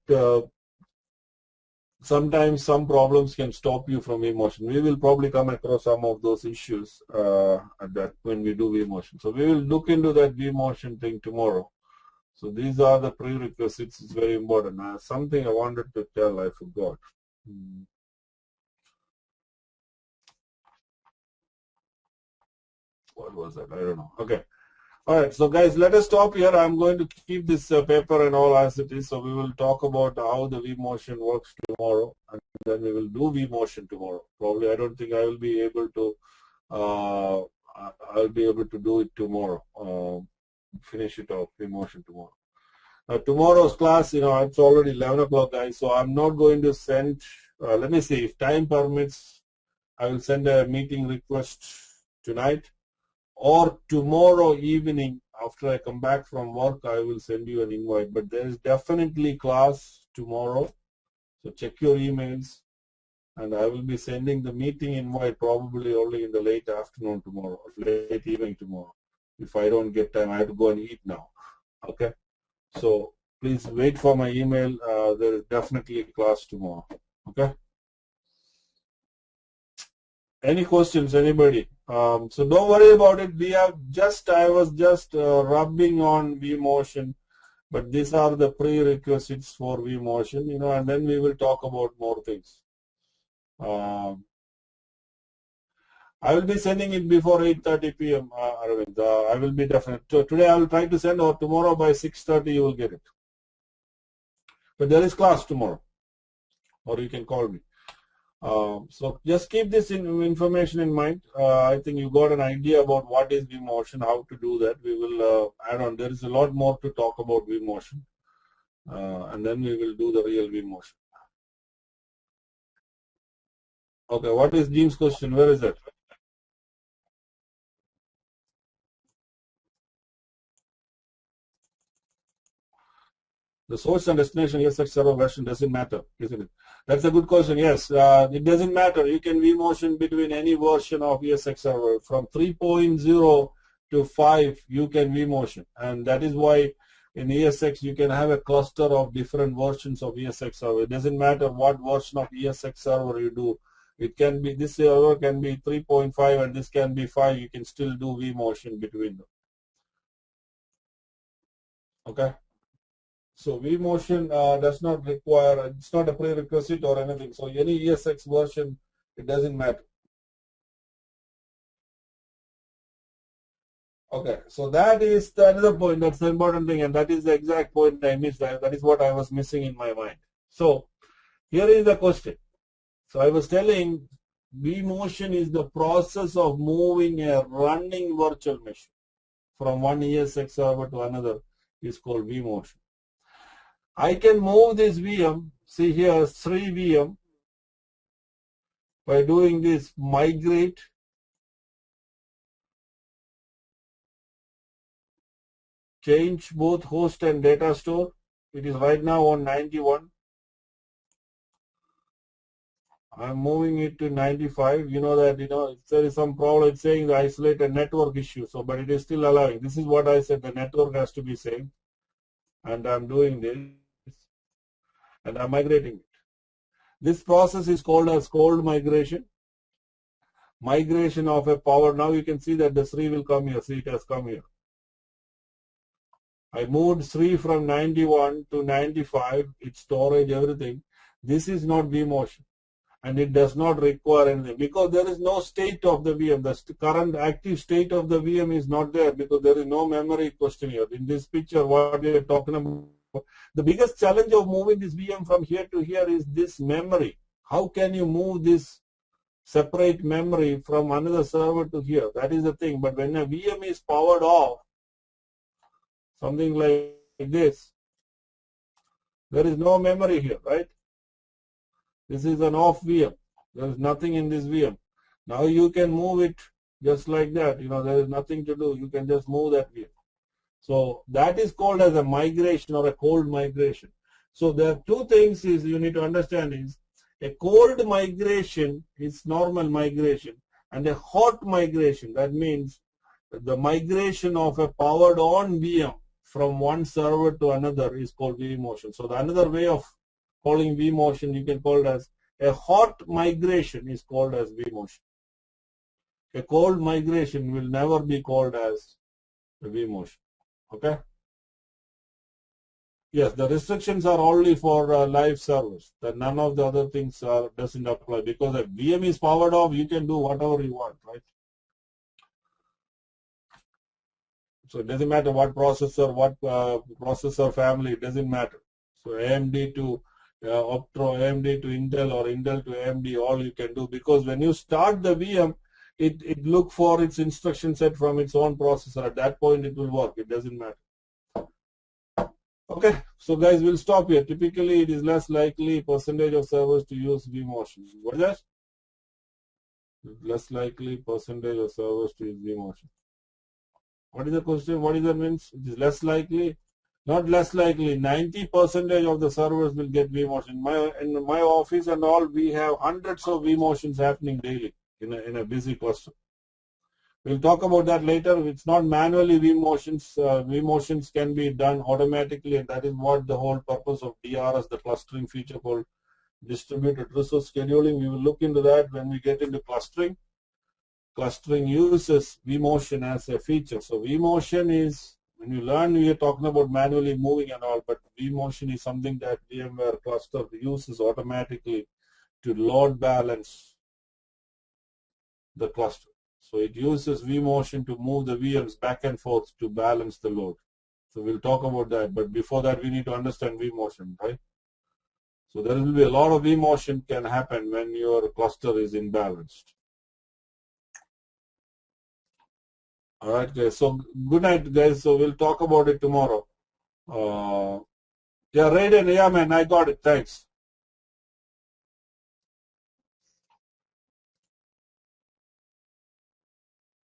sometimes some problems can stop you from vMotion. We will probably come across some of those issues when we do vMotion. So we will look into that vMotion thing tomorrow. So these are the prerequisites. It's very important. Something I wanted to tell, I forgot. What was that? I don't know. Okay. All right. So guys, let us stop here. I'm going to keep this paper and all as it is. So we will talk about how the vMotion works tomorrow, and then we will do vMotion tomorrow. Probably, I don't think I will be able to. I'll be able to do it tomorrow. Finish it off vMotion tomorrow. Tomorrow's class, it's already 11 o'clock, guys. So I'm not going to send. Let me see if time permits. I will send a meeting request tonight. Or tomorrow evening, after I come back from work, I will send you an invite. But there is definitely class tomorrow. So check your emails. And I will be sending the meeting invite probably only in the late afternoon tomorrow, or late evening tomorrow. If I don't get time, I have to go and eat now. Okay? So please wait for my email. There is definitely a class tomorrow. Okay? Any questions, anybody? So don't worry about it. I was just rubbing on vMotion, but these are the prerequisites for vMotion, and then we will talk about more things. I will be sending it before 8:30 p.m. Arvind. I will be definite. Today I will try to send, or tomorrow by 6:30 you will get it. But there is class tomorrow, or you can call me. So just keep this information in mind. I think you got an idea about what is vMotion, how to do that. We will add on. There is a lot more to talk about vMotion, and then we will do the real vMotion. Okay, what is Jim's question? Where is that? The source and destination ESX server version doesn't matter, isn't it? That's a good question. Yes, it doesn't matter. You can vMotion between any version of ESX server. From 3.0 to 5, you can vMotion. And that is why in ESX you can have a cluster of different versions of ESX server. It doesn't matter what version of ESX server you do. It can be, this server can be 3.5 and this can be 5. You can still do vMotion between them. Okay. So vMotion does not require, it's not a prerequisite or anything. So any ESX version, it doesn't matter. Okay, so that is the another point. That's the important thing, and that is the exact point I missed. That is what I was missing in my mind. So here is the question. So I was telling vMotion is the process of moving a running virtual machine from one ESX server to another is called vMotion. I can move this VM, see here, Sri VM, by doing this migrate, change both host and data store. It is right now on 91. I'm moving it to 95. You know that, if there is some problem, it's saying the isolated network issue. So, but it is still allowing. This is what I said, the network has to be same. And I'm doing this. And I'm migrating it. This process is called as cold migration. Migration of a power. Now you can see that the Sri will come here. See, it has come here. I moved Sri from 91 to 95. Its storage, everything. This is not vMotion. And it does not require anything because there is no state of the VM. The current active state of the VM is not there because there is no memory question here. In this picture, what we are talking about, the biggest challenge of moving this VM from here to here is this memory. How can you move this separate memory from another server to here? That is the thing. But when a VM is powered off, something like this, there is no memory here, right? This is an off VM. There is nothing in this VM. Now you can move it just like that. There is nothing to do. You can just move that VM. So that is called as a migration or a cold migration. So there are two things is you need to understand is a cold migration is normal migration and a hot migration. That means the migration of a powered on VM from one server to another is called vMotion. So the another way of calling vMotion, you can call it as a hot migration is called as vMotion. A cold migration will never be called as a vMotion. Okay? Yes, the restrictions are only for live servers. That none of the other things doesn't apply because if VM is powered off, you can do whatever you want, right? So it doesn't matter what processor, what processor family, it doesn't matter. So AMD to Optro, AMD to Intel or Intel to AMD, all you can do because when you start the VM, it look for its instruction set from its own processor. At that point, it will work. It doesn't matter. Okay, so guys, we'll stop here. Typically, it is less likely percentage of servers to use vMotion. What is that? Less likely percentage of servers to use vMotion. What is the question? What is that means? It is less likely. Not less likely, 90% of the servers will get vMotion. In my office and all, we have hundreds of vMotions happening daily in a busy cluster. We'll talk about that later. It's not manually vMotions. vMotions can be done automatically, and that is what the whole purpose of DRS, the clustering feature called distributed resource scheduling. We will look into that when we get into clustering. Clustering uses vMotion as a feature. So vMotion is, when you learn, we are talking about manually moving and all, but vMotion is something that VMware cluster uses automatically to load balance the cluster. So it uses vMotion to move the VMs back and forth to balance the load. So we'll talk about that, but before that we need to understand vMotion, right? So there will be a lot of vMotion can happen when your cluster is imbalanced. All right, guys. So good night, guys. So we'll talk about it tomorrow. Yeah, Raiden. Yeah, man, I got it. Thanks.